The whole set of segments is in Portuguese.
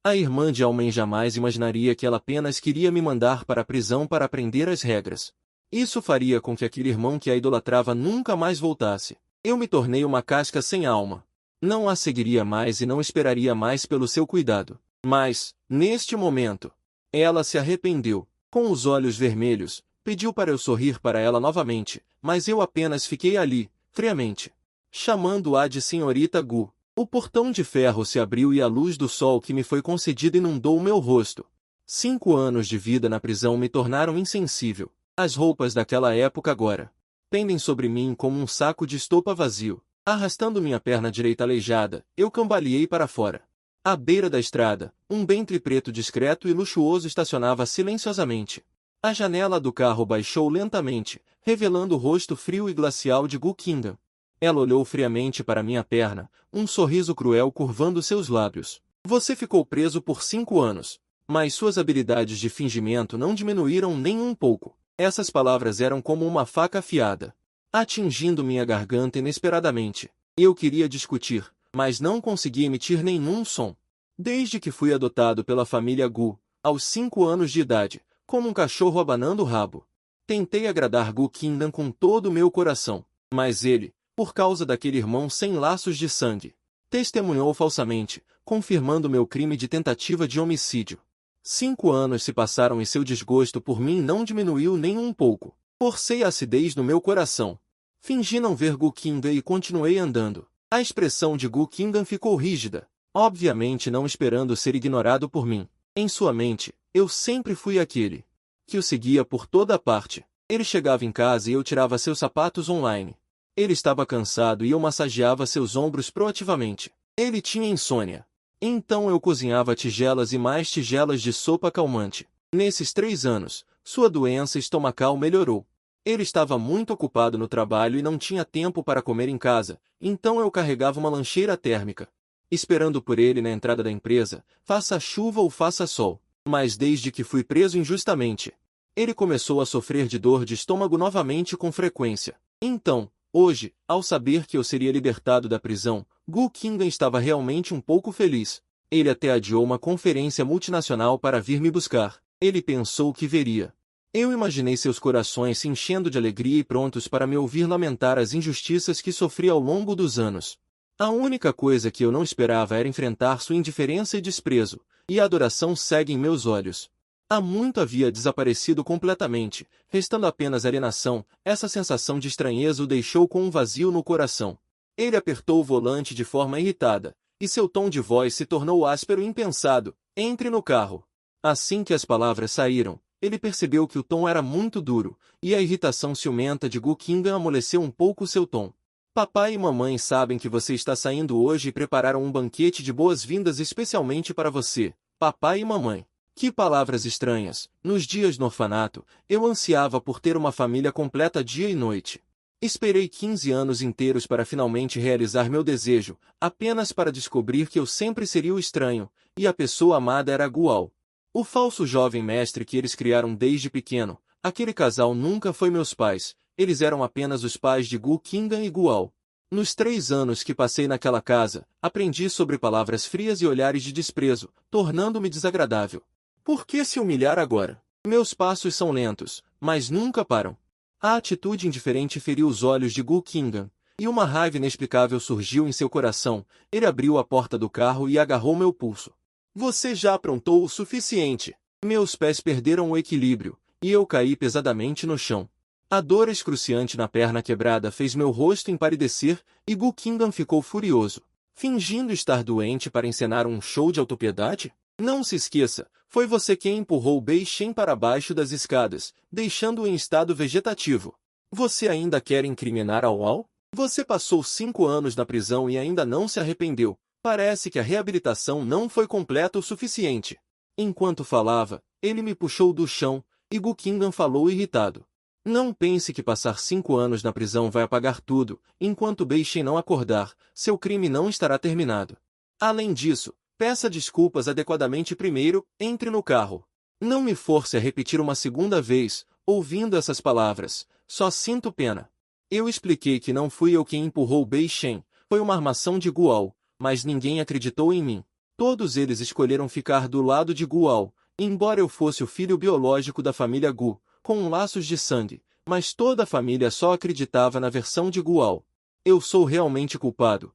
A irmã de Almen jamais imaginaria que ela apenas queria me mandar para a prisão para aprender as regras. Isso faria com que aquele irmão que a idolatrava nunca mais voltasse. Eu me tornei uma casca sem alma. Não a seguiria mais e não esperaria mais pelo seu cuidado. Mas, neste momento, ela se arrependeu. Com os olhos vermelhos, pediu para eu sorrir para ela novamente, mas eu apenas fiquei ali, friamente, chamando-a de senhorita Gu. O portão de ferro se abriu e a luz do sol que me foi concedida inundou meu rosto. 5 anos de vida na prisão me tornaram insensível. As roupas daquela época agora pendem sobre mim como um saco de estopa vazio. Arrastando minha perna direita aleijada, eu cambaleei para fora. À beira da estrada, um Bentley preto discreto e luxuoso estacionava silenciosamente. A janela do carro baixou lentamente, revelando o rosto frio e glacial de Gu Qingdan. Ela olhou friamente para minha perna, um sorriso cruel curvando seus lábios. Você ficou preso por 5 anos, mas suas habilidades de fingimento não diminuíram nem um pouco. Essas palavras eram como uma faca afiada, atingindo minha garganta inesperadamente. Eu queria discutir, mas não conseguia emitir nenhum som. Desde que fui adotado pela família Gu, aos 5 anos de idade, como um cachorro abanando o rabo, tentei agradar Gu Qingdan com todo o meu coração, mas ele, por causa daquele irmão sem laços de sangue, testemunhou falsamente, confirmando meu crime de tentativa de homicídio. 5 anos se passaram e seu desgosto por mim não diminuiu nem um pouco. Forcei a acidez no meu coração. Fingi não ver Gu Qingdan e continuei andando. A expressão de Gu Qingdan ficou rígida, obviamente não esperando ser ignorado por mim. Em sua mente, eu sempre fui aquele que o seguia por toda parte. Ele chegava em casa e eu tirava seus sapatos online. Ele estava cansado e eu massageava seus ombros proativamente. Ele tinha insônia. Então eu cozinhava tigelas e mais tigelas de sopa calmante. Nesses 3 anos, sua doença estomacal melhorou. Ele estava muito ocupado no trabalho e não tinha tempo para comer em casa, então eu carregava uma lancheira térmica, esperando por ele na entrada da empresa, faça chuva ou faça sol. Mas desde que fui preso injustamente, ele começou a sofrer de dor de estômago novamente com frequência. Então, hoje, ao saber que eu seria libertado da prisão, Gu Qingdan estava realmente um pouco feliz. Ele até adiou uma conferência multinacional para vir me buscar. Ele pensou que veria. Eu imaginei seus corações se enchendo de alegria e prontos para me ouvir lamentar as injustiças que sofri ao longo dos anos. A única coisa que eu não esperava era enfrentar sua indiferença e desprezo, e a adoração cega em meus olhos. Há muito havia desaparecido completamente, restando apenas alienação. Essa sensação de estranheza o deixou com um vazio no coração. Ele apertou o volante de forma irritada, e seu tom de voz se tornou áspero e impensado. Entre no carro. Assim que as palavras saíram, ele percebeu que o tom era muito duro, e a irritação ciumenta de Gu Qingdan amoleceu um pouco seu tom. Papai e mamãe sabem que você está saindo hoje e prepararam um banquete de boas-vindas especialmente para você, papai e mamãe. Que palavras estranhas! Nos dias no orfanato, eu ansiava por ter uma família completa dia e noite. Esperei 15 anos inteiros para finalmente realizar meu desejo, apenas para descobrir que eu sempre seria o estranho, e a pessoa amada era Gual. O falso jovem mestre que eles criaram desde pequeno. Aquele casal nunca foi meus pais, eles eram apenas os pais de Gu Qingdan e Gual. Nos 3 anos que passei naquela casa, aprendi sobre palavras frias e olhares de desprezo, tornando-me desagradável. Por que se humilhar agora? Meus passos são lentos, mas nunca param. A atitude indiferente feriu os olhos de Gu Qingdan, e uma raiva inexplicável surgiu em seu coração. Ele abriu a porta do carro e agarrou meu pulso. Você já aprontou o suficiente. Meus pés perderam o equilíbrio, e eu caí pesadamente no chão. A dor excruciante na perna quebrada fez meu rosto empalidecer, e Gu Qingdan ficou furioso. Fingindo estar doente para encenar um show de autopiedade? Não se esqueça, foi você quem empurrou Bei Shen para baixo das escadas, deixando-o em estado vegetativo. Você ainda quer incriminar Ao Ao? Você passou 5 anos na prisão e ainda não se arrependeu. Parece que a reabilitação não foi completa o suficiente. Enquanto falava, ele me puxou do chão, e Gu Qingdan falou irritado. Não pense que passar 5 anos na prisão vai apagar tudo. Enquanto Bei Shen não acordar, seu crime não estará terminado. Além disso, peça desculpas adequadamente primeiro, entre no carro. Não me force a repetir uma segunda vez, ouvindo essas palavras. Só sinto pena. Eu expliquei que não fui eu quem empurrou Bei Shen, foi uma armação de Gual, mas ninguém acreditou em mim. Todos eles escolheram ficar do lado de Gual, embora eu fosse o filho biológico da família Gu, com laços de sangue, mas toda a família só acreditava na versão de Gual. Eu sou realmente culpado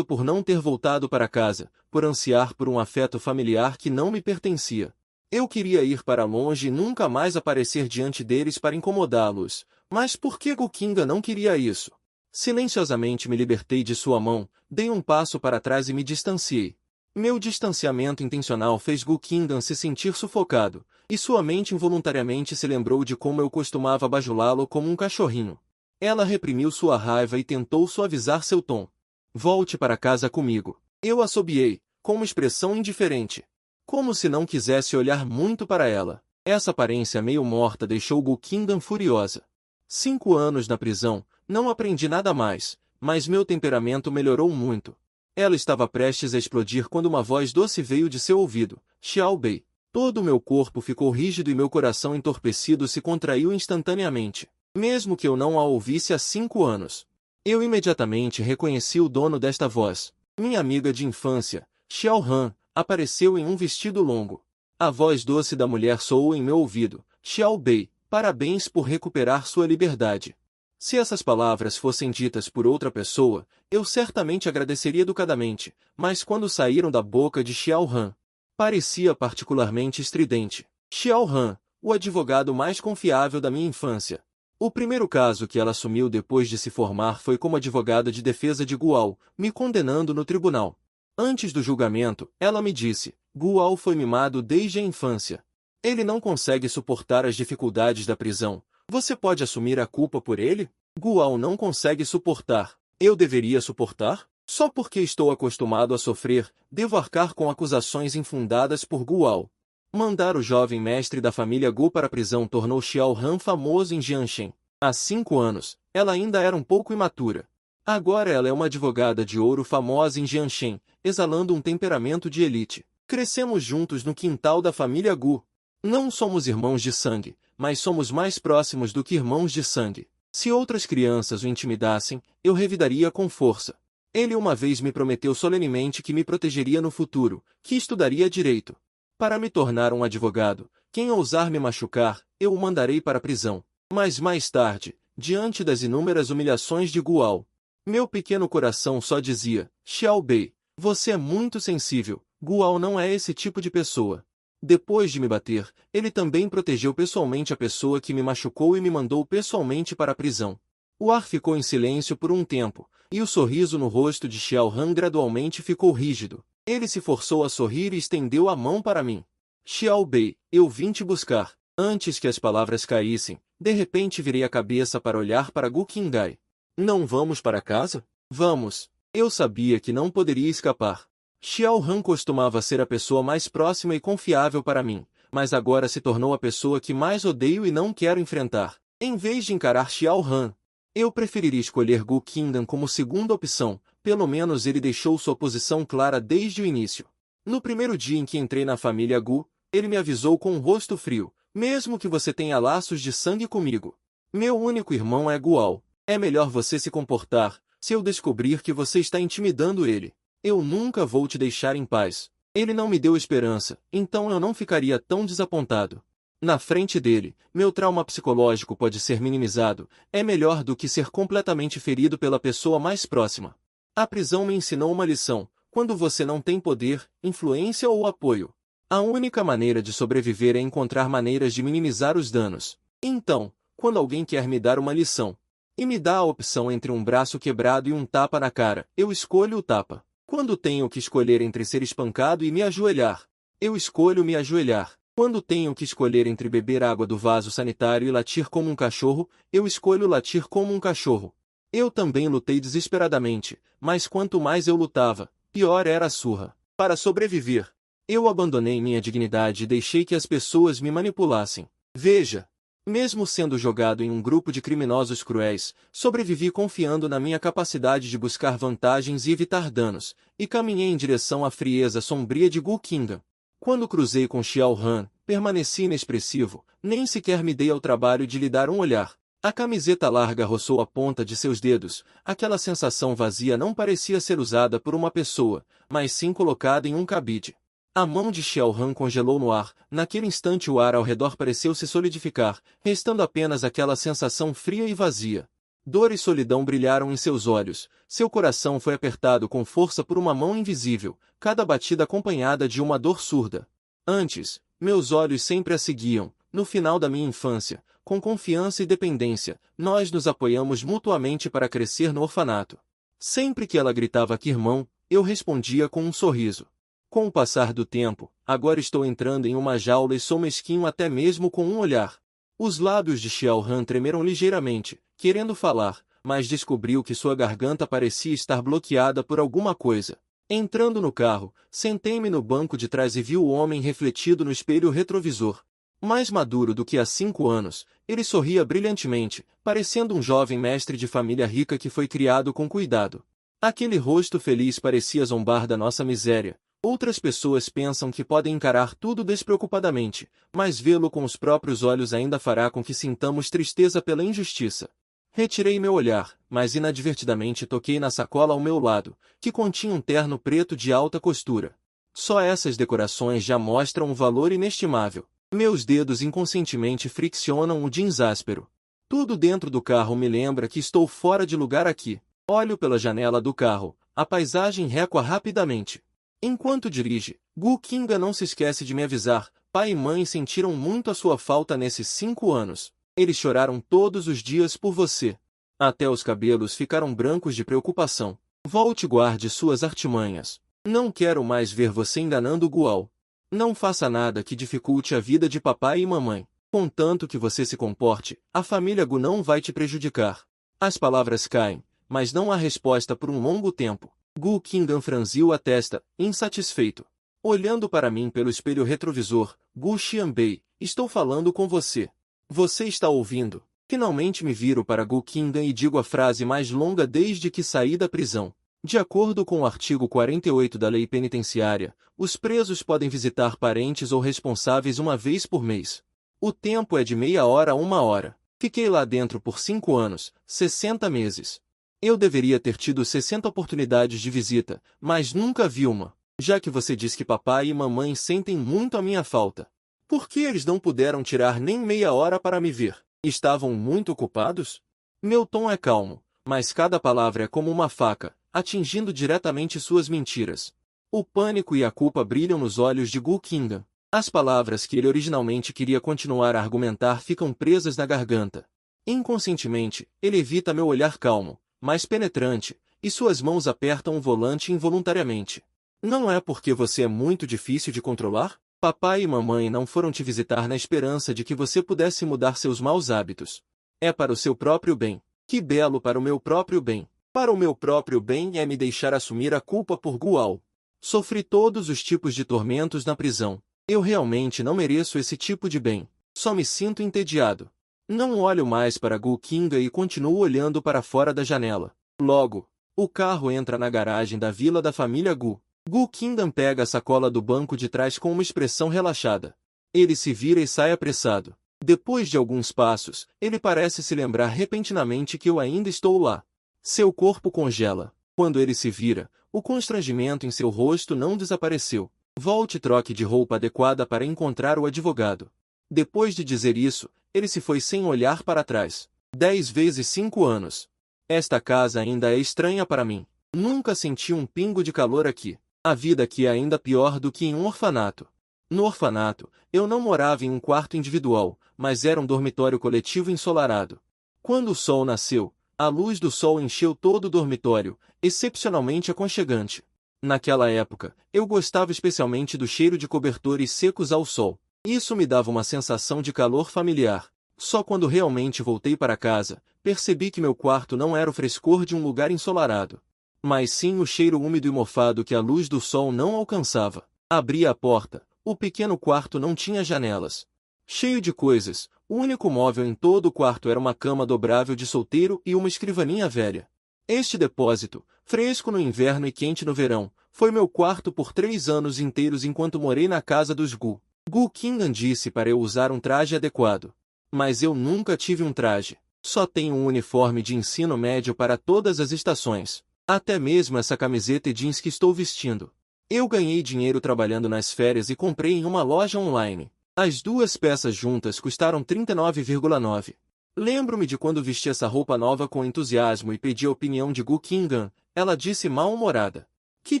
por não ter voltado para casa, por ansiar por um afeto familiar que não me pertencia. Eu queria ir para longe e nunca mais aparecer diante deles para incomodá-los, mas por que Gukinga não queria isso? Silenciosamente me libertei de sua mão, dei um passo para trás e me distanciei. Meu distanciamento intencional fez Gukingan se sentir sufocado, e sua mente involuntariamente se lembrou de como eu costumava bajulá-lo como um cachorrinho. Ela reprimiu sua raiva e tentou suavizar seu tom. Volte para casa comigo. Eu assobiei, com uma expressão indiferente. Como se não quisesse olhar muito para ela. Essa aparência meio morta deixou Gukingan furiosa. 5 anos na prisão, não aprendi nada mais, mas meu temperamento melhorou muito. Ela estava prestes a explodir quando uma voz doce veio de seu ouvido. Xiao Bei. Todo o meu corpo ficou rígido e meu coração entorpecido se contraiu instantaneamente, mesmo que eu não a ouvisse há 5 anos. Eu imediatamente reconheci o dono desta voz. Minha amiga de infância, Xiao Han, apareceu em um vestido longo. A voz doce da mulher soou em meu ouvido. Xiao Bei, parabéns por recuperar sua liberdade. Se essas palavras fossem ditas por outra pessoa, eu certamente agradeceria educadamente, mas quando saíram da boca de Xiao Han, parecia particularmente estridente. Xiao Han, o advogado mais confiável da minha infância. O primeiro caso que ela assumiu depois de se formar foi como advogada de defesa de Gual, me condenando no tribunal. Antes do julgamento, ela me disse, Gual foi mimado desde a infância. Ele não consegue suportar as dificuldades da prisão. Você pode assumir a culpa por ele? Gual não consegue suportar. Eu deveria suportar? Só porque estou acostumado a sofrer, devo arcar com acusações infundadas por Gual. Mandar o jovem mestre da família Gu para a prisão tornou Xiao Han famoso em Jianshen. Há 5 anos, ela ainda era um pouco imatura. Agora ela é uma advogada de ouro famosa em Jianshen, exalando um temperamento de elite. Crescemos juntos no quintal da família Gu. Não somos irmãos de sangue, mas somos mais próximos do que irmãos de sangue. Se outras crianças o intimidassem, eu revidaria com força. Ele uma vez me prometeu solenemente que me protegeria no futuro, que estudaria direito. Para me tornar um advogado, quem ousar me machucar, eu o mandarei para a prisão. Mas mais tarde, diante das inúmeras humilhações de Gual, meu pequeno coração só dizia, Xiao Bei, você é muito sensível, Gual não é esse tipo de pessoa. Depois de me bater, ele também protegeu pessoalmente a pessoa que me machucou e me mandou pessoalmente para a prisão. O ar ficou em silêncio por um tempo, e o sorriso no rosto de Xiao Han gradualmente ficou rígido. Ele se forçou a sorrir e estendeu a mão para mim. Xiao Bei, eu vim te buscar. Antes que as palavras caíssem, de repente virei a cabeça para olhar para Gu Qingai. Não vamos para casa? Vamos. Eu sabia que não poderia escapar. Xiao Han costumava ser a pessoa mais próxima e confiável para mim, mas agora se tornou a pessoa que mais odeio e não quero enfrentar. Em vez de encarar Xiao Han, eu preferiria escolher Gu Qindan como segunda opção, pelo menos ele deixou sua posição clara desde o início. No primeiro dia em que entrei na família Gu, ele me avisou com um rosto frio, mesmo que você tenha laços de sangue comigo. Meu único irmão é Gual. É melhor você se comportar, se eu descobrir que você está intimidando ele. Eu nunca vou te deixar em paz. Ele não me deu esperança, então eu não ficaria tão desapontado. Na frente dele, meu trauma psicológico pode ser minimizado, é melhor do que ser completamente ferido pela pessoa mais próxima. A prisão me ensinou uma lição: quando você não tem poder, influência ou apoio, a única maneira de sobreviver é encontrar maneiras de minimizar os danos. Então, quando alguém quer me dar uma lição, e me dá a opção entre um braço quebrado e um tapa na cara, eu escolho o tapa. Quando tenho que escolher entre ser espancado e me ajoelhar, eu escolho me ajoelhar. Quando tenho que escolher entre beber água do vaso sanitário e latir como um cachorro, eu escolho latir como um cachorro. Eu também lutei desesperadamente, mas quanto mais eu lutava, pior era a surra. Para sobreviver, eu abandonei minha dignidade e deixei que as pessoas me manipulassem. Veja, mesmo sendo jogado em um grupo de criminosos cruéis, sobrevivi confiando na minha capacidade de buscar vantagens e evitar danos, e caminhei em direção à frieza sombria de Gu Qingan. Quando cruzei com Xiao Han, permaneci inexpressivo, nem sequer me dei ao trabalho de lhe dar um olhar. A camiseta larga roçou a ponta de seus dedos. Aquela sensação vazia não parecia ser usada por uma pessoa, mas sim colocada em um cabide. A mão de Xiaohan congelou no ar. Naquele instante o ar ao redor pareceu se solidificar, restando apenas aquela sensação fria e vazia. Dor e solidão brilharam em seus olhos. Seu coração foi apertado com força por uma mão invisível, cada batida acompanhada de uma dor surda. Antes, meus olhos sempre a seguiam. No final da minha infância, com confiança e dependência, nós nos apoiamos mutuamente para crescer no orfanato. Sempre que ela gritava que irmão, eu respondia com um sorriso. Com o passar do tempo, agora estou entrando em uma jaula e sou mesquinho até mesmo com um olhar. Os lábios de Xiaohan tremeram ligeiramente, querendo falar, mas descobriu que sua garganta parecia estar bloqueada por alguma coisa. Entrando no carro, sentei-me no banco de trás e vi o homem refletido no espelho retrovisor. Mais maduro do que há 5 anos, ele sorria brilhantemente, parecendo um jovem mestre de família rica que foi criado com cuidado. Aquele rosto feliz parecia zombar da nossa miséria. Outras pessoas pensam que podem encarar tudo despreocupadamente, mas vê-lo com os próprios olhos ainda fará com que sintamos tristeza pela injustiça. Retirei meu olhar, mas inadvertidamente toquei na sacola ao meu lado, que continha um terno preto de alta costura. Só essas decorações já mostram um valor inestimável. Meus dedos inconscientemente friccionam o jeans áspero. Tudo dentro do carro me lembra que estou fora de lugar aqui. Olho pela janela do carro, a paisagem recua rapidamente. Enquanto dirige, Gu Qinggan não se esquece de me avisar, pai e mãe sentiram muito a sua falta nesses 5 anos. Eles choraram todos os dias por você. Até os cabelos ficaram brancos de preocupação. Volte e guarde suas artimanhas. Não quero mais ver você enganando Gual. Não faça nada que dificulte a vida de papai e mamãe. Contanto que você se comporte, a família Gu não vai te prejudicar. As palavras caem, mas não há resposta por um longo tempo. Gu Qinggan franziu a testa, insatisfeito. Olhando para mim pelo espelho retrovisor, Gu Xianbei, estou falando com você. Você está ouvindo? Finalmente me viro para Gu Qinggan e digo a frase mais longa desde que saí da prisão. De acordo com o artigo 48 da Lei Penitenciária, os presos podem visitar parentes ou responsáveis uma vez por mês. O tempo é de meia hora a 1 hora. Fiquei lá dentro por 5 anos, 60 meses. Eu deveria ter tido 60 oportunidades de visita, mas nunca vi uma. Já que você diz que papai e mamãe sentem muito a minha falta. Por que eles não puderam tirar nem meia hora para me ver? Estavam muito ocupados? Meu tom é calmo, mas cada palavra é como uma faca, atingindo diretamente suas mentiras. O pânico e a culpa brilham nos olhos de Gu Qinggan. As palavras que ele originalmente queria continuar a argumentar ficam presas na garganta. Inconscientemente, ele evita meu olhar calmo, mais penetrante, e suas mãos apertam o volante involuntariamente. Não é porque você é muito difícil de controlar? Papai e mamãe não foram te visitar na esperança de que você pudesse mudar seus maus hábitos. É para o seu próprio bem. Que belo para o meu próprio bem. Para o meu próprio bem é me deixar assumir a culpa por Gual. Sofri todos os tipos de tormentos na prisão. Eu realmente não mereço esse tipo de bem. Só me sinto entediado. Não olho mais para Gu Qinggan e continuo olhando para fora da janela. Logo, o carro entra na garagem da vila da família Gu. Gu Qinggan pega a sacola do banco de trás com uma expressão relaxada. Ele se vira e sai apressado. Depois de alguns passos, ele parece se lembrar repentinamente que eu ainda estou lá. Seu corpo congela. Quando ele se vira, o constrangimento em seu rosto não desapareceu. Volte e troque de roupa adequada para encontrar o advogado. Depois de dizer isso, ele se foi sem olhar para trás. 10 vezes 5 anos. Esta casa ainda é estranha para mim. Nunca senti um pingo de calor aqui. A vida aqui é ainda pior do que em um orfanato. No orfanato, eu não morava em um quarto individual, mas era um dormitório coletivo ensolarado. Quando o sol nasceu, a luz do sol encheu todo o dormitório, excepcionalmente aconchegante. Naquela época, eu gostava especialmente do cheiro de cobertores secos ao sol. Isso me dava uma sensação de calor familiar. Só quando realmente voltei para casa, percebi que meu quarto não era o frescor de um lugar ensolarado, mas sim o cheiro úmido e mofado que a luz do sol não alcançava. Abri a porta. O pequeno quarto não tinha janelas. Cheio de coisas, o único móvel em todo o quarto era uma cama dobrável de solteiro e uma escrivaninha velha. Este depósito, fresco no inverno e quente no verão, foi meu quarto por 3 anos inteiros enquanto morei na casa dos Gu. Gu Qinggan disse para eu usar um traje adequado. Mas eu nunca tive um traje. Só tenho um uniforme de ensino médio para todas as estações. Até mesmo essa camiseta e jeans que estou vestindo. Eu ganhei dinheiro trabalhando nas férias e comprei em uma loja online. As duas peças juntas custaram 39,9. Lembro-me de quando vesti essa roupa nova com entusiasmo e pedi a opinião de Gu Qinggan. Ela disse mal-humorada: "Que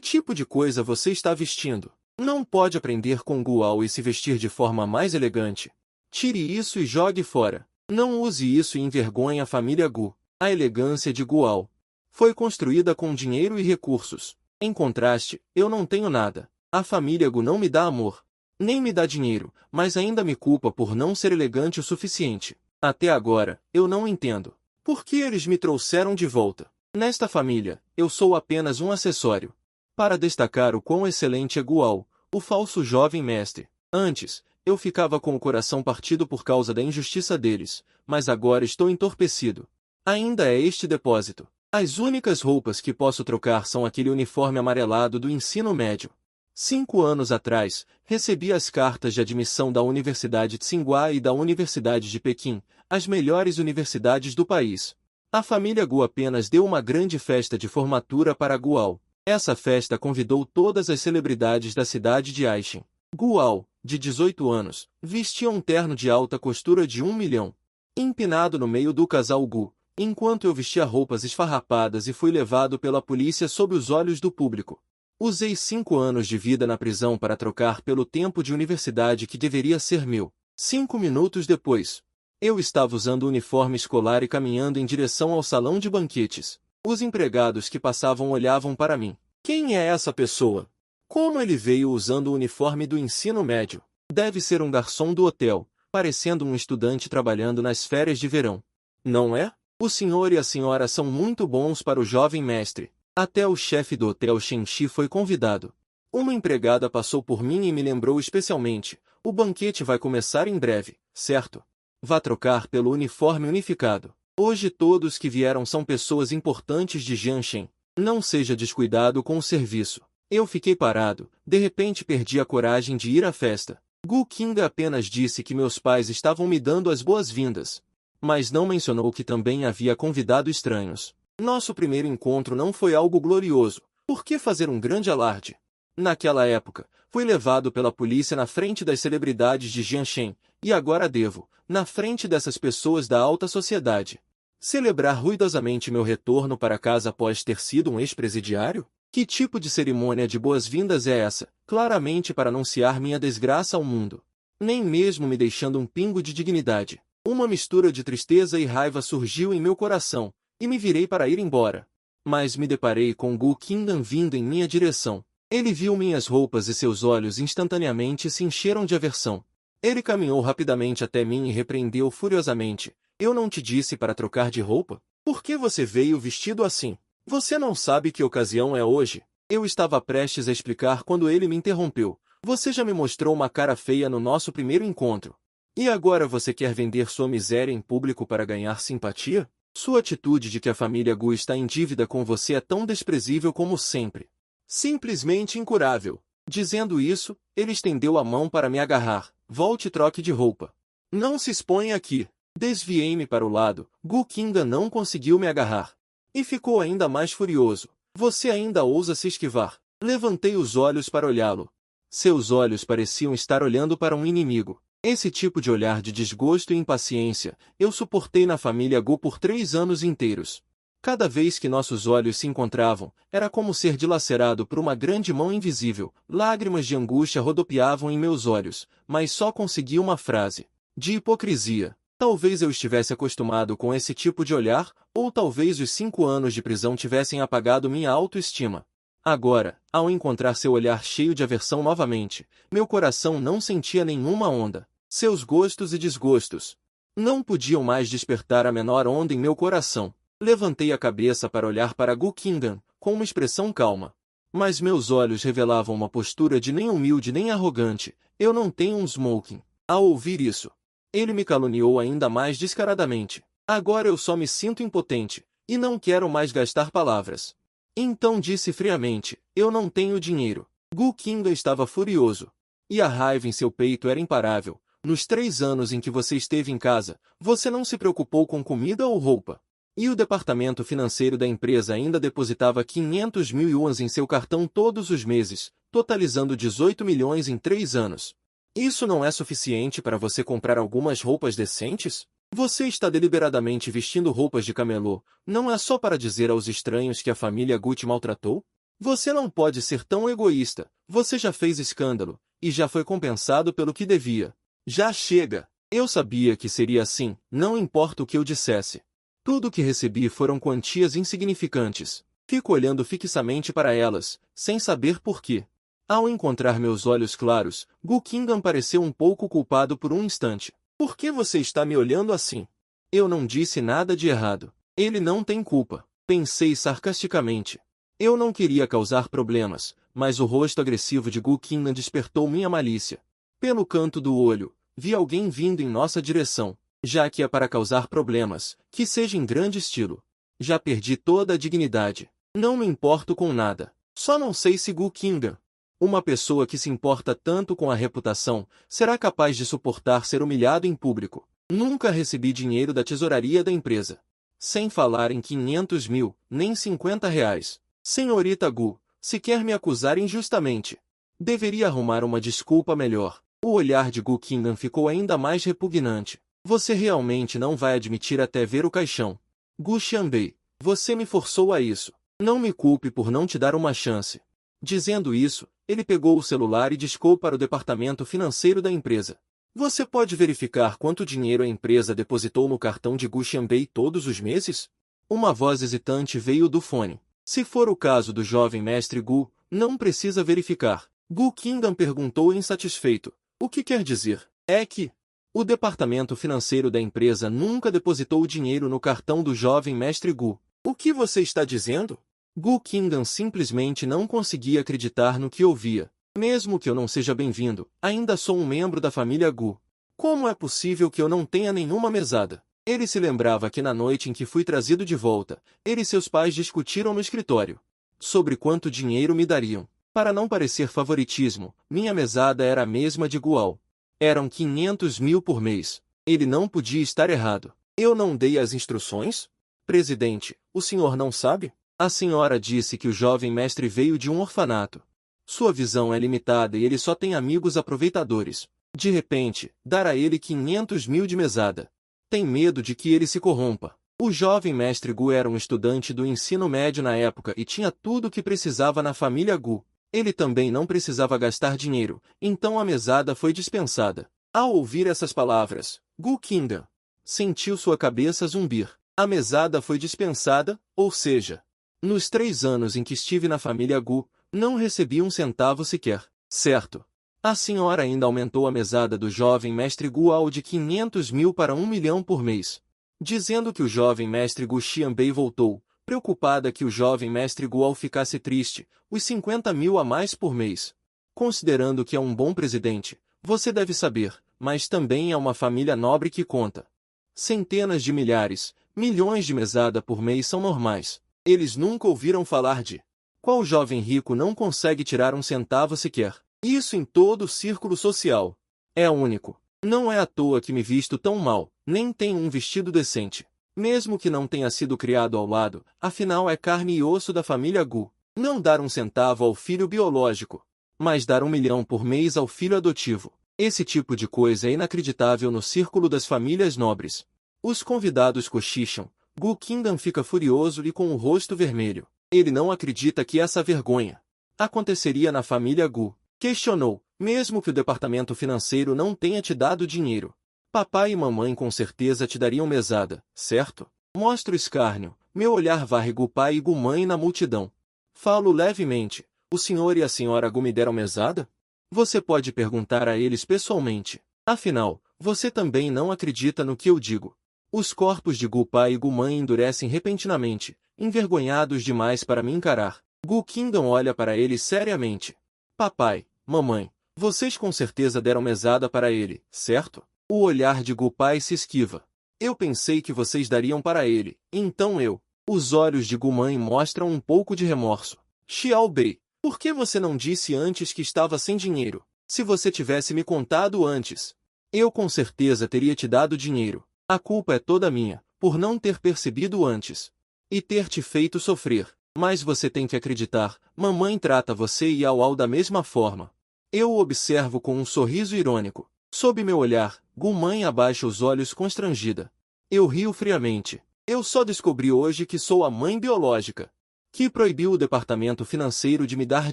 tipo de coisa você está vestindo? Não pode aprender com Gual e se vestir de forma mais elegante. Tire isso e jogue fora. Não use isso e envergonhe a família Gu." A elegância de Gual foi construída com dinheiro e recursos. Em contraste, eu não tenho nada. A família Gu não me dá amor, nem me dá dinheiro, mas ainda me culpa por não ser elegante o suficiente. Até agora, eu não entendo por que eles me trouxeram de volta. Nesta família, eu sou apenas um acessório. Para destacar o quão excelente é Gual, o falso jovem mestre. Antes, eu ficava com o coração partido por causa da injustiça deles, mas agora estou entorpecido. Ainda é este depósito. As únicas roupas que posso trocar são aquele uniforme amarelado do ensino médio. 5 anos atrás, recebi as cartas de admissão da Universidade Tsinghua e da Universidade de Pequim, as melhores universidades do país. A família Gu apenas deu uma grande festa de formatura para Gual. Essa festa convidou todas as celebridades da cidade de Aishin. Gual, de 18 anos, vestia um terno de alta costura de 1 milhão. Empinado no meio do casal Gu, enquanto eu vestia roupas esfarrapadas e fui levado pela polícia sob os olhos do público. Usei 5 anos de vida na prisão para trocar pelo tempo de universidade que deveria ser meu. 5 minutos depois, eu estava usando o uniforme escolar e caminhando em direção ao salão de banquetes. Os empregados que passavam olhavam para mim. Quem é essa pessoa? Como ele veio usando o uniforme do ensino médio? Deve ser um garçom do hotel, parecendo um estudante trabalhando nas férias de verão. Não é? O senhor e a senhora são muito bons para o jovem mestre. Até o chefe do hotel Shenxi foi convidado. Uma empregada passou por mim e me lembrou especialmente: o banquete vai começar em breve, certo? Vá trocar pelo uniforme unificado. Hoje todos que vieram são pessoas importantes de Jianshen. Não seja descuidado com o serviço. Eu fiquei parado, de repente perdi a coragem de ir à festa. Gu Qinggan apenas disse que meus pais estavam me dando as boas-vindas, mas não mencionou que também havia convidado estranhos. Nosso primeiro encontro não foi algo glorioso. Por que fazer um grande alarde? Naquela época, fui levado pela polícia na frente das celebridades de Jianshen, e agora devo, na frente dessas pessoas da alta sociedade, celebrar ruidosamente meu retorno para casa após ter sido um ex-presidiário? Que tipo de cerimônia de boas-vindas é essa? Claramente para anunciar minha desgraça ao mundo. Nem mesmo me deixando um pingo de dignidade. Uma mistura de tristeza e raiva surgiu em meu coração, e me virei para ir embora. Mas me deparei com Gu Qinggan vindo em minha direção. Ele viu minhas roupas e seus olhos instantaneamente se encheram de aversão. Ele caminhou rapidamente até mim e repreendeu furiosamente: "Eu não te disse para trocar de roupa? Por que você veio vestido assim? Você não sabe que ocasião é hoje?" Eu estava prestes a explicar quando ele me interrompeu: "Você já me mostrou uma cara feia no nosso primeiro encontro. E agora você quer vender sua miséria em público para ganhar simpatia? Sua atitude de que a família Gu está em dívida com você é tão desprezível como sempre. Simplesmente incurável." Dizendo isso, ele estendeu a mão para me agarrar. "Volte e troque de roupa. Não se exponha aqui." Desviei-me para o lado. Gu Qinggan não conseguiu me agarrar. E ficou ainda mais furioso. "Você ainda ousa se esquivar?" Levantei os olhos para olhá-lo. Seus olhos pareciam estar olhando para um inimigo. Esse tipo de olhar de desgosto e impaciência, eu suportei na família Gu por 3 anos inteiros. Cada vez que nossos olhos se encontravam, era como ser dilacerado por uma grande mão invisível. Lágrimas de angústia rodopiavam em meus olhos, mas só consegui uma frase de hipocrisia. Talvez eu estivesse acostumado com esse tipo de olhar, ou talvez os 5 anos de prisão tivessem apagado minha autoestima. Agora, ao encontrar seu olhar cheio de aversão novamente, meu coração não sentia nenhuma onda. Seus gostos e desgostos não podiam mais despertar a menor onda em meu coração. Levantei a cabeça para olhar para Gu Qinggan, com uma expressão calma. Mas meus olhos revelavam uma postura de nem humilde nem arrogante. "Eu não tenho um smoking." Ao ouvir isso, ele me caluniou ainda mais descaradamente. Agora eu só me sinto impotente, e não quero mais gastar palavras. Então disse friamente: "Eu não tenho dinheiro." Gu Qinggan estava furioso, e a raiva em seu peito era imparável. Nos 3 anos em que você esteve em casa, você não se preocupou com comida ou roupa. E o departamento financeiro da empresa ainda depositava 500 mil yuans em seu cartão todos os meses, totalizando 18 milhões em 3 anos. Isso não é suficiente para você comprar algumas roupas decentes? Você está deliberadamente vestindo roupas de camelô, não é só para dizer aos estranhos que a família Gu te maltratou? Você não pode ser tão egoísta, você já fez escândalo, e já foi compensado pelo que devia. Já chega! Eu sabia que seria assim, não importa o que eu dissesse. Tudo o que recebi foram quantias insignificantes. Fico olhando fixamente para elas, sem saber por quê. Ao encontrar meus olhos claros, Gu Qingdan pareceu um pouco culpado por um instante. Por que você está me olhando assim? Eu não disse nada de errado. Ele não tem culpa. Pensei sarcasticamente. Eu não queria causar problemas, mas o rosto agressivo de Gu Qingdan despertou minha malícia. Pelo canto do olho, vi alguém vindo em nossa direção. Já que é para causar problemas, que seja em grande estilo. Já perdi toda a dignidade. Não me importo com nada. Só não sei se Gu Qingdan, uma pessoa que se importa tanto com a reputação, será capaz de suportar ser humilhado em público. Nunca recebi dinheiro da tesouraria da empresa. Sem falar em 500 mil, nem 50 reais. Senhorita Gu, se quer me acusar injustamente, deveria arrumar uma desculpa melhor. O olhar de Gu Qingdan ficou ainda mais repugnante. Você realmente não vai admitir até ver o caixão. Gu Xianbei, você me forçou a isso. Não me culpe por não te dar uma chance. Dizendo isso, ele pegou o celular e discou para o departamento financeiro da empresa. Você pode verificar quanto dinheiro a empresa depositou no cartão de Gu Xianbei todos os meses? Uma voz hesitante veio do fone. Se for o caso do jovem mestre Gu, não precisa verificar. Gu Qingdan perguntou insatisfeito. O que quer dizer? É que o departamento financeiro da empresa nunca depositou o dinheiro no cartão do jovem mestre Gu. O que você está dizendo? Gu Qingdan simplesmente não conseguia acreditar no que ouvia. Mesmo que eu não seja bem-vindo, ainda sou um membro da família Gu. Como é possível que eu não tenha nenhuma mesada? Ele se lembrava que na noite em que fui trazido de volta, ele e seus pais discutiram no escritório sobre quanto dinheiro me dariam. Para não parecer favoritismo, minha mesada era a mesma de Gual. Eram 500 mil por mês. Ele não podia estar errado. Eu não dei as instruções? Presidente, o senhor não sabe? A senhora disse que o jovem mestre veio de um orfanato. Sua visão é limitada e ele só tem amigos aproveitadores. De repente, dar a ele 500 mil de mesada. Tem medo de que ele se corrompa. O jovem mestre Gu era um estudante do ensino médio na época e tinha tudo o que precisava na família Gu. Ele também não precisava gastar dinheiro, então a mesada foi dispensada. Ao ouvir essas palavras, Gu Qingdan sentiu sua cabeça zumbir. A mesada foi dispensada, ou seja, nos 3 anos em que estive na família Gu, não recebi um centavo sequer. Certo. A senhora ainda aumentou a mesada do jovem mestre Gu ao de 500 mil para 1 milhão por mês. Dizendo que o jovem mestre Gu Xianbei voltou, preocupada que o jovem mestre Gual ficasse triste, os 50 mil a mais por mês. Considerando que é um bom presidente, você deve saber, mas também é uma família nobre que conta. Centenas de milhares, milhões de mesada por mês são normais. Eles nunca ouviram falar de qual jovem rico não consegue tirar um centavo sequer. Isso em todo o círculo social. É único. Não é à toa que me visto tão mal, nem tenho um vestido decente. Mesmo que não tenha sido criado ao lado, afinal é carne e osso da família Gu. Não dar um centavo ao filho biológico, mas dar 1 milhão por mês ao filho adotivo. Esse tipo de coisa é inacreditável no círculo das famílias nobres. Os convidados cochicham. Gu Qingdan fica furioso e com o rosto vermelho. Ele não acredita que essa vergonha aconteceria na família Gu. Questionou, mesmo que o departamento financeiro não tenha te dado dinheiro. Papai e mamãe com certeza te dariam mesada, certo? Mostro escárnio, meu olhar varre Gu pai e Gu mãe na multidão. Falo levemente, o senhor e a senhora Gu me deram mesada? Você pode perguntar a eles pessoalmente. Afinal, você também não acredita no que eu digo. Os corpos de Gu pai e Gu mãe endurecem repentinamente, envergonhados demais para me encarar. Gu Qingdan olha para ele seriamente. Papai, mamãe, vocês com certeza deram mesada para ele, certo? O olhar de Gu pai se esquiva. Eu pensei que vocês dariam para ele, então eu. Os olhos de Gu mãe mostram um pouco de remorso. Xiao Bei, por que você não disse antes que estava sem dinheiro? Se você tivesse me contado antes. Eu com certeza teria te dado dinheiro. A culpa é toda minha, por não ter percebido antes. E ter te feito sofrer. Mas você tem que acreditar, mamãe trata você e Au da mesma forma. Eu o observo com um sorriso irônico. Sob meu olhar, Gu-mãe abaixa os olhos constrangida. Eu rio friamente. Eu só descobri hoje que sou a mãe biológica, que proibiu o departamento financeiro de me dar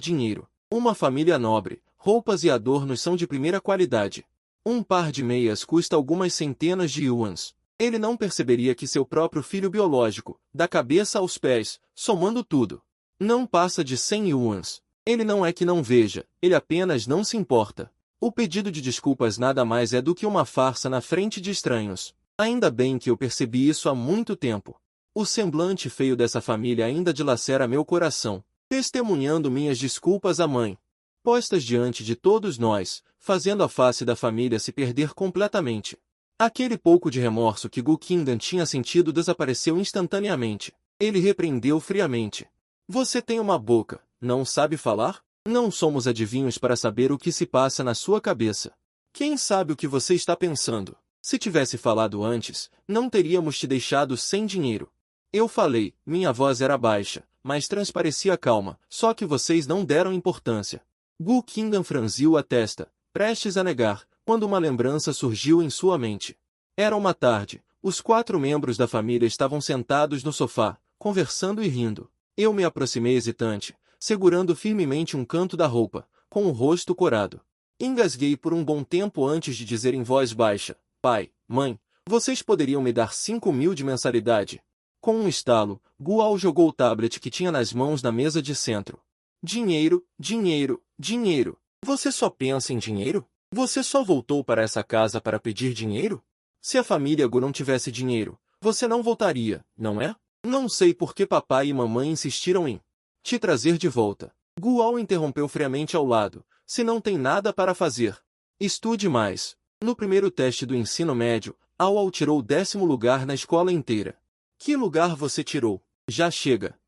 dinheiro. Uma família nobre, roupas e adornos são de primeira qualidade. Um par de meias custa algumas centenas de yuans. Ele não perceberia que seu próprio filho biológico, da cabeça aos pés, somando tudo, não passa de 100 yuans. Ele não é que não veja, ele apenas não se importa. O pedido de desculpas nada mais é do que uma farsa na frente de estranhos. Ainda bem que eu percebi isso há muito tempo. O semblante feio dessa família ainda dilacera meu coração, testemunhando minhas desculpas à mãe, postas diante de todos nós, fazendo a face da família se perder completamente. Aquele pouco de remorso que Gu Qingdan tinha sentido desapareceu instantaneamente. Ele repreendeu friamente. Você tem uma boca, não sabe falar? Não somos adivinhos para saber o que se passa na sua cabeça. Quem sabe o que você está pensando? Se tivesse falado antes, não teríamos te deixado sem dinheiro. Eu falei, minha voz era baixa, mas transparecia calma, só que vocês não deram importância. Gu Qingdan franziu a testa, prestes a negar, quando uma lembrança surgiu em sua mente. Era uma tarde, os 4 membros da família estavam sentados no sofá, conversando e rindo. Eu me aproximei hesitante, segurando firmemente um canto da roupa, com o rosto corado. Engasguei por um bom tempo antes de dizer em voz baixa, pai, mãe, vocês poderiam me dar 5.000 de mensalidade? Com um estalo, Gual jogou o tablet que tinha nas mãos na mesa de centro. Dinheiro, dinheiro, dinheiro. Você só pensa em dinheiro? Você só voltou para essa casa para pedir dinheiro? Se a família Gu não tivesse dinheiro, você não voltaria, não é? Não sei por que papai e mamãe insistiram em te trazer de volta. Gual interrompeu friamente ao lado. Se não tem nada para fazer, estude mais. No primeiro teste do ensino médio, Au tirou o 10º lugar na escola inteira. Que lugar você tirou? Já chega,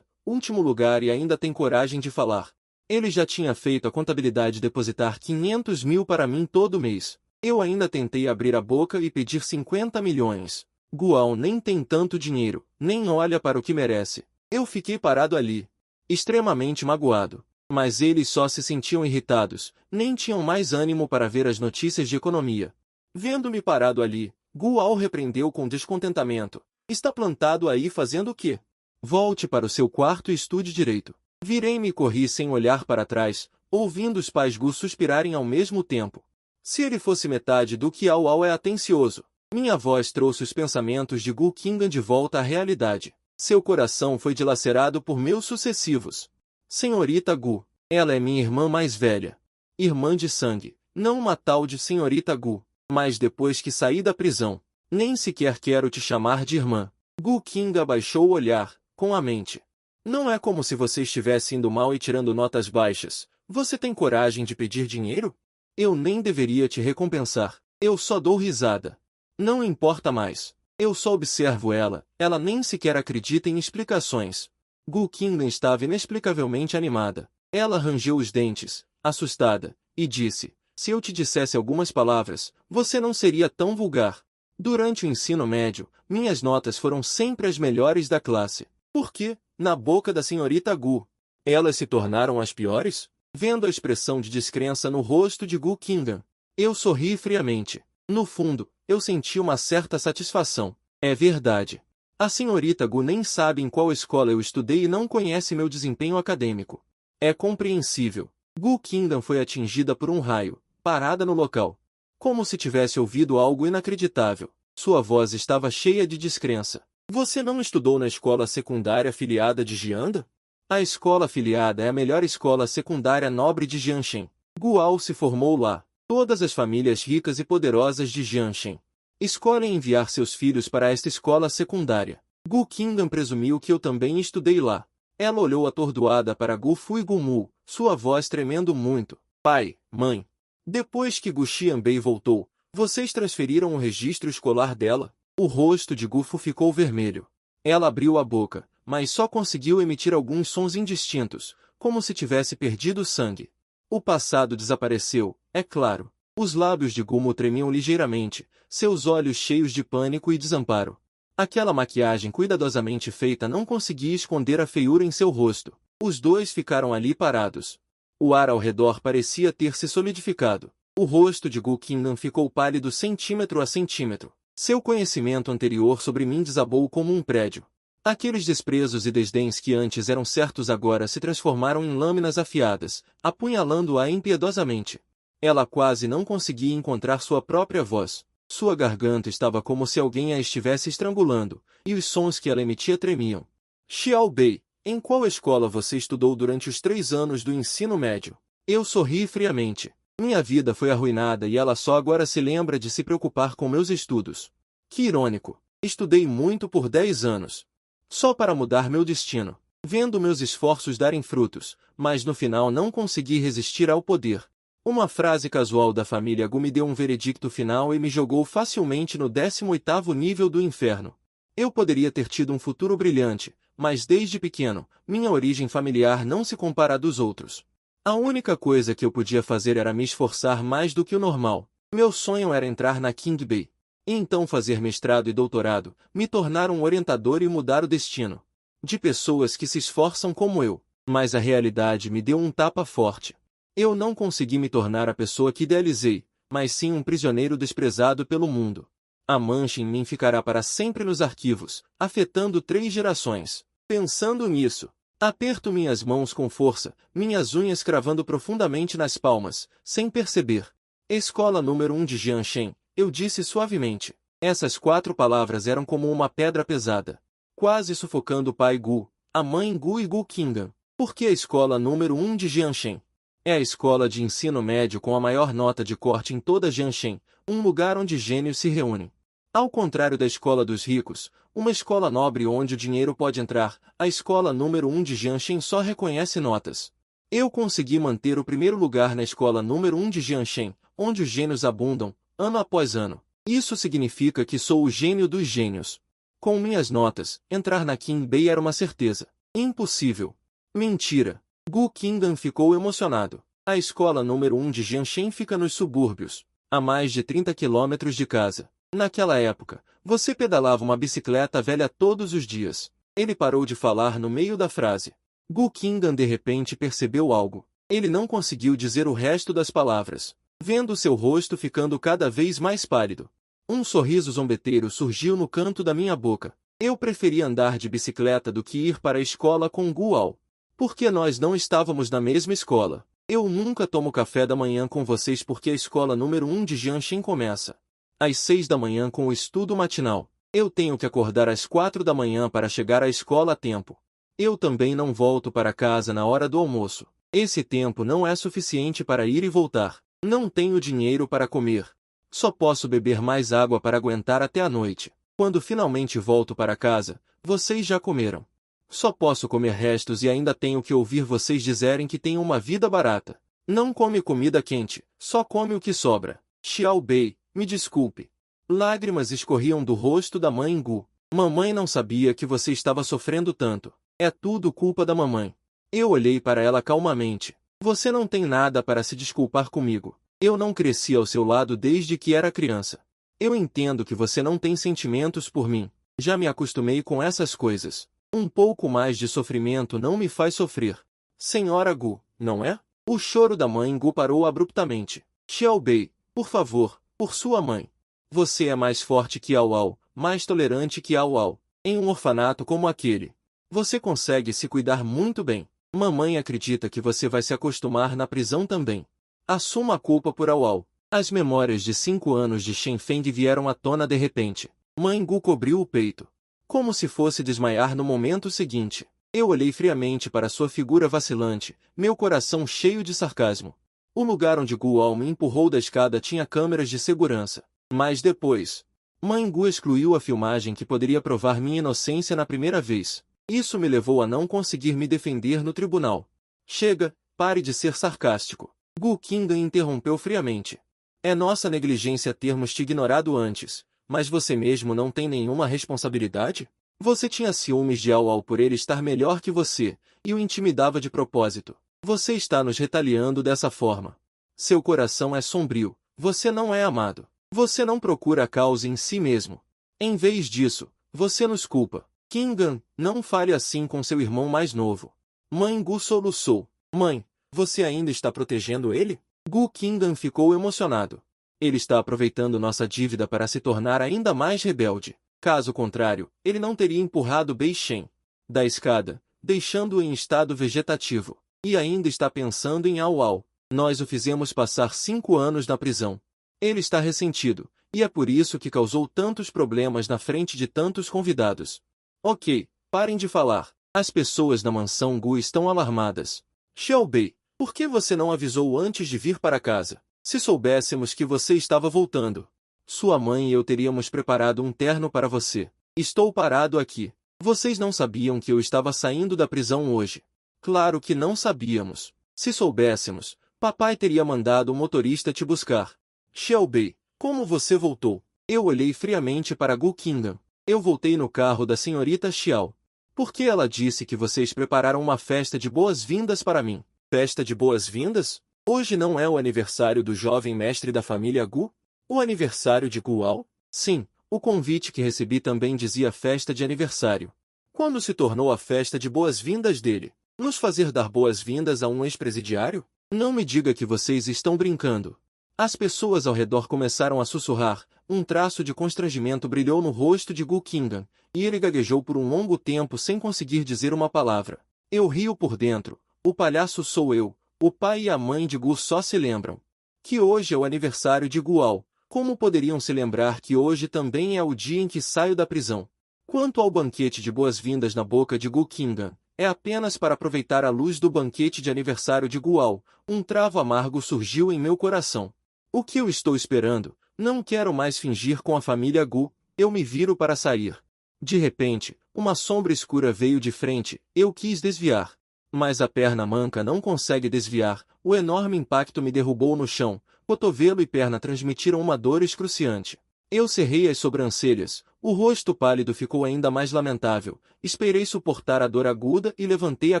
último lugar e ainda tem coragem de falar. Ele já tinha feito a contabilidade depositar 500 mil para mim todo mês. Eu ainda tentei abrir a boca e pedir 50 milhões. Gual nem tem tanto dinheiro, nem olha para o que merece. Eu fiquei parado ali, extremamente magoado. Mas eles só se sentiam irritados, nem tinham mais ânimo para ver as notícias de economia. Vendo-me parado ali, Gual repreendeu com descontentamento. Está plantado aí fazendo o quê? Volte para o seu quarto e estude direito. Virei-me e corri sem olhar para trás, ouvindo os pais Gu suspirarem ao mesmo tempo. Se ele fosse metade do que Au é atencioso. Minha voz trouxe os pensamentos de Gu Qingdan de volta à realidade. Seu coração foi dilacerado por meus sucessivos. Senhorita Gu, ela é minha irmã mais velha. Irmã de sangue, não uma tal de Senhorita Gu. Mas depois que saí da prisão, nem sequer quero te chamar de irmã. Gu Qingdan abaixou o olhar, com a mente. Não é como se você estivesse indo mal e tirando notas baixas. Você tem coragem de pedir dinheiro? Eu nem deveria te recompensar. Eu só dou risada. Não importa mais. Eu só observo ela. Ela nem sequer acredita em explicações. Gu Qingdan estava inexplicavelmente animada. Ela rangeu os dentes, assustada, e disse, se eu te dissesse algumas palavras, você não seria tão vulgar. Durante o ensino médio, minhas notas foram sempre as melhores da classe. Por quê? Na boca da senhorita Gu, elas se tornaram as piores? Vendo a expressão de descrença no rosto de Gu Qingdan, eu sorri friamente. No fundo, eu senti uma certa satisfação. É verdade. A senhorita Gu nem sabe em qual escola eu estudei e não conhece meu desempenho acadêmico. É compreensível. Gu Qingdan foi atingida por um raio, parada no local. Como se tivesse ouvido algo inacreditável. Sua voz estava cheia de descrença. Você não estudou na escola secundária afiliada de Jianda? A escola afiliada é a melhor escola secundária nobre de Jianshen. Gual se formou lá. Todas as famílias ricas e poderosas de Jianshen escolhem enviar seus filhos para esta escola secundária. Gu Qingdan presumiu que eu também estudei lá. Ela olhou atordoada para Gu Fu e Gu Mu, sua voz tremendo muito. Pai, mãe. Depois que Gu Xianbei voltou, vocês transferiram o registro escolar dela? O rosto de Gu Fu ficou vermelho. Ela abriu a boca, mas só conseguiu emitir alguns sons indistintos, como se tivesse perdido sangue. O passado desapareceu, é claro. Os lábios de Gumo tremiam ligeiramente, seus olhos cheios de pânico e desamparo. Aquela maquiagem cuidadosamente feita não conseguia esconder a feiura em seu rosto. Os dois ficaram ali parados. O ar ao redor parecia ter se solidificado. O rosto de Gu Qingdan ficou pálido centímetro a centímetro. Seu conhecimento anterior sobre mim desabou como um prédio. Aqueles desprezos e desdéns que antes eram certos agora se transformaram em lâminas afiadas, apunhalando-a impiedosamente. Ela quase não conseguia encontrar sua própria voz. Sua garganta estava como se alguém a estivesse estrangulando, e os sons que ela emitia tremiam. Xiao Bei, em qual escola você estudou durante os 3 anos do ensino médio? Eu sorri friamente. Minha vida foi arruinada e ela só agora se lembra de se preocupar com meus estudos. Que irônico. Estudei muito por 10 anos. Só para mudar meu destino. Vendo meus esforços darem frutos, mas no final não consegui resistir ao poder. Uma frase casual da família Gu me deu um veredicto final e me jogou facilmente no 18º nível do inferno. Eu poderia ter tido um futuro brilhante, mas desde pequeno, minha origem familiar não se compara à dos outros. A única coisa que eu podia fazer era me esforçar mais do que o normal. Meu sonho era entrar na Qingbei. E então fazer mestrado e doutorado, me tornar um orientador e mudar o destino de pessoas que se esforçam como eu. Mas a realidade me deu um tapa forte. Eu não consegui me tornar a pessoa que idealizei, mas sim um prisioneiro desprezado pelo mundo. A mancha em mim ficará para sempre nos arquivos, afetando 3 gerações. Pensando nisso, aperto minhas mãos com força, minhas unhas cravando profundamente nas palmas, sem perceber. Escola número 1 de Jianshen, eu disse suavemente. Essas 4 palavras eram como uma pedra pesada, quase sufocando o pai Gu, a mãe Gu e Gu Qingdan. Por que a escola número 1 de Jianshen? É a escola de ensino médio com a maior nota de corte em toda Jianshen, um lugar onde gênios se reúnem. Ao contrário da escola dos ricos, uma escola nobre onde o dinheiro pode entrar, a escola número 1 de Jianshen só reconhece notas. Eu consegui manter o primeiro lugar na escola número 1 de Jianshen, onde os gênios abundam, ano após ano. Isso significa que sou o gênio dos gênios. Com minhas notas, entrar na Qingbei era uma certeza. Impossível. Mentira. Gu Qingdan ficou emocionado. A escola número 1 de Jianshen fica nos subúrbios, a mais de 30 quilômetros de casa. Naquela época, você pedalava uma bicicleta velha todos os dias. Ele parou de falar no meio da frase. Gu Qingdan de repente percebeu algo. Ele não conseguiu dizer o resto das palavras, vendo seu rosto ficando cada vez mais pálido. Um sorriso zombeteiro surgiu no canto da minha boca. Eu preferia andar de bicicleta do que ir para a escola com Gual. Porque nós não estávamos na mesma escola. Eu nunca tomo café da manhã com vocês porque a escola número 1 de Jianshen começa às 6 da manhã com o estudo matinal. Eu tenho que acordar às 4 da manhã para chegar à escola a tempo. Eu também não volto para casa na hora do almoço. Esse tempo não é suficiente para ir e voltar. Não tenho dinheiro para comer. Só posso beber mais água para aguentar até a noite. Quando finalmente volto para casa, vocês já comeram. Só posso comer restos e ainda tenho que ouvir vocês dizerem que tenho uma vida barata. Não come comida quente, só come o que sobra. Xiao Bei, me desculpe. Lágrimas escorriam do rosto da mãe Gu. Mamãe não sabia que você estava sofrendo tanto. É tudo culpa da mamãe. Eu olhei para ela calmamente. Você não tem nada para se desculpar comigo. Eu não cresci ao seu lado desde que era criança. Eu entendo que você não tem sentimentos por mim. Já me acostumei com essas coisas. Um pouco mais de sofrimento não me faz sofrer. Senhora Gu, não é? O choro da mãe Gu parou abruptamente. Xiao Bei, por favor, por sua mãe. Você é mais forte que Ao Ao, mais tolerante que Ao Ao. Em um orfanato como aquele, você consegue se cuidar muito bem. Mamãe acredita que você vai se acostumar na prisão também. Assuma a culpa por Ao Ao. As memórias de 5 anos de Shen Feng vieram à tona de repente. Mãe Gu cobriu o peito, como se fosse desmaiar no momento seguinte. Eu olhei friamente para sua figura vacilante, meu coração cheio de sarcasmo. O lugar onde Gu Ao me empurrou da escada tinha câmeras de segurança. Mas depois, Mãe Gu excluiu a filmagem que poderia provar minha inocência na primeira vez. Isso me levou a não conseguir me defender no tribunal. Chega, pare de ser sarcástico. Gu Qingdan interrompeu friamente. É nossa negligência termos te ignorado antes. Mas você mesmo não tem nenhuma responsabilidade? Você tinha ciúmes de Ao Ao por ele estar melhor que você, e o intimidava de propósito. Você está nos retaliando dessa forma. Seu coração é sombrio. Você não é amado. Você não procura a causa em si mesmo. Em vez disso, você nos culpa. Kingan, não fale assim com seu irmão mais novo. Mãe Gu soluçou. Mãe, você ainda está protegendo ele? Gu Kingan ficou emocionado. Ele está aproveitando nossa dívida para se tornar ainda mais rebelde. Caso contrário, ele não teria empurrado Bei Shen da escada, deixando-o em estado vegetativo. E ainda está pensando em Ao Ao. Nós o fizemos passar 5 anos na prisão. Ele está ressentido, e é por isso que causou tantos problemas na frente de tantos convidados. Ok, parem de falar. As pessoas na mansão Gu estão alarmadas. Xiaobei, por que você não avisou antes de vir para casa? Se soubéssemos que você estava voltando, sua mãe e eu teríamos preparado um terno para você. Estou parado aqui. Vocês não sabiam que eu estava saindo da prisão hoje. Claro que não sabíamos. Se soubéssemos, papai teria mandado o motorista te buscar. Xiaobei, como você voltou? Eu olhei friamente para Gu Qingdan. Eu voltei no carro da senhorita Xiao. Por que ela disse que vocês prepararam uma festa de boas-vindas para mim? Festa de boas-vindas? Hoje não é o aniversário do jovem mestre da família Gu? O aniversário de Guao? Sim, o convite que recebi também dizia festa de aniversário. Quando se tornou a festa de boas-vindas dele? Nos fazer dar boas-vindas a um ex-presidiário? Não me diga que vocês estão brincando. As pessoas ao redor começaram a sussurrar, um traço de constrangimento brilhou no rosto de Gu Qingdan, e ele gaguejou por um longo tempo sem conseguir dizer uma palavra. Eu rio por dentro, o palhaço sou eu, o pai e a mãe de Gu só se lembram que hoje é o aniversário de Guao. Como poderiam se lembrar que hoje também é o dia em que saio da prisão? Quanto ao banquete de boas-vindas na boca de Gu Qingdan, é apenas para aproveitar a luz do banquete de aniversário de Guao, um travo amargo surgiu em meu coração. O que eu estou esperando? Não quero mais fingir com a família Gu, eu me viro para sair. De repente, uma sombra escura veio de frente, eu quis desviar. Mas a perna manca não consegue desviar, o enorme impacto me derrubou no chão, cotovelo e perna transmitiram uma dor excruciante. Eu cerrei as sobrancelhas, o rosto pálido ficou ainda mais lamentável, esperei suportar a dor aguda e levantei a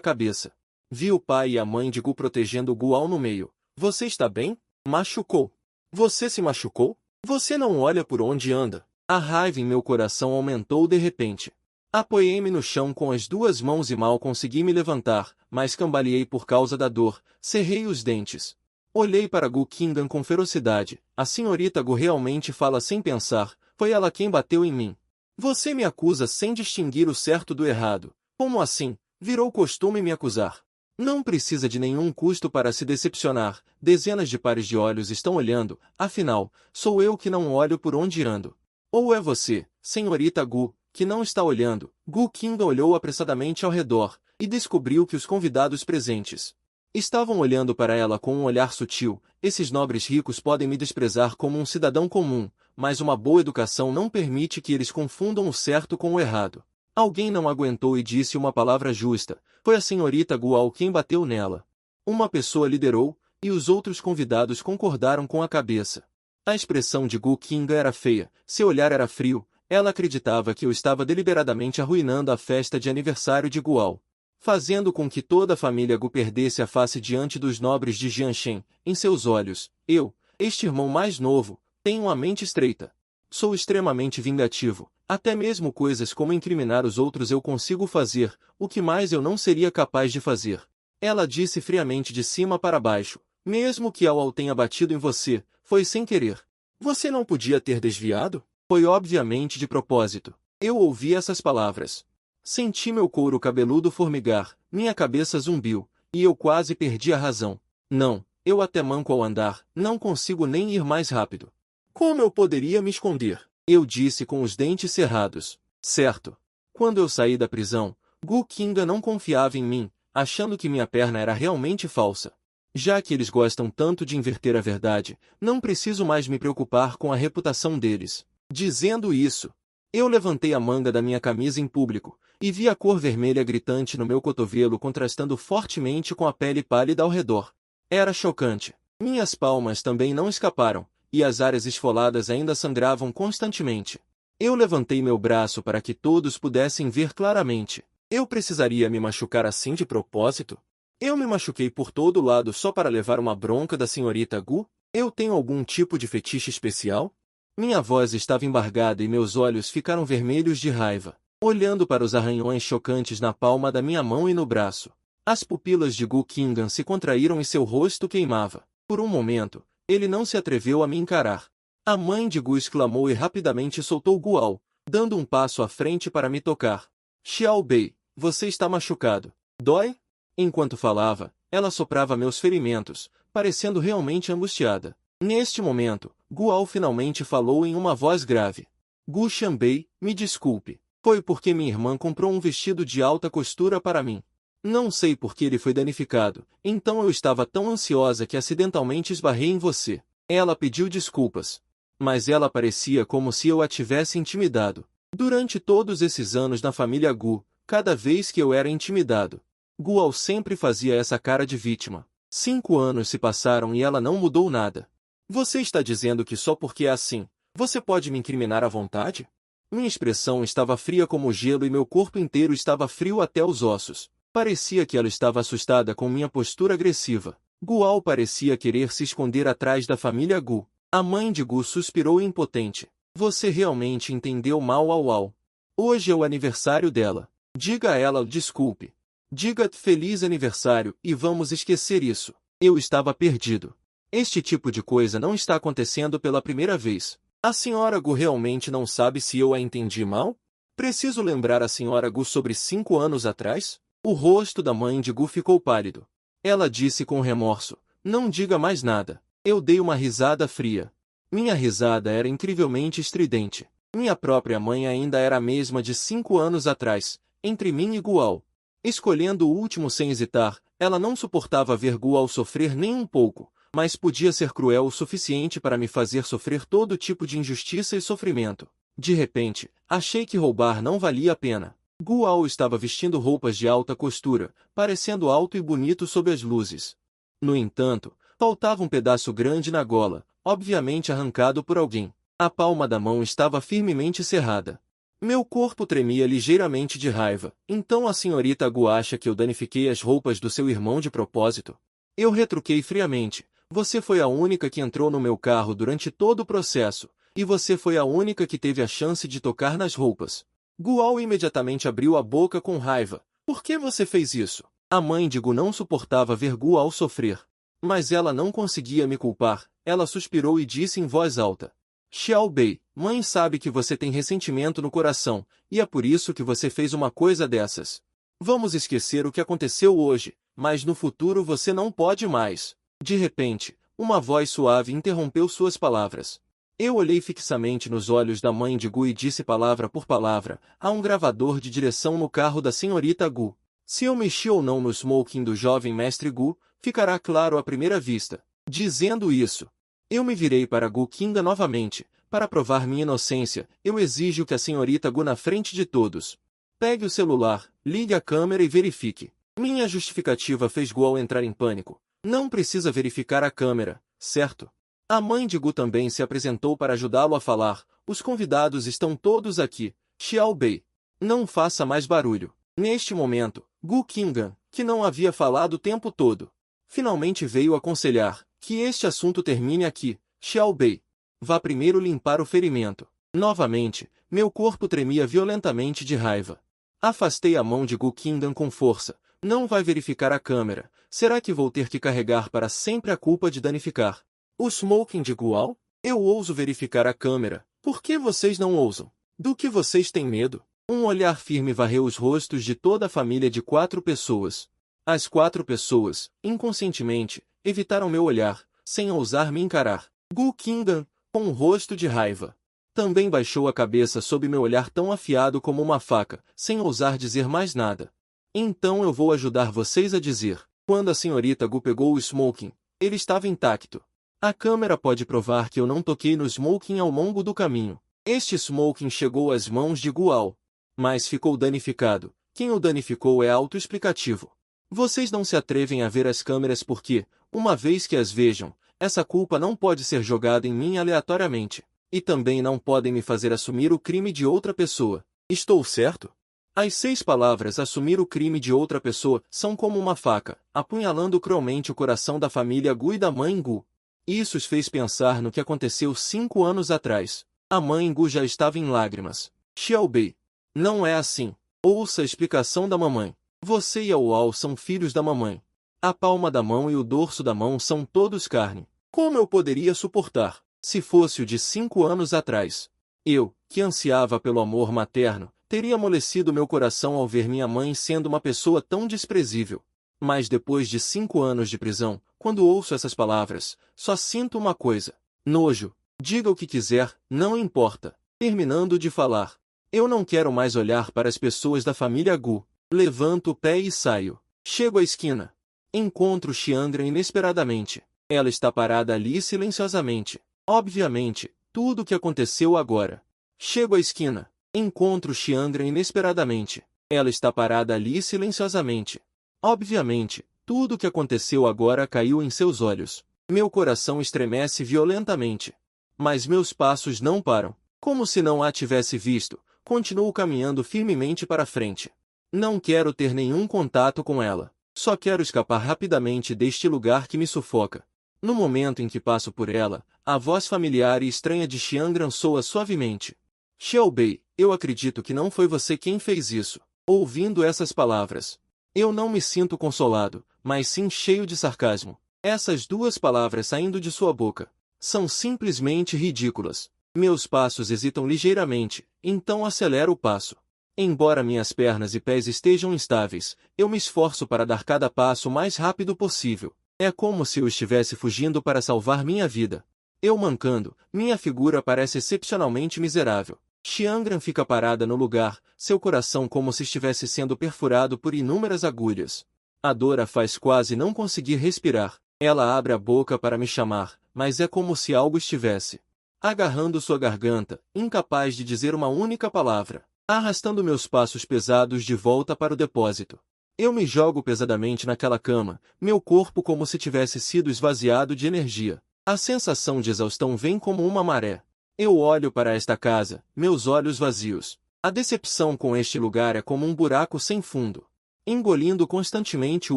cabeça. Vi o pai e a mãe de Gu protegendo Guao no meio. Você está bem? Machucou. Você se machucou? Você não olha por onde anda. A raiva em meu coração aumentou de repente. Apoiei-me no chão com as 2 mãos e mal consegui me levantar, mas cambaleei por causa da dor, cerrei os dentes. Olhei para Gu Qingdan com ferocidade. A senhorita Gu realmente fala sem pensar, foi ela quem bateu em mim. Você me acusa sem distinguir o certo do errado. Como assim? Virou costume me acusar. Não precisa de nenhum custo para se decepcionar, dezenas de pares de olhos estão olhando, afinal, sou eu que não olho por onde ando. Ou é você, senhorita Gu, que não está olhando? Gu Qingdan olhou apressadamente ao redor, e descobriu que os convidados presentes estavam olhando para ela com um olhar sutil. Esses nobres ricos podem me desprezar como um cidadão comum, mas uma boa educação não permite que eles confundam o certo com o errado. Alguém não aguentou e disse uma palavra justa. Foi a senhorita Guao quem bateu nela. Uma pessoa liderou, e os outros convidados concordaram com a cabeça. A expressão de Gu Qingdan era feia, seu olhar era frio, ela acreditava que eu estava deliberadamente arruinando a festa de aniversário de Guao, fazendo com que toda a família Gu perdesse a face diante dos nobres de Jianshen. Em seus olhos, eu, este irmão mais novo, tenho uma mente estreita. Sou extremamente vingativo. Até mesmo coisas como incriminar os outros eu consigo fazer, o que mais eu não seria capaz de fazer. Ela disse friamente de cima para baixo, mesmo que Ao tenha batido em você, foi sem querer. Você não podia ter desviado? Foi obviamente de propósito. Eu ouvi essas palavras. Senti meu couro cabeludo formigar, minha cabeça zumbiu, e eu quase perdi a razão. Não, eu até manco ao andar, não consigo nem ir mais rápido. Como eu poderia me esconder? Eu disse com os dentes cerrados. Certo. Quando eu saí da prisão, Gu Qingdan não confiava em mim, achando que minha perna era realmente falsa. Já que eles gostam tanto de inverter a verdade, não preciso mais me preocupar com a reputação deles. Dizendo isso, eu levantei a manga da minha camisa em público, e vi a cor vermelha gritante no meu cotovelo contrastando fortemente com a pele pálida ao redor. Era chocante. Minhas palmas também não escaparam, e as áreas esfoladas ainda sangravam constantemente. Eu levantei meu braço para que todos pudessem ver claramente. Eu precisaria me machucar assim de propósito? Eu me machuquei por todo lado só para levar uma bronca da senhorita Gu? Eu tenho algum tipo de fetiche especial? Minha voz estava embargada e meus olhos ficaram vermelhos de raiva, olhando para os arranhões chocantes na palma da minha mão e no braço. As pupilas de Gu Qingdan se contraíram e seu rosto queimava. Por um momento, ele não se atreveu a me encarar. A mãe de Gu exclamou e rapidamente soltou Gual, dando um passo à frente para me tocar. Xiao Bei, você está machucado. Dói? Enquanto falava, ela soprava meus ferimentos, parecendo realmente angustiada. Neste momento, Gual finalmente falou em uma voz grave. Gu Xianbei, me desculpe. Foi porque minha irmã comprou um vestido de alta costura para mim. Não sei por que ele foi danificado, então eu estava tão ansiosa que acidentalmente esbarrei em você. Ela pediu desculpas. Mas ela parecia como se eu a tivesse intimidado. Durante todos esses anos na família Gu, cada vez que eu era intimidado, Gual sempre fazia essa cara de vítima. 5 anos se passaram e ela não mudou nada. Você está dizendo que só porque é assim, você pode me incriminar à vontade? Minha expressão estava fria como gelo e meu corpo inteiro estava frio até os ossos. Parecia que ela estava assustada com minha postura agressiva. Gual parecia querer se esconder atrás da família Gu. A mãe de Gu suspirou impotente. Você realmente entendeu mal ao. Hoje é o aniversário dela. Diga a ela desculpe. Diga feliz aniversário e vamos esquecer isso. Eu estava perdido. Este tipo de coisa não está acontecendo pela primeira vez. A senhora Gu realmente não sabe se eu a entendi mal? Preciso lembrar a senhora Gu sobre 5 anos atrás? O rosto da mãe de Gu ficou pálido. Ela disse com remorso, não diga mais nada. Eu dei uma risada fria. Minha risada era incrivelmente estridente. Minha própria mãe ainda era a mesma de 5 anos atrás, entre mim e Gual. Escolhendo o último sem hesitar, ela não suportava ver Gual sofrer nem um pouco, mas podia ser cruel o suficiente para me fazer sofrer todo tipo de injustiça e sofrimento. De repente, achei que roubar não valia a pena. Gual estava vestindo roupas de alta costura, parecendo alto e bonito sob as luzes. No entanto, faltava um pedaço grande na gola, obviamente arrancado por alguém. A palma da mão estava firmemente cerrada. Meu corpo tremia ligeiramente de raiva. Então a senhorita Gu acha que eu danifiquei as roupas do seu irmão de propósito? Eu retruquei friamente. Você foi a única que entrou no meu carro durante todo o processo, e você foi a única que teve a chance de tocar nas roupas. Gual imediatamente abriu a boca com raiva. Por que você fez isso? A mãe de Gu não suportava ver Gual sofrer. Mas ela não conseguia me culpar. Ela suspirou e disse em voz alta. Xiao Bei, mãe sabe que você tem ressentimento no coração, e é por isso que você fez uma coisa dessas. Vamos esquecer o que aconteceu hoje, mas no futuro você não pode mais. De repente, uma voz suave interrompeu suas palavras. Eu olhei fixamente nos olhos da mãe de Gu e disse palavra por palavra, há um gravador de direção no carro da senhorita Gu. Se eu mexi ou não no smoking do jovem mestre Gu, ficará claro à primeira vista. Dizendo isso, eu me virei para Gu Qingdan novamente. Para provar minha inocência, eu exijo que a senhorita Gu na frente de todos. Pegue o celular, ligue a câmera e verifique. Minha justificativa fez Gual entrar em pânico. Não precisa verificar a câmera, certo? A mãe de Gu também se apresentou para ajudá-lo a falar. Os convidados estão todos aqui. Xiao Bei. Não faça mais barulho. Neste momento, Gu Qingdan, que não havia falado o tempo todo, finalmente veio aconselhar que este assunto termine aqui. Xiao Bei. Vá primeiro limpar o ferimento. Novamente, meu corpo tremia violentamente de raiva. Afastei a mão de Gu Qingdan com força. Não vai verificar a câmera. Será que vou ter que carregar para sempre a culpa de danificar o smoking de Gual? Eu ouso verificar a câmera. Por que vocês não ousam? Do que vocês têm medo? Um olhar firme varreu os rostos de toda a família de 4 pessoas. As 4 pessoas, inconscientemente, evitaram meu olhar, sem ousar me encarar. Gu Qingdan, com um rosto de raiva, também baixou a cabeça sob meu olhar tão afiado como uma faca, sem ousar dizer mais nada. Então eu vou ajudar vocês a dizer. Quando a senhorita Gu pegou o smoking, ele estava intacto. A câmera pode provar que eu não toquei no smoking ao longo do caminho. Este smoking chegou às mãos de Gual, mas ficou danificado. Quem o danificou é autoexplicativo. Vocês não se atrevem a ver as câmeras porque, uma vez que as vejam, essa culpa não pode ser jogada em mim aleatoriamente. E também não podem me fazer assumir o crime de outra pessoa. Estou certo? As 6 palavras assumir o crime de outra pessoa são como uma faca, apunhalando cruelmente o coração da família Gu e da mãe Gu. Isso os fez pensar no que aconteceu 5 anos atrás. A mãe Gu já estava em lágrimas. Xiaobei. Não é assim. Ouça a explicação da mamãe. Você e a Uao são filhos da mamãe. A palma da mão e o dorso da mão são todos carne. Como eu poderia suportar, se fosse o de 5 anos atrás? Eu, que ansiava pelo amor materno, teria amolecido meu coração ao ver minha mãe sendo uma pessoa tão desprezível. Mas depois de 5 anos de prisão, quando ouço essas palavras, só sinto uma coisa: nojo. Diga o que quiser, não importa. Terminando de falar, eu não quero mais olhar para as pessoas da família Gu. Levanto o pé e saio. Chego à esquina. Encontro Xiangra inesperadamente. Ela está parada ali silenciosamente. Obviamente, tudo o que aconteceu agora. Chego à esquina. Encontro Xiangra inesperadamente. Ela está parada ali silenciosamente. Obviamente, tudo o que aconteceu agora caiu em seus olhos. Meu coração estremece violentamente. Mas meus passos não param. Como se não a tivesse visto, continuo caminhando firmemente para frente. Não quero ter nenhum contato com ela. Só quero escapar rapidamente deste lugar que me sufoca. No momento em que passo por ela, a voz familiar e estranha de Xiangran soa suavemente. Xiaobei, eu acredito que não foi você quem fez isso. Ouvindo essas palavras, eu não me sinto consolado, mas sim cheio de sarcasmo. Essas duas palavras saindo de sua boca são simplesmente ridículas. Meus passos hesitam ligeiramente, então acelero o passo. Embora minhas pernas e pés estejam instáveis, eu me esforço para dar cada passo o mais rápido possível. É como se eu estivesse fugindo para salvar minha vida. Eu mancando, minha figura parece excepcionalmente miserável. Xiangran fica parada no lugar, seu coração como se estivesse sendo perfurado por inúmeras agulhas. A dor a faz quase não conseguir respirar. Ela abre a boca para me chamar, mas é como se algo estivesse agarrando sua garganta, incapaz de dizer uma única palavra. Arrastando meus passos pesados de volta para o depósito. Eu me jogo pesadamente naquela cama, meu corpo como se tivesse sido esvaziado de energia. A sensação de exaustão vem como uma maré. Eu olho para esta casa, meus olhos vazios. A decepção com este lugar é como um buraco sem fundo. Engolindo constantemente o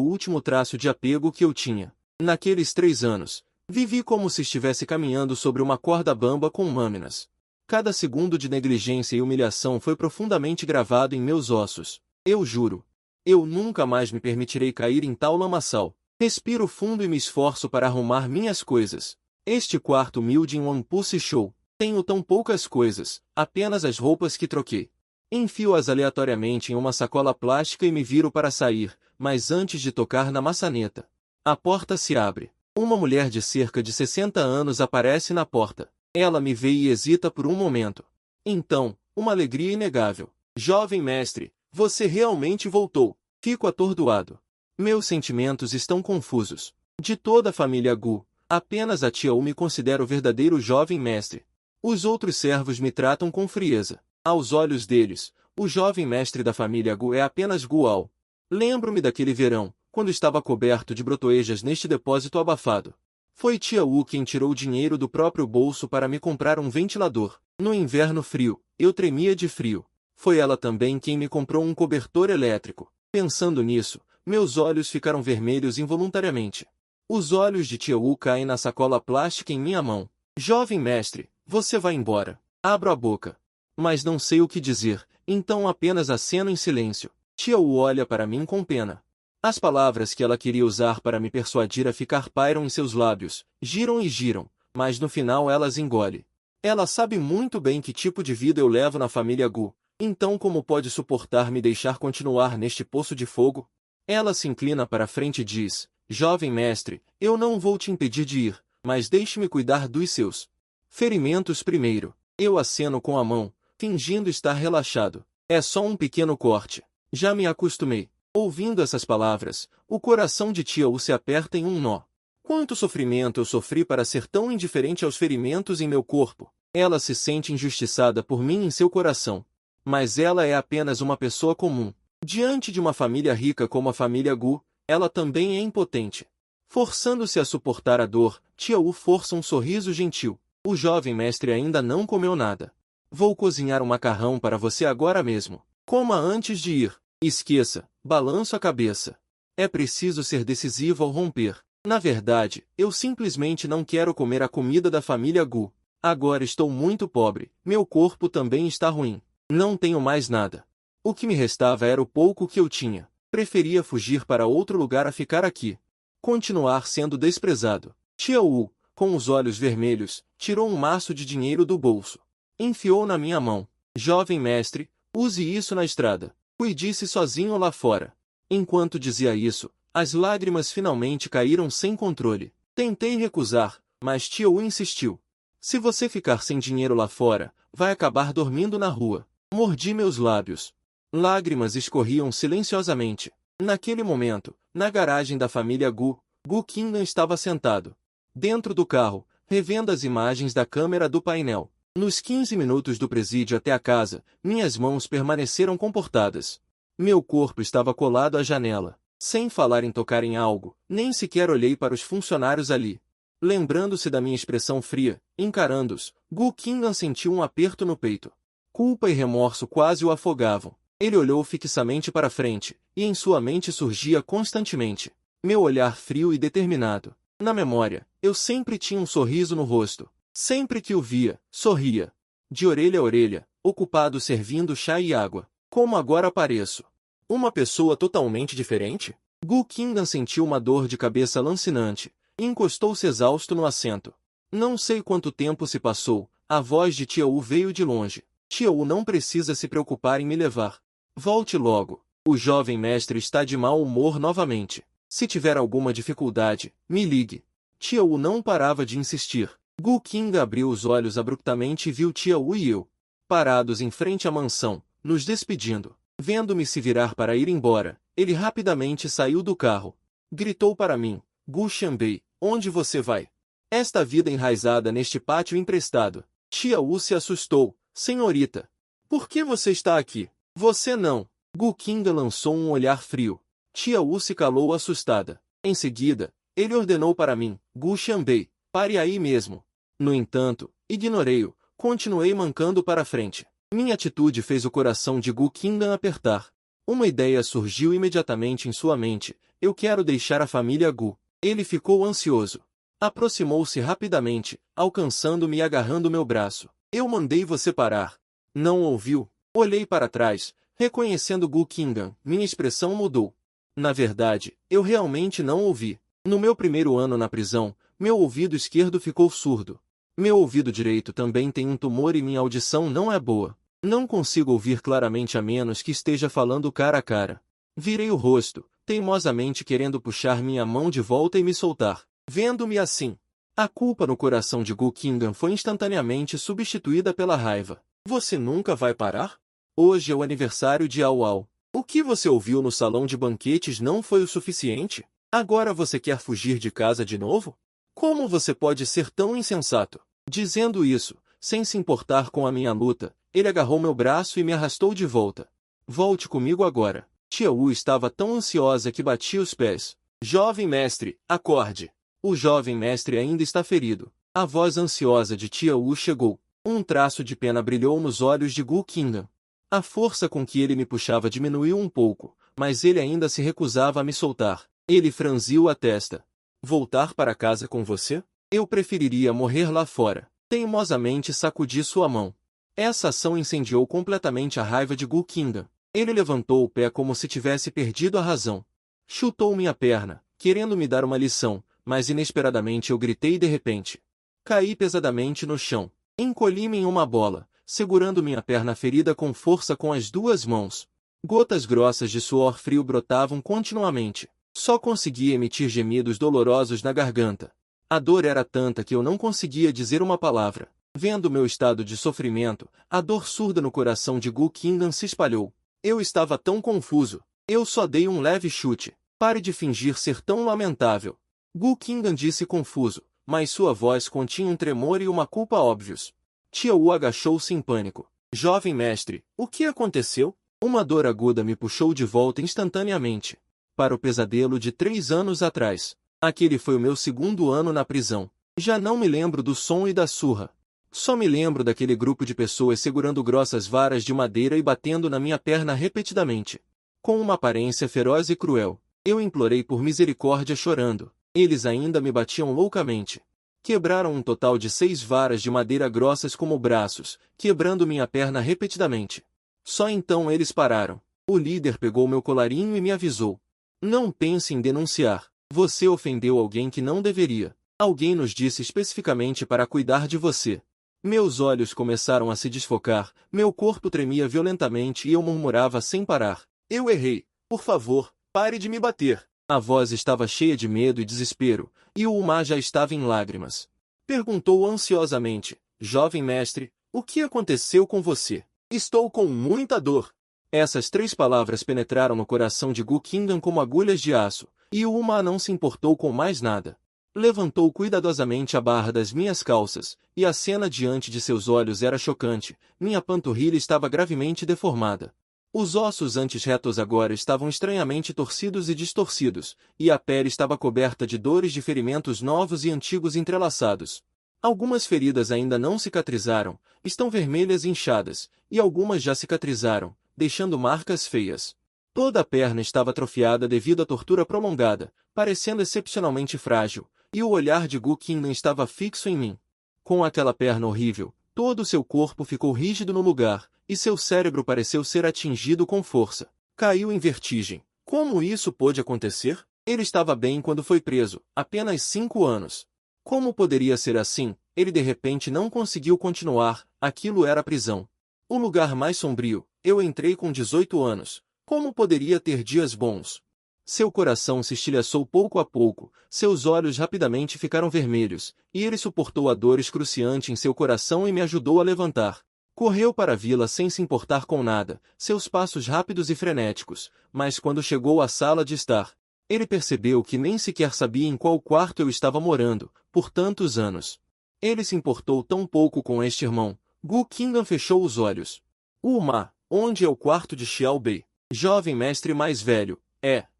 último traço de apego que eu tinha. Naqueles 3 anos, vivi como se estivesse caminhando sobre uma corda bamba com lâminas. Cada segundo de negligência e humilhação foi profundamente gravado em meus ossos. Eu juro. Eu nunca mais me permitirei cair em tal lamaçal. Respiro fundo e me esforço para arrumar minhas coisas. Este quarto humilde em One Pussy Show. Tenho tão poucas coisas, apenas as roupas que troquei. Enfio-as aleatoriamente em uma sacola plástica e me viro para sair, mas antes de tocar na maçaneta, a porta se abre. Uma mulher de cerca de 60 anos aparece na porta. Ela me vê e hesita por um momento. Então, uma alegria inegável. Jovem mestre, você realmente voltou. Fico atordoado. Meus sentimentos estão confusos. De toda a família Gu, apenas a tia U me considera o verdadeiro jovem mestre. Os outros servos me tratam com frieza. Aos olhos deles, o jovem mestre da família Gu é apenas Guao. Lembro-me daquele verão, quando estava coberto de brotoejas neste depósito abafado. Foi tia U quem tirou o dinheiro do próprio bolso para me comprar um ventilador. No inverno frio, eu tremia de frio. Foi ela também quem me comprou um cobertor elétrico. Pensando nisso, meus olhos ficaram vermelhos involuntariamente. Os olhos de tia U caem na sacola plástica em minha mão. Jovem mestre, você vai embora. Abro a boca. Mas não sei o que dizer, então apenas aceno em silêncio. Tia U olha para mim com pena. As palavras que ela queria usar para me persuadir a ficar pairam em seus lábios, giram e giram, mas no final elas engole. Ela sabe muito bem que tipo de vida eu levo na família Gu, então como pode suportar me deixar continuar neste poço de fogo? Ela se inclina para a frente e diz, jovem mestre, eu não vou te impedir de ir, mas deixe-me cuidar dos seus ferimentos primeiro. Eu aceno com a mão, fingindo estar relaxado. É só um pequeno corte. Já me acostumei. Ouvindo essas palavras, o coração de tia U se aperta em um nó. Quanto sofrimento eu sofri para ser tão indiferente aos ferimentos em meu corpo. Ela se sente injustiçada por mim em seu coração. Mas ela é apenas uma pessoa comum. Diante de uma família rica como a família Gu, ela também é impotente. Forçando-se a suportar a dor, tia U força um sorriso gentil. O jovem mestre ainda não comeu nada. Vou cozinhar um macarrão para você agora mesmo. Coma antes de ir. Esqueça, balanço a cabeça. É preciso ser decisivo ao romper. Na verdade, eu simplesmente não quero comer a comida da família Gu. Agora estou muito pobre, meu corpo também está ruim. Não tenho mais nada. O que me restava era o pouco que eu tinha. Preferia fugir para outro lugar a ficar aqui. Continuar sendo desprezado. Tia Wu, com os olhos vermelhos, tirou um maço de dinheiro do bolso. Enfiou na minha mão. Jovem mestre, use isso na estrada. Cuide-se sozinho lá fora. Enquanto dizia isso, as lágrimas finalmente caíram sem controle. Tentei recusar, mas tia Wu insistiu. Se você ficar sem dinheiro lá fora, vai acabar dormindo na rua. Mordi meus lábios. Lágrimas escorriam silenciosamente. Naquele momento, na garagem da família Gu, Gu Qingdan estava sentado. Dentro do carro, revendo as imagens da câmera do painel. Nos 15 minutos do presídio até a casa, minhas mãos permaneceram comportadas. Meu corpo estava colado à janela. Sem falar em tocar em algo, nem sequer olhei para os funcionários ali. Lembrando-se da minha expressão fria, encarando-os, Gu Qingdan sentiu um aperto no peito. Culpa e remorso quase o afogavam. Ele olhou fixamente para frente, e em sua mente surgia constantemente meu olhar frio e determinado. Na memória, eu sempre tinha um sorriso no rosto. Sempre que o via, sorria. De orelha a orelha, ocupado servindo chá e água. Como agora pareço? Uma pessoa totalmente diferente? Gu Qingdan sentiu uma dor de cabeça lancinante, e encostou-se exausto no assento. Não sei quanto tempo se passou, a voz de Tia Wu veio de longe. Tia Wu não precisa se preocupar em me levar. Volte logo. O jovem mestre está de mau humor novamente. Se tiver alguma dificuldade, me ligue. Tia Wu não parava de insistir. Gu Qingdan abriu os olhos abruptamente e viu Tia Wu e eu, parados em frente à mansão, nos despedindo. Vendo-me se virar para ir embora, ele rapidamente saiu do carro. Gritou para mim, Gu Xianbei, onde você vai? Esta vida enraizada neste pátio emprestado. Tia Wu se assustou. Senhorita, por que você está aqui? Você não. Gu Qingdan lançou um olhar frio. Tia Wu se calou assustada. Em seguida, ele ordenou para mim, Gu Xianbei, pare aí mesmo. No entanto, ignorei-o, continuei mancando para frente. Minha atitude fez o coração de Gu Qingdan apertar. Uma ideia surgiu imediatamente em sua mente. Eu quero deixar a família Gu. Ele ficou ansioso. Aproximou-se rapidamente, alcançando-me e agarrando meu braço. Eu mandei você parar. Não ouviu? Olhei para trás, reconhecendo Gu Qingdan. Minha expressão mudou. Na verdade, eu realmente não ouvi. No meu primeiro ano na prisão, meu ouvido esquerdo ficou surdo. Meu ouvido direito também tem um tumor e minha audição não é boa. Não consigo ouvir claramente a menos que esteja falando cara a cara. Virei o rosto, teimosamente querendo puxar minha mão de volta e me soltar. Vendo-me assim, a culpa no coração de Gu Qingdan foi instantaneamente substituída pela raiva. Você nunca vai parar? Hoje é o aniversário de Ao Ao. O que você ouviu no salão de banquetes não foi o suficiente? Agora você quer fugir de casa de novo? Como você pode ser tão insensato? Dizendo isso, sem se importar com a minha luta, ele agarrou meu braço e me arrastou de volta. Volte comigo agora. Tia Wu estava tão ansiosa que batia os pés. Jovem mestre, acorde. O jovem mestre ainda está ferido. A voz ansiosa de Tia Wu chegou. Um traço de pena brilhou nos olhos de Gu Qingdan. A força com que ele me puxava diminuiu um pouco, mas ele ainda se recusava a me soltar. Ele franziu a testa. Voltar para casa com você? Eu preferiria morrer lá fora. Teimosamente sacudi sua mão. Essa ação incendiou completamente a raiva de Gu Qingdan. Ele levantou o pé como se tivesse perdido a razão. Chutou minha perna, querendo me dar uma lição, mas inesperadamente eu gritei de repente. Caí pesadamente no chão. Encolhi-me em uma bola, segurando minha perna ferida com força com as duas mãos. Gotas grossas de suor frio brotavam continuamente. Só conseguia emitir gemidos dolorosos na garganta. A dor era tanta que eu não conseguia dizer uma palavra. Vendo meu estado de sofrimento, a dor surda no coração de Gu Qingdan se espalhou. Eu estava tão confuso. Eu só dei um leve chute. Pare de fingir ser tão lamentável. Gu Qingdan disse confuso, mas sua voz continha um tremor e uma culpa óbvios. Tia Wu agachou-se em pânico. Jovem mestre, o que aconteceu? Uma dor aguda me puxou de volta instantaneamente. Para o pesadelo de 3 anos atrás. Aquele foi o meu segundo ano na prisão. Já não me lembro do som e da surra. Só me lembro daquele grupo de pessoas segurando grossas varas de madeira e batendo na minha perna repetidamente. Com uma aparência feroz e cruel, eu implorei por misericórdia chorando. Eles ainda me batiam loucamente. Quebraram um total de 6 varas de madeira grossas como braços, quebrando minha perna repetidamente. Só então eles pararam. O líder pegou meu colarinho e me avisou. Não pense em denunciar. Você ofendeu alguém que não deveria. Alguém nos disse especificamente para cuidar de você. Meus olhos começaram a se desfocar, meu corpo tremia violentamente e eu murmurava sem parar. Eu errei. Por favor, pare de me bater. A voz estava cheia de medo e desespero, e o Uma já estava em lágrimas. Perguntou ansiosamente, jovem mestre, o que aconteceu com você? Estou com muita dor. Essas 3 palavras penetraram no coração de Gu Qingdan como agulhas de aço, e o Uma não se importou com mais nada. Levantou cuidadosamente a barra das minhas calças, e a cena diante de seus olhos era chocante, minha panturrilha estava gravemente deformada. Os ossos antes retos agora estavam estranhamente torcidos e distorcidos, e a pele estava coberta de dores de ferimentos novos e antigos entrelaçados. Algumas feridas ainda não cicatrizaram, estão vermelhas e inchadas, e algumas já cicatrizaram, deixando marcas feias. Toda a perna estava atrofiada devido à tortura prolongada, parecendo excepcionalmente frágil, e o olhar de Gu Qingdan estava fixo em mim. Com aquela perna horrível, todo o seu corpo ficou rígido no lugar, e seu cérebro pareceu ser atingido com força. Caiu em vertigem. Como isso pôde acontecer? Ele estava bem quando foi preso, apenas 5 anos. Como poderia ser assim? Ele de repente não conseguiu continuar, aquilo era prisão. O lugar mais sombrio, eu entrei com 18 anos. Como poderia ter dias bons? Seu coração se estilhaçou pouco a pouco, seus olhos rapidamente ficaram vermelhos, e ele suportou a dor excruciante em seu coração e me ajudou a levantar. Correu para a vila sem se importar com nada, seus passos rápidos e frenéticos, mas quando chegou à sala de estar, ele percebeu que nem sequer sabia em qual quarto eu estava morando, por tantos anos. Ele se importou tão pouco com este irmão. Gu Qingdan fechou os olhos. Uma, onde é o quarto de Xiao Bei? Jovem mestre mais velho,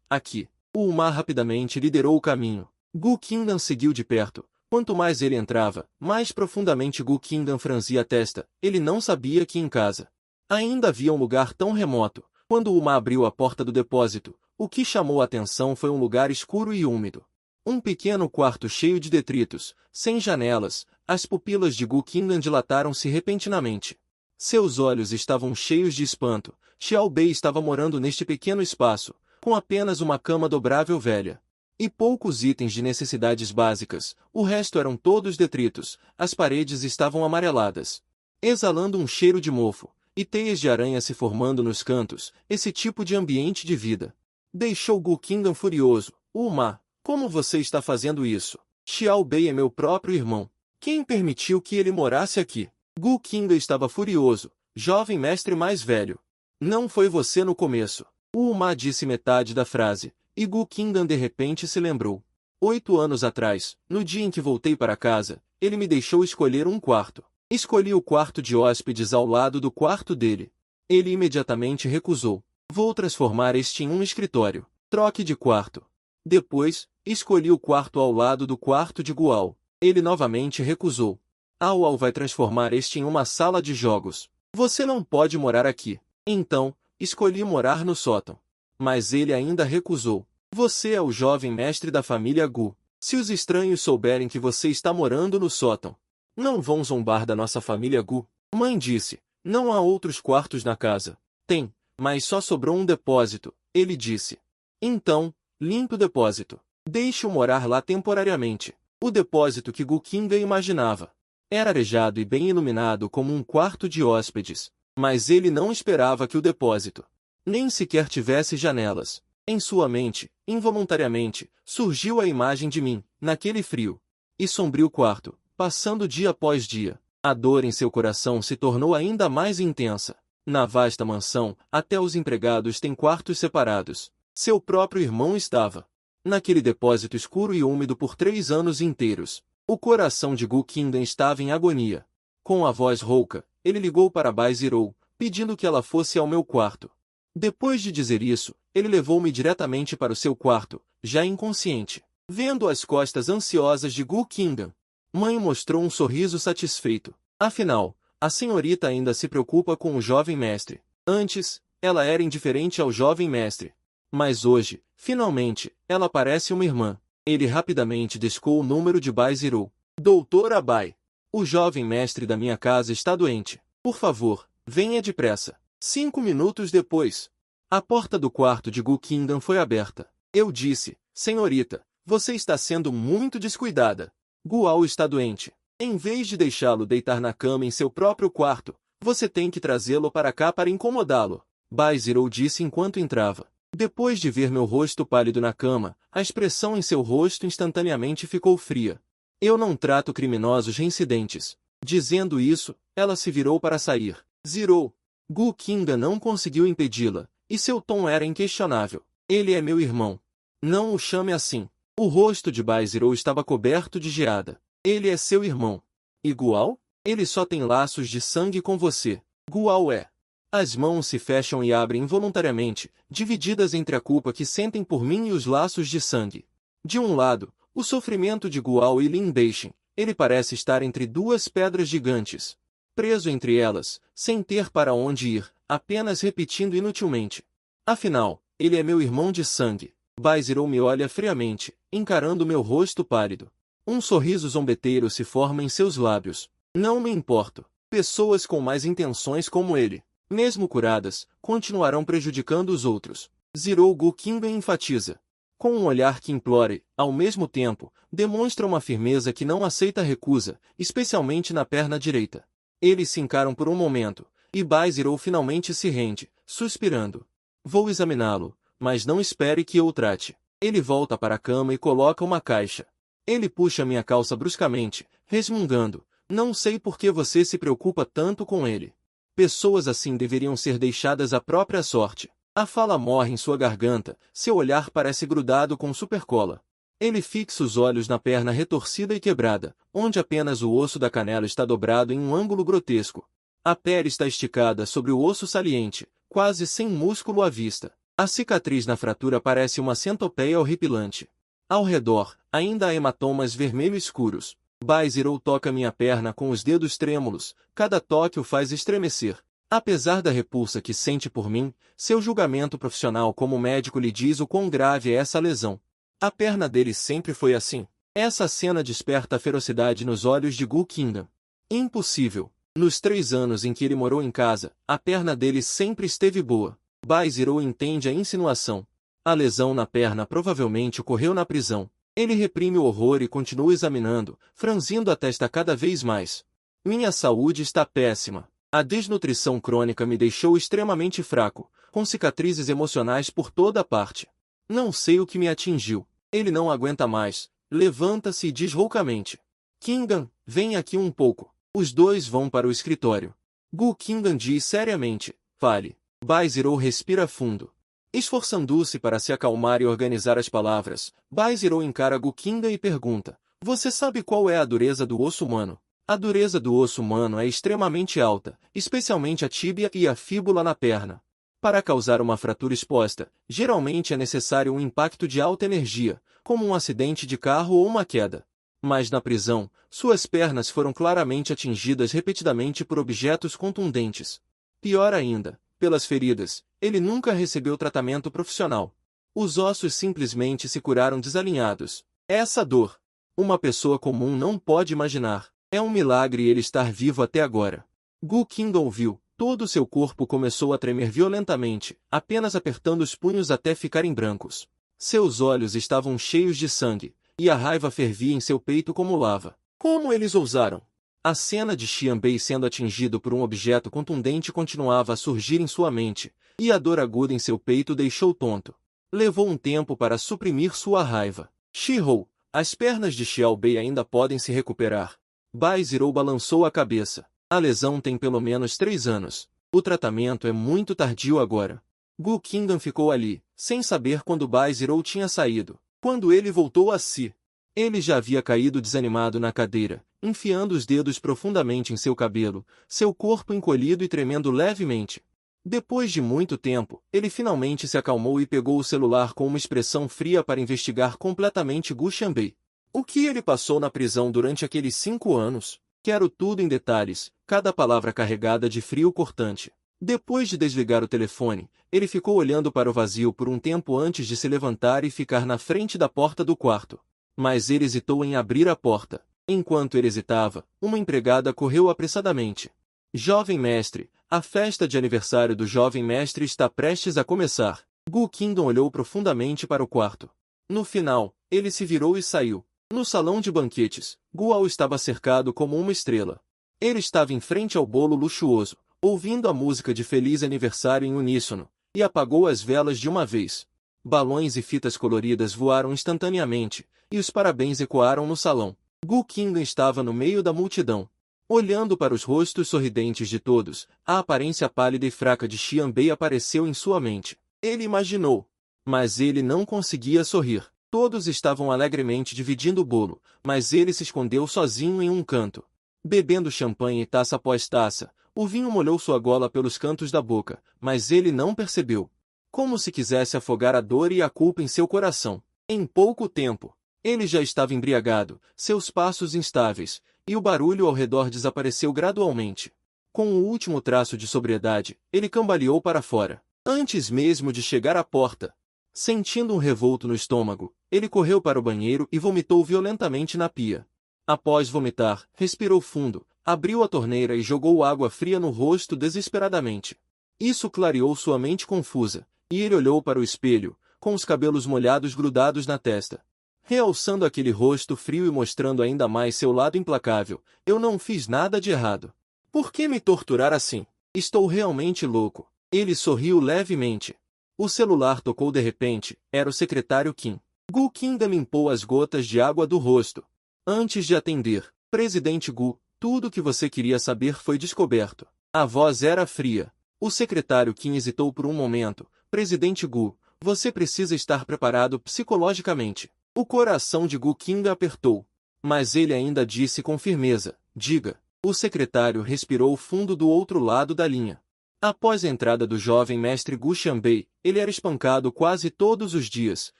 aqui. O Uma rapidamente liderou o caminho. Gu Qingdan seguiu de perto. Quanto mais ele entrava, mais profundamente Gu Qingdan franzia a testa. Ele não sabia que em casa ainda havia um lugar tão remoto. Quando Uma abriu a porta do depósito, o que chamou a atenção foi um lugar escuro e úmido. Um pequeno quarto cheio de detritos, sem janelas. As pupilas de Gu Qingdan dilataram-se repentinamente. Seus olhos estavam cheios de espanto. Xiao Bei estava morando neste pequeno espaço, com apenas uma cama dobrável velha. E poucos itens de necessidades básicas, o resto eram todos detritos, as paredes estavam amareladas, exalando um cheiro de mofo, e teias de aranha se formando nos cantos, esse tipo de ambiente de vida. Deixou Gu Qingdan furioso. Uma, como você está fazendo isso? Xiao Bei é meu próprio irmão. Quem permitiu que ele morasse aqui? Gu Qingdan estava furioso. Jovem mestre mais velho. Não foi você no começo. Uma disse metade da frase, e Gu Qingdan de repente se lembrou. 8 anos atrás, no dia em que voltei para casa, ele me deixou escolher um quarto. Escolhi o quarto de hóspedes ao lado do quarto dele. Ele imediatamente recusou. Vou transformar este em um escritório. Troque de quarto. Depois, escolhi o quarto ao lado do quarto de Guao. Ele novamente recusou. Ao vai transformar este em uma sala de jogos. Você não pode morar aqui. Então, escolhi morar no sótão. Mas ele ainda recusou. Você é o jovem mestre da família Gu. Se os estranhos souberem que você está morando no sótão, não vão zombar da nossa família Gu. Mãe disse, não há outros quartos na casa. Tem, mas só sobrou um depósito, ele disse. Então, limpe o depósito. Deixe-o morar lá temporariamente. O depósito que Gu Qingdan imaginava. Era arejado e bem iluminado como um quarto de hóspedes. Mas ele não esperava que o depósito nem sequer tivesse janelas. Em sua mente, involuntariamente, surgiu a imagem de mim, naquele frio e sombrio quarto, passando dia após dia. A dor em seu coração se tornou ainda mais intensa. Na vasta mansão, até os empregados têm quartos separados. Seu próprio irmão estava naquele depósito escuro e úmido por 3 anos inteiros. O coração de Gu Qingdan estava em agonia. Com a voz rouca, ele ligou para Bai Zirou, pedindo que ela fosse ao meu quarto. Depois de dizer isso, ele levou-me diretamente para o seu quarto, já inconsciente. Vendo as costas ansiosas de Gu Qingdan, mãe mostrou um sorriso satisfeito. Afinal, a senhorita ainda se preocupa com o jovem mestre. Antes, ela era indiferente ao jovem mestre. Mas hoje, finalmente, ela parece uma irmã. Ele rapidamente discou o número de Bai Zirou. Doutor Abai. O jovem mestre da minha casa está doente. Por favor, venha depressa. 5 minutos depois, a porta do quarto de Gu Qingdan foi aberta. Eu disse, senhorita, você está sendo muito descuidada. Guao está doente. Em vez de deixá-lo deitar na cama em seu próprio quarto, você tem que trazê-lo para cá para incomodá-lo. Bai Zirou disse enquanto entrava. Depois de ver meu rosto pálido na cama, a expressão em seu rosto instantaneamente ficou fria. Eu não trato criminosos reincidentes. Dizendo isso, ela se virou para sair. Zirou. Gu Qingdan não conseguiu impedi-la, e seu tom era inquestionável. Ele é meu irmão. Não o chame assim. O rosto de Bai Zirou estava coberto de geada. Ele é seu irmão. E Guao? Ele só tem laços de sangue com você. Guao é. As mãos se fecham e abrem involuntariamente, divididas entre a culpa que sentem por mim e os laços de sangue. De um lado, o sofrimento de Guao e Lin Deixem. Ele parece estar entre duas pedras gigantes. Preso entre elas, sem ter para onde ir, apenas repetindo inutilmente. Afinal, ele é meu irmão de sangue. Bai Zirou me olha friamente, encarando meu rosto pálido. Um sorriso zombeteiro se forma em seus lábios. Não me importo. Pessoas com mais intenções como ele, mesmo curadas, continuarão prejudicando os outros. Zirou Gu Qingdan enfatiza. Com um olhar que implora e, ao mesmo tempo, demonstra uma firmeza que não aceita recusa, especialmente na perna direita. Eles se encaram por um momento, e Bai Zirou finalmente se rende, suspirando. Vou examiná-lo, mas não espere que eu o trate. Ele volta para a cama e coloca uma caixa. Ele puxa minha calça bruscamente, resmungando. Não sei por que você se preocupa tanto com ele. Pessoas assim deveriam ser deixadas à própria sorte. A fala morre em sua garganta, seu olhar parece grudado com supercola. Ele fixa os olhos na perna retorcida e quebrada, onde apenas o osso da canela está dobrado em um ângulo grotesco. A pele está esticada sobre o osso saliente, quase sem músculo à vista. A cicatriz na fratura parece uma centopeia horripilante. Ao redor, ainda há hematomas vermelho escuros. Bai Zirou toca minha perna com os dedos trêmulos, cada toque o faz estremecer. Apesar da repulsa que sente por mim, seu julgamento profissional como médico lhe diz o quão grave é essa lesão. A perna dele sempre foi assim. Essa cena desperta a ferocidade nos olhos de Gu Qingdan. Impossível. Nos 3 anos em que ele morou em casa, a perna dele sempre esteve boa. Bai Zirou entende a insinuação. A lesão na perna provavelmente ocorreu na prisão. Ele reprime o horror e continua examinando, franzindo a testa cada vez mais. Minha saúde está péssima. A desnutrição crônica me deixou extremamente fraco, com cicatrizes emocionais por toda parte. Não sei o que me atingiu. Ele não aguenta mais. Levanta-se e diz roucamente. Qingdan, vem aqui um pouco. Os dois vão para o escritório. Gu Qingdan diz seriamente. Fale. Bai Zirou respira fundo. Esforçando-se para se acalmar e organizar as palavras, Bai Zirou encara Gu Qingdan e pergunta. Você sabe qual é a dureza do osso humano? A dureza do osso humano é extremamente alta, especialmente a tíbia e a fíbula na perna. Para causar uma fratura exposta, geralmente é necessário um impacto de alta energia, como um acidente de carro ou uma queda. Mas na prisão, suas pernas foram claramente atingidas repetidamente por objetos contundentes. Pior ainda, pelas feridas, ele nunca recebeu tratamento profissional. Os ossos simplesmente se curaram desalinhados. Essa dor, uma pessoa comum não pode imaginar. É um milagre ele estar vivo até agora. Gu Qingdan ouviu. Todo seu corpo começou a tremer violentamente, apenas apertando os punhos até ficarem brancos. Seus olhos estavam cheios de sangue, e a raiva fervia em seu peito como lava. Como eles ousaram? A cena de Xianbei sendo atingido por um objeto contundente continuava a surgir em sua mente, e a dor aguda em seu peito o deixou tonto. Levou um tempo para suprimir sua raiva. Shihou, as pernas de Xiaobei ainda podem se recuperar. Bai Zirou balançou a cabeça. A lesão tem pelo menos 3 anos. O tratamento é muito tardio agora. Gu Qingdan ficou ali, sem saber quando Bai Zirou tinha saído. Quando ele voltou a si, ele já havia caído desanimado na cadeira, enfiando os dedos profundamente em seu cabelo, seu corpo encolhido e tremendo levemente. Depois de muito tempo, ele finalmente se acalmou e pegou o celular com uma expressão fria para investigar completamente Gu Xianbei. O que ele passou na prisão durante aqueles 5 anos? Quero tudo em detalhes, cada palavra carregada de frio cortante. Depois de desligar o telefone, ele ficou olhando para o vazio por um tempo antes de se levantar e ficar na frente da porta do quarto. mas ele hesitou em abrir a porta. Enquanto ele hesitava, uma empregada correu apressadamente. Jovem mestre, a festa de aniversário do jovem mestre está prestes a começar. Gu Qingdan olhou profundamente para o quarto. No final, ele se virou e saiu. No salão de banquetes, Guo estava cercado como uma estrela. Ele estava em frente ao bolo luxuoso, ouvindo a música de feliz aniversário em uníssono, e apagou as velas de uma vez. Balões e fitas coloridas voaram instantaneamente, e os parabéns ecoaram no salão. Gu Qingdan estava no meio da multidão. Olhando para os rostos sorridentes de todos, a aparência pálida e fraca de Xian Bei apareceu em sua mente. Ele imaginou. Mas ele não conseguia sorrir. Todos estavam alegremente dividindo o bolo, mas ele se escondeu sozinho em um canto. Bebendo champanhe taça após taça, o vinho molhou sua gola pelos cantos da boca, mas ele não percebeu. Como se quisesse afogar a dor e a culpa em seu coração. Em pouco tempo, ele já estava embriagado, seus passos instáveis, e o barulho ao redor desapareceu gradualmente. Com o último traço de sobriedade, ele cambaleou para fora. Antes mesmo de chegar à porta, sentindo um revolto no estômago, ele correu para o banheiro e vomitou violentamente na pia. Após vomitar, respirou fundo, abriu a torneira e jogou água fria no rosto desesperadamente. Isso clareou sua mente confusa, e ele olhou para o espelho, com os cabelos molhados grudados na testa. Realçando aquele rosto frio e mostrando ainda mais seu lado implacável, eu não fiz nada de errado. Por que me torturar assim? Estou realmente louco. Ele sorriu levemente. O celular tocou de repente, era o secretário Qin. Gu Qingdan limpou as gotas de água do rosto. Antes de atender, Presidente Gu, tudo o que você queria saber foi descoberto. A voz era fria. O secretário Qin hesitou por um momento. Presidente Gu, você precisa estar preparado psicologicamente. O coração de Gu Qingdan apertou. Mas ele ainda disse com firmeza, diga. O secretário respirou fundo do outro lado da linha. Após a entrada do jovem mestre Gu Xianbei, ele era espancado quase todos os dias,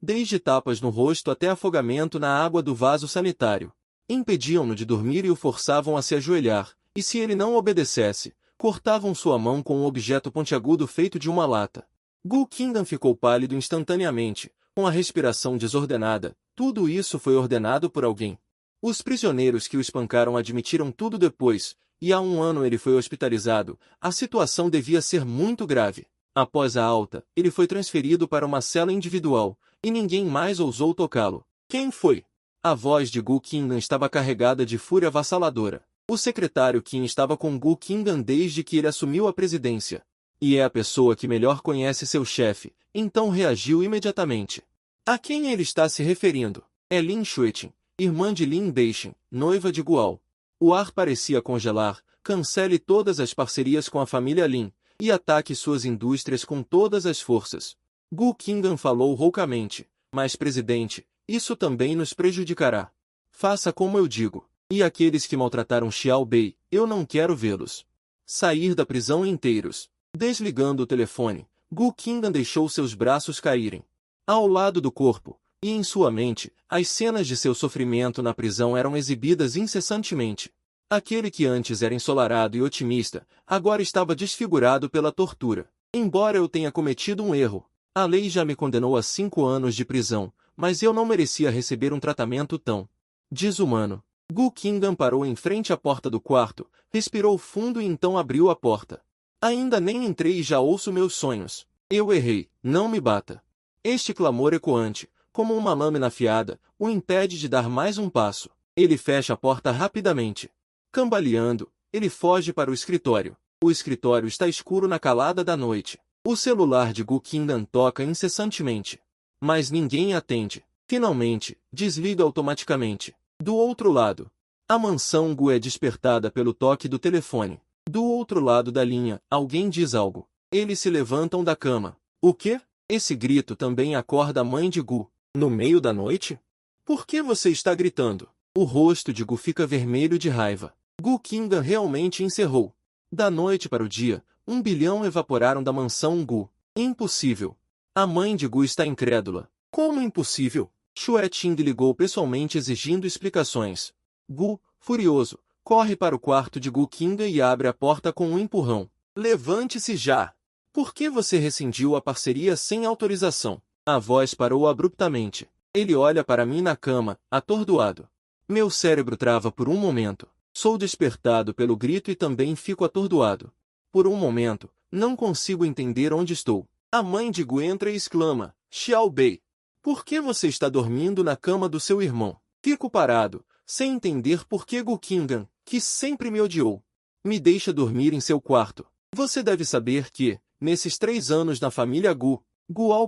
desde tapas no rosto até afogamento na água do vaso sanitário. Impediam-no de dormir e o forçavam a se ajoelhar, e se ele não obedecesse, cortavam sua mão com um objeto pontiagudo feito de uma lata. Gu Qingdan ficou pálido instantaneamente, com a respiração desordenada. Tudo isso foi ordenado por alguém. Os prisioneiros que o espancaram admitiram tudo depois, e há um ano ele foi hospitalizado. A situação devia ser muito grave. Após a alta, ele foi transferido para uma cela individual, e ninguém mais ousou tocá-lo. Quem foi? A voz de Gu Qingdan estava carregada de fúria avassaladora. O secretário Qin estava com Gu Qingdan desde que ele assumiu a presidência. E é a pessoa que melhor conhece seu chefe, então reagiu imediatamente. A quem ele está se referindo? É Lin Xueqin, irmã de Lin Beixin, noiva de Guao. O ar parecia congelar. Cancele todas as parcerias com a família Lin, e ataque suas indústrias com todas as forças. Gu Qingdan falou roucamente. Mas, presidente, isso também nos prejudicará. Faça como eu digo. E aqueles que maltrataram Xiao Bei, eu não quero vê-los sair da prisão inteiros. Desligando o telefone, Gu Qingdan deixou seus braços caírem ao lado do corpo, e em sua mente, as cenas de seu sofrimento na prisão eram exibidas incessantemente. Aquele que antes era ensolarado e otimista, agora estava desfigurado pela tortura. Embora eu tenha cometido um erro, a lei já me condenou a 5 anos de prisão, mas eu não merecia receber um tratamento tão desumano. Gu Qingdan parou em frente à porta do quarto, respirou fundo e então abriu a porta. Ainda nem entrei e já ouço meus sonhos. Eu errei, não me bata. Este clamor ecoante, como uma lâmina afiada, o impede de dar mais um passo. Ele fecha a porta rapidamente. Cambaleando, ele foge para o escritório. O escritório está escuro na calada da noite. O celular de Gu Qingdan toca incessantemente. Mas ninguém atende. Finalmente, desliga automaticamente. Do outro lado, a mansão Gu é despertada pelo toque do telefone. Do outro lado da linha, alguém diz algo. Eles se levantam da cama. O quê? Esse grito também acorda a mãe de Gu. No meio da noite? Por que você está gritando? O rosto de Gu fica vermelho de raiva. Gu Qingdan realmente encerrou. Da noite para o dia, 1 bilhão evaporaram da mansão Gu. Impossível. A mãe de Gu está incrédula. Como impossível? Xue Qing ligou pessoalmente exigindo explicações. Gu, furioso, corre para o quarto de Gu Qingdan e abre a porta com um empurrão. Levante-se já! Por que você rescindiu a parceria sem autorização? A voz parou abruptamente. Ele olha para mim na cama, atordoado. Meu cérebro trava por um momento. Sou despertado pelo grito e também fico atordoado. Por um momento, não consigo entender onde estou. A mãe de Gu entra e exclama, Xiao Bei, por que você está dormindo na cama do seu irmão? Fico parado, sem entender por que Gu Qinggan, que sempre me odiou, me deixa dormir em seu quarto. Você deve saber que, nesses 3 anos na família Guo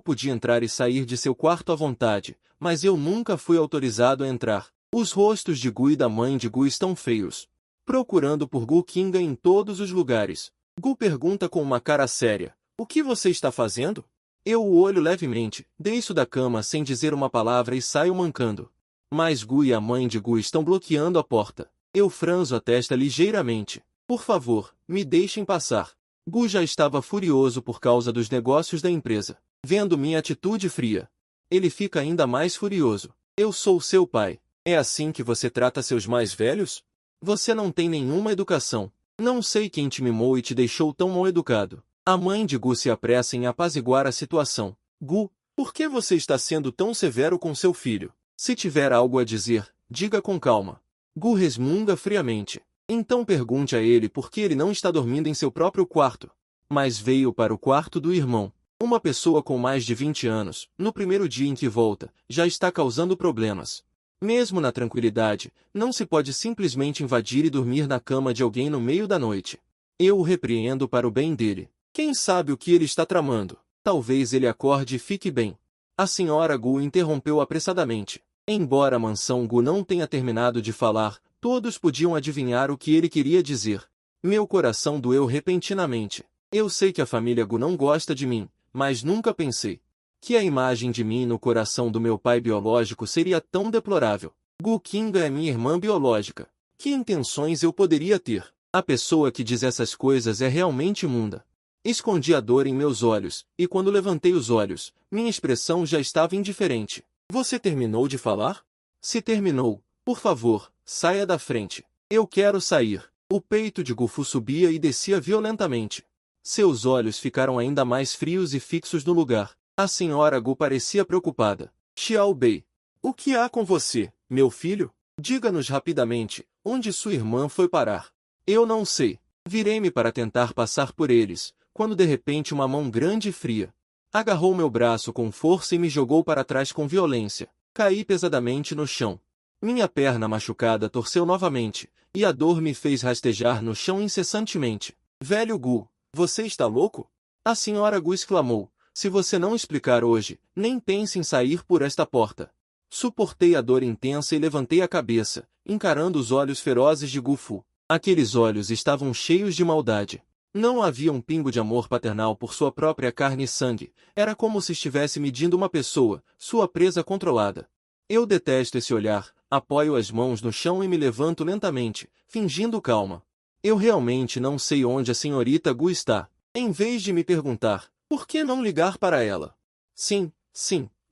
podia entrar e sair de seu quarto à vontade, mas eu nunca fui autorizado a entrar. Os rostos de Gu e da mãe de Gu estão feios. Procurando por Gu Qinggan em todos os lugares. Gu pergunta com uma cara séria, o que você está fazendo? Eu o olho levemente, desço da cama sem dizer uma palavra e saio mancando. Mas Gu e a mãe de Gu estão bloqueando a porta. Eu franzo a testa ligeiramente. Por favor, me deixem passar. Gu já estava furioso por causa dos negócios da empresa. Vendo minha atitude fria, ele fica ainda mais furioso. Eu sou seu pai. É assim que você trata seus mais velhos? Você não tem nenhuma educação. Não sei quem te mimou e te deixou tão mal educado. A mãe de Gu se apressa em apaziguar a situação. Gu, por que você está sendo tão severo com seu filho? Se tiver algo a dizer, diga com calma. Gu resmunga friamente. Então pergunte a ele por que ele não está dormindo em seu próprio quarto. Mas veio para o quarto do irmão. Uma pessoa com mais de 20 anos, no primeiro dia em que volta, já está causando problemas. Mesmo na tranquilidade, não se pode simplesmente invadir e dormir na cama de alguém no meio da noite. Eu o repreendo para o bem dele. Quem sabe o que ele está tramando? Talvez ele acorde e fique bem. A senhora Gu interrompeu apressadamente. Embora a mansão Gu não tenha terminado de falar, todos podiam adivinhar o que ele queria dizer. Meu coração doeu repentinamente. Eu sei que a família Gu não gosta de mim, mas nunca pensei que a imagem de mim no coração do meu pai biológico seria tão deplorável. Gu Qinggan é minha irmã biológica. Que intenções eu poderia ter? A pessoa que diz essas coisas é realmente imunda. Escondi a dor em meus olhos, e quando levantei os olhos, minha expressão já estava indiferente. Você terminou de falar? Se terminou, por favor, saia da frente. Eu quero sair. O peito de Gufu subia e descia violentamente. Seus olhos ficaram ainda mais frios e fixos no lugar. A senhora Gu parecia preocupada. Xiao Bei, o que há com você, meu filho? Diga-nos rapidamente, onde sua irmã foi parar? Eu não sei. Virei-me para tentar passar por eles, quando de repente uma mão grande e fria agarrou meu braço com força e me jogou para trás com violência. Caí pesadamente no chão. Minha perna machucada torceu novamente, e a dor me fez rastejar no chão incessantemente. Velho Gu, você está louco? A senhora Gu exclamou. Se você não explicar hoje, nem pense em sair por esta porta. Suportei a dor intensa e levantei a cabeça, encarando os olhos ferozes de Gufu. Aqueles olhos estavam cheios de maldade. Não havia um pingo de amor paternal por sua própria carne e sangue. Era como se estivesse medindo uma pessoa, sua presa controlada. Eu detesto esse olhar, apoio as mãos no chão e me levanto lentamente, fingindo calma. Eu realmente não sei onde a senhorita Gu está. Em vez de me perguntar, por que não ligar para ela? Sim,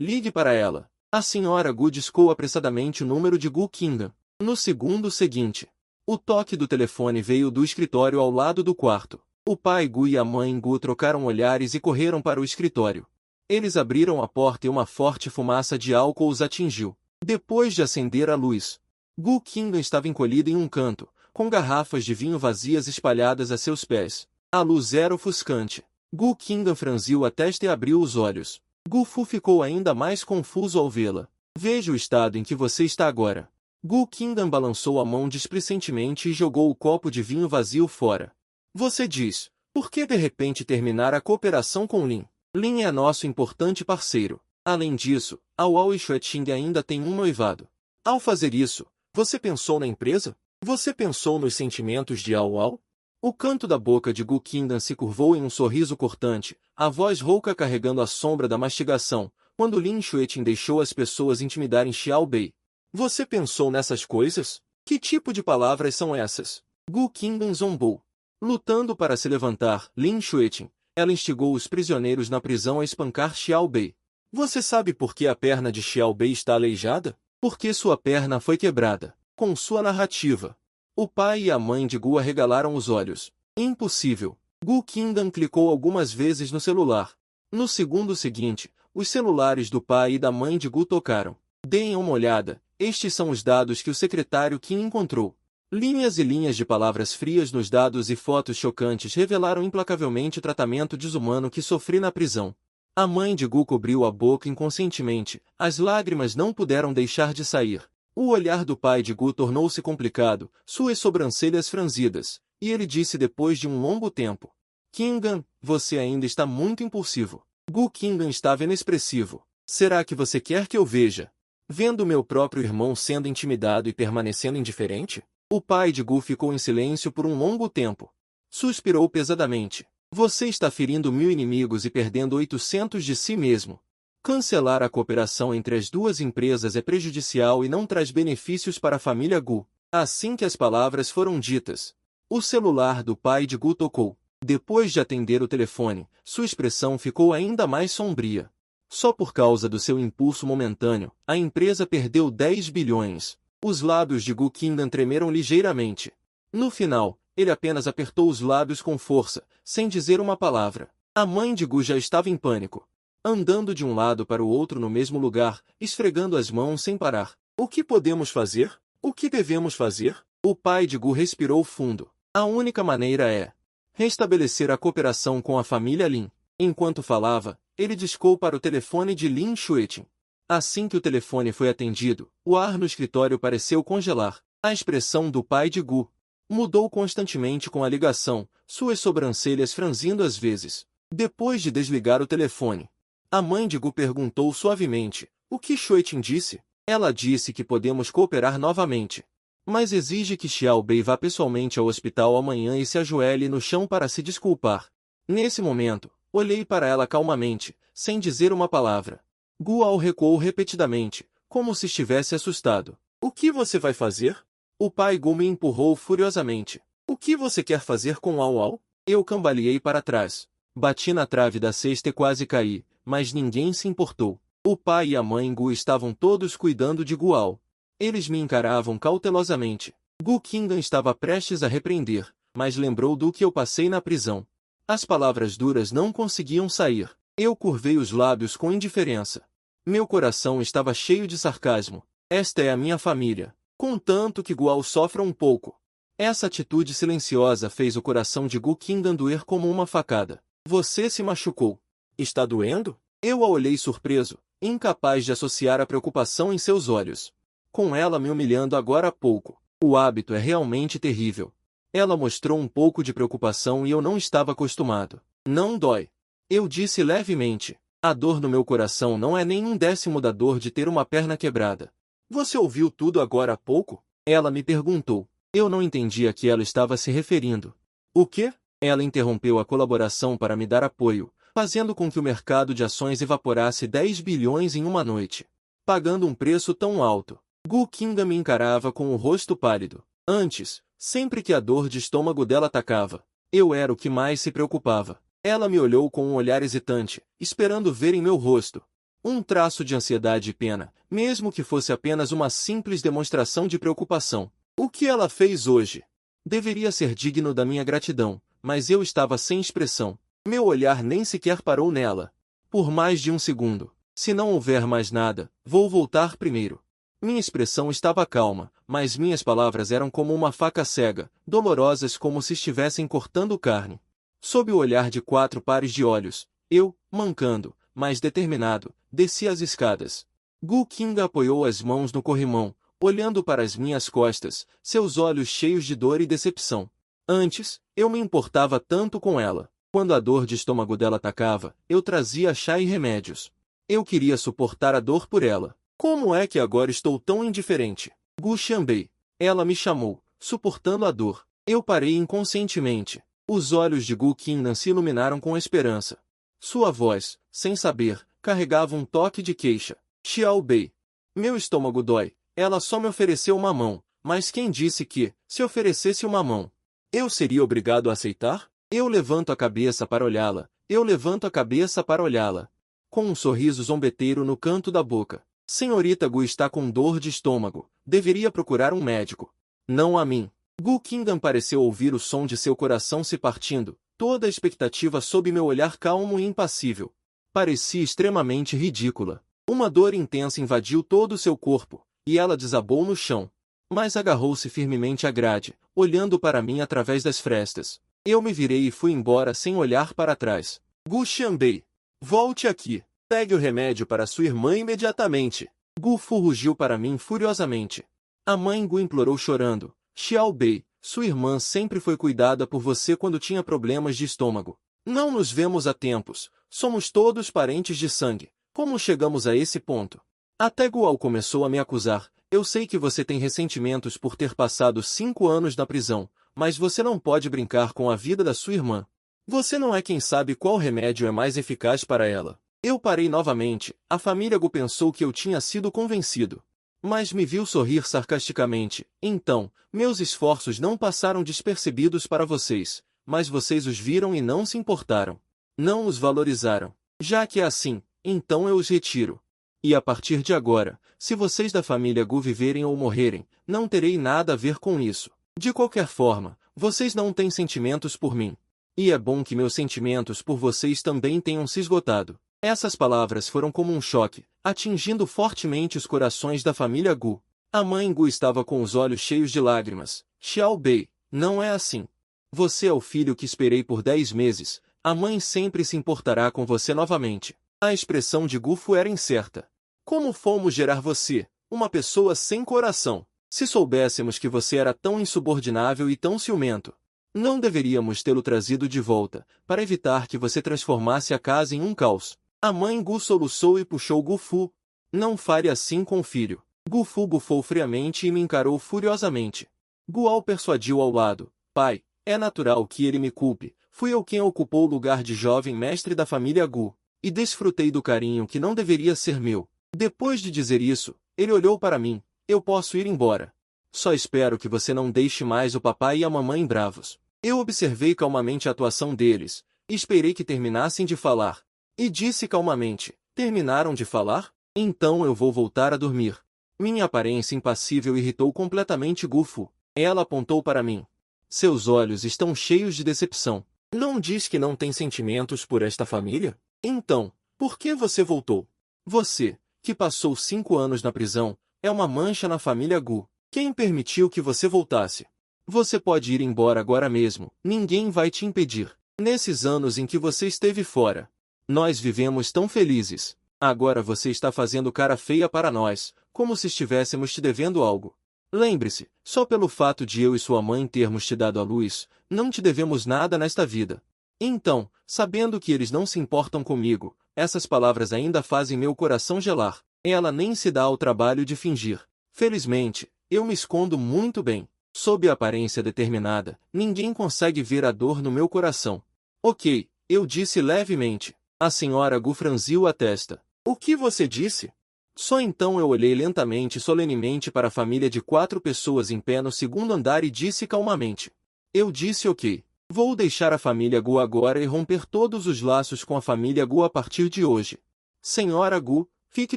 ligue para ela. A senhora Gu discou apressadamente o número de Gu Qinggan. No segundo seguinte, o toque do telefone veio do escritório ao lado do quarto. O pai Gu e a mãe Gu trocaram olhares e correram para o escritório. Eles abriram a porta e uma forte fumaça de álcool os atingiu. Depois de acender a luz, Gu Qinggan estava encolhido em um canto, com garrafas de vinho vazias espalhadas a seus pés. A luz era ofuscante. Gu Qinggan franziu a testa e abriu os olhos. Gufu ficou ainda mais confuso ao vê-la. Veja o estado em que você está agora. Gu Qinggan balançou a mão displicentemente e jogou o copo de vinho vazio fora. Você diz, por que de repente terminar a cooperação com Lin? Lin é nosso importante parceiro. Além disso, a Wao e Xueqing ainda têm um noivado. Ao fazer isso, você pensou na empresa? Você pensou nos sentimentos de Ao? O canto da boca de Gu Qingdan se curvou em um sorriso cortante, a voz rouca carregando a sombra da mastigação, quando Lin Xueqing deixou as pessoas intimidarem Xiao Bei. Você pensou nessas coisas? Que tipo de palavras são essas? Gu Qingdan zombou. Lutando para se levantar, Lin Xueqing, ela instigou os prisioneiros na prisão a espancar Xiao Bei. Você sabe por que a perna de Xiao Bei está aleijada? Porque sua perna foi quebrada. Com sua narrativa, o pai e a mãe de Gu arregalaram os olhos. Impossível. Gu Qingdan clicou algumas vezes no celular. No segundo seguinte, os celulares do pai e da mãe de Gu tocaram. Deem uma olhada, estes são os dados que o secretário Kim encontrou. Linhas e linhas de palavras frias nos dados e fotos chocantes revelaram implacavelmente o tratamento desumano que sofri na prisão. A mãe de Gu cobriu a boca inconscientemente, as lágrimas não puderam deixar de sair. O olhar do pai de Gu tornou-se complicado, suas sobrancelhas franzidas, e ele disse depois de um longo tempo: Kingan, você ainda está muito impulsivo. Gu Kingan estava inexpressivo. Será que você quer que eu veja? Vendo meu próprio irmão sendo intimidado e permanecendo indiferente? O pai de Gu ficou em silêncio por um longo tempo. Suspirou pesadamente. Você está ferindo 1000 inimigos e perdendo 800 de si mesmo. Cancelar a cooperação entre as duas empresas é prejudicial e não traz benefícios para a família Gu. Assim que as palavras foram ditas, o celular do pai de Gu tocou. Depois de atender o telefone, sua expressão ficou ainda mais sombria. Só por causa do seu impulso momentâneo, a empresa perdeu 10 bilhões. Os lábios de Gu Kingan tremeram ligeiramente. No final, ele apenas apertou os lábios com força, sem dizer uma palavra. A mãe de Gu já estava em pânico, andando de um lado para o outro no mesmo lugar, esfregando as mãos sem parar. O que podemos fazer? O que devemos fazer? O pai de Gu respirou fundo. A única maneira é restabelecer a cooperação com a família Lin. Enquanto falava, ele discou para o telefone de Lin Xueqin. Assim que o telefone foi atendido, o ar no escritório pareceu congelar. A expressão do pai de Gu mudou constantemente com a ligação, suas sobrancelhas franzindo às vezes. Depois de desligar o telefone, a mãe de Gu perguntou suavemente: o que Xueqin disse? Ela disse que podemos cooperar novamente, mas exige que Xiao Bei vá pessoalmente ao hospital amanhã e se ajoelhe no chão para se desculpar. Nesse momento, olhei para ela calmamente, sem dizer uma palavra. Gual recuou repetidamente, como se estivesse assustado. O que você vai fazer? O pai Gu me empurrou furiosamente. O que você quer fazer com Ao? Eu cambaleei para trás. Bati na trave da cesta e quase caí, mas ninguém se importou. O pai e a mãe Gu estavam todos cuidando de Gual. Eles me encaravam cautelosamente. Gu Kingan estava prestes a repreender, mas lembrou do que eu passei na prisão. As palavras duras não conseguiam sair. Eu curvei os lábios com indiferença. Meu coração estava cheio de sarcasmo. Esta é a minha família. Contanto que Gual sofra um pouco. Essa atitude silenciosa fez o coração de Gu Kingan doer como uma facada. Você se machucou. Está doendo? Eu a olhei surpreso, incapaz de associar a preocupação em seus olhos. Com ela me humilhando agora há pouco. O hábito é realmente terrível. Ela mostrou um pouco de preocupação e eu não estava acostumado. Não dói. Eu disse levemente. A dor no meu coração não é nem um décimo da dor de ter uma perna quebrada. Você ouviu tudo agora há pouco? Ela me perguntou. Eu não entendi a que ela estava se referindo. O quê? Ela interrompeu a colaboração para me dar apoio, fazendo com que o mercado de ações evaporasse 10 bilhões em uma noite. Pagando um preço tão alto. Gu Kingan me encarava com o rosto pálido. Antes, sempre que a dor de estômago dela atacava, eu era o que mais se preocupava. Ela me olhou com um olhar hesitante, esperando ver em meu rosto um traço de ansiedade e pena, mesmo que fosse apenas uma simples demonstração de preocupação. O que ela fez hoje deveria ser digno da minha gratidão, mas eu estava sem expressão. Meu olhar nem sequer parou nela. Por mais de um segundo. Se não houver mais nada, vou voltar primeiro. Minha expressão estava calma, mas minhas palavras eram como uma faca cega, dolorosas como se estivessem cortando carne. Sob o olhar de 4 pares de olhos, eu, mancando, mas determinado, desci as escadas. Gu Kingan apoiou as mãos no corrimão, olhando para as minhas costas, seus olhos cheios de dor e decepção. Antes, eu me importava tanto com ela. Quando a dor de estômago dela atacava, eu trazia chá e remédios. Eu queria suportar a dor por ela. Como é que agora estou tão indiferente? Gu Xianbei. Ela me chamou, suportando a dor. Eu parei inconscientemente. Os olhos de Gu Kingan se iluminaram com esperança. Sua voz, sem saber, carregava um toque de queixa. Xiao Bei. Meu estômago dói. Ela só me ofereceu uma mão, mas quem disse que, se oferecesse uma mão, eu seria obrigado a aceitar? Eu levanto a cabeça para olhá-la. Eu levanto a cabeça para olhá-la. Com um sorriso zombeteiro no canto da boca. Senhorita Gu está com dor de estômago. Deveria procurar um médico. Não a mim. Gu Kingan pareceu ouvir o som de seu coração se partindo, toda a expectativa sob meu olhar calmo e impassível. Parecia extremamente ridícula. Uma dor intensa invadiu todo o seu corpo, e ela desabou no chão. Mas agarrou-se firmemente à grade, olhando para mim através das frestas. Eu me virei e fui embora sem olhar para trás. Gu Xianbei, volte aqui. Pegue o remédio para sua irmã imediatamente. Gu Fu rugiu para mim furiosamente. A mãe Gu implorou chorando. Xiao Bei, sua irmã sempre foi cuidada por você quando tinha problemas de estômago. Não nos vemos há tempos. Somos todos parentes de sangue. Como chegamos a esse ponto? Até Gual começou a me acusar. Eu sei que você tem ressentimentos por ter passado 5 anos na prisão, mas você não pode brincar com a vida da sua irmã. Você não é quem sabe qual remédio é mais eficaz para ela. Eu parei novamente. A família Gu pensou que eu tinha sido convencido. Mas me viu sorrir sarcasticamente. Então, meus esforços não passaram despercebidos para vocês, mas vocês os viram e não se importaram. Não os valorizaram. Já que é assim, então eu os retiro. E a partir de agora, se vocês da família Gu viverem ou morrerem, não terei nada a ver com isso. De qualquer forma, vocês não têm sentimentos por mim. E é bom que meus sentimentos por vocês também tenham se esgotado. Essas palavras foram como um choque, atingindo fortemente os corações da família Gu. A mãe Gu estava com os olhos cheios de lágrimas. Xiao Bei, não é assim. Você é o filho que esperei por 10 meses. A mãe sempre se importará com você novamente. A expressão de Gu Fu era incerta. Como fomos gerar você, uma pessoa sem coração? Se soubéssemos que você era tão insubordinável e tão ciumento, não deveríamos tê-lo trazido de volta, para evitar que você transformasse a casa em um caos. A mãe Gu soluçou e puxou Gu Fu. Não fale assim com o filho. Gu Fu bufou friamente e me encarou furiosamente. Gual persuadiu ao lado. Pai, é natural que ele me culpe. Fui eu quem ocupou o lugar de jovem mestre da família Gu. E desfrutei do carinho que não deveria ser meu. Depois de dizer isso, ele olhou para mim. Eu posso ir embora. Só espero que você não deixe mais o papai e a mamãe bravos. Eu observei calmamente a atuação deles. E esperei que terminassem de falar. E disse calmamente, terminaram de falar? Então eu vou voltar a dormir. Minha aparência impassível irritou completamente Gu Fu. Ela apontou para mim. Seus olhos estão cheios de decepção. Não diz que não tem sentimentos por esta família? Então, por que você voltou? Você, que passou 5 anos na prisão, é uma mancha na família Gu. Quem permitiu que você voltasse? Você pode ir embora agora mesmo, ninguém vai te impedir. Nesses anos em que você esteve fora, nós vivemos tão felizes. Agora você está fazendo cara feia para nós, como se estivéssemos te devendo algo. Lembre-se, só pelo fato de eu e sua mãe termos te dado à luz, não te devemos nada nesta vida. Então, sabendo que eles não se importam comigo, essas palavras ainda fazem meu coração gelar. Ela nem se dá ao trabalho de fingir. Felizmente, eu me escondo muito bem. Sob a aparência determinada, ninguém consegue ver a dor no meu coração. Ok, eu disse levemente. A senhora Gu franziu a testa. O que você disse? Só então eu olhei lentamente e solenemente para a família de 4 pessoas em pé no segundo andar e disse calmamente. Eu disse ok. Vou deixar a família Gu agora e romper todos os laços com a família Gu a partir de hoje. Senhora Gu, fique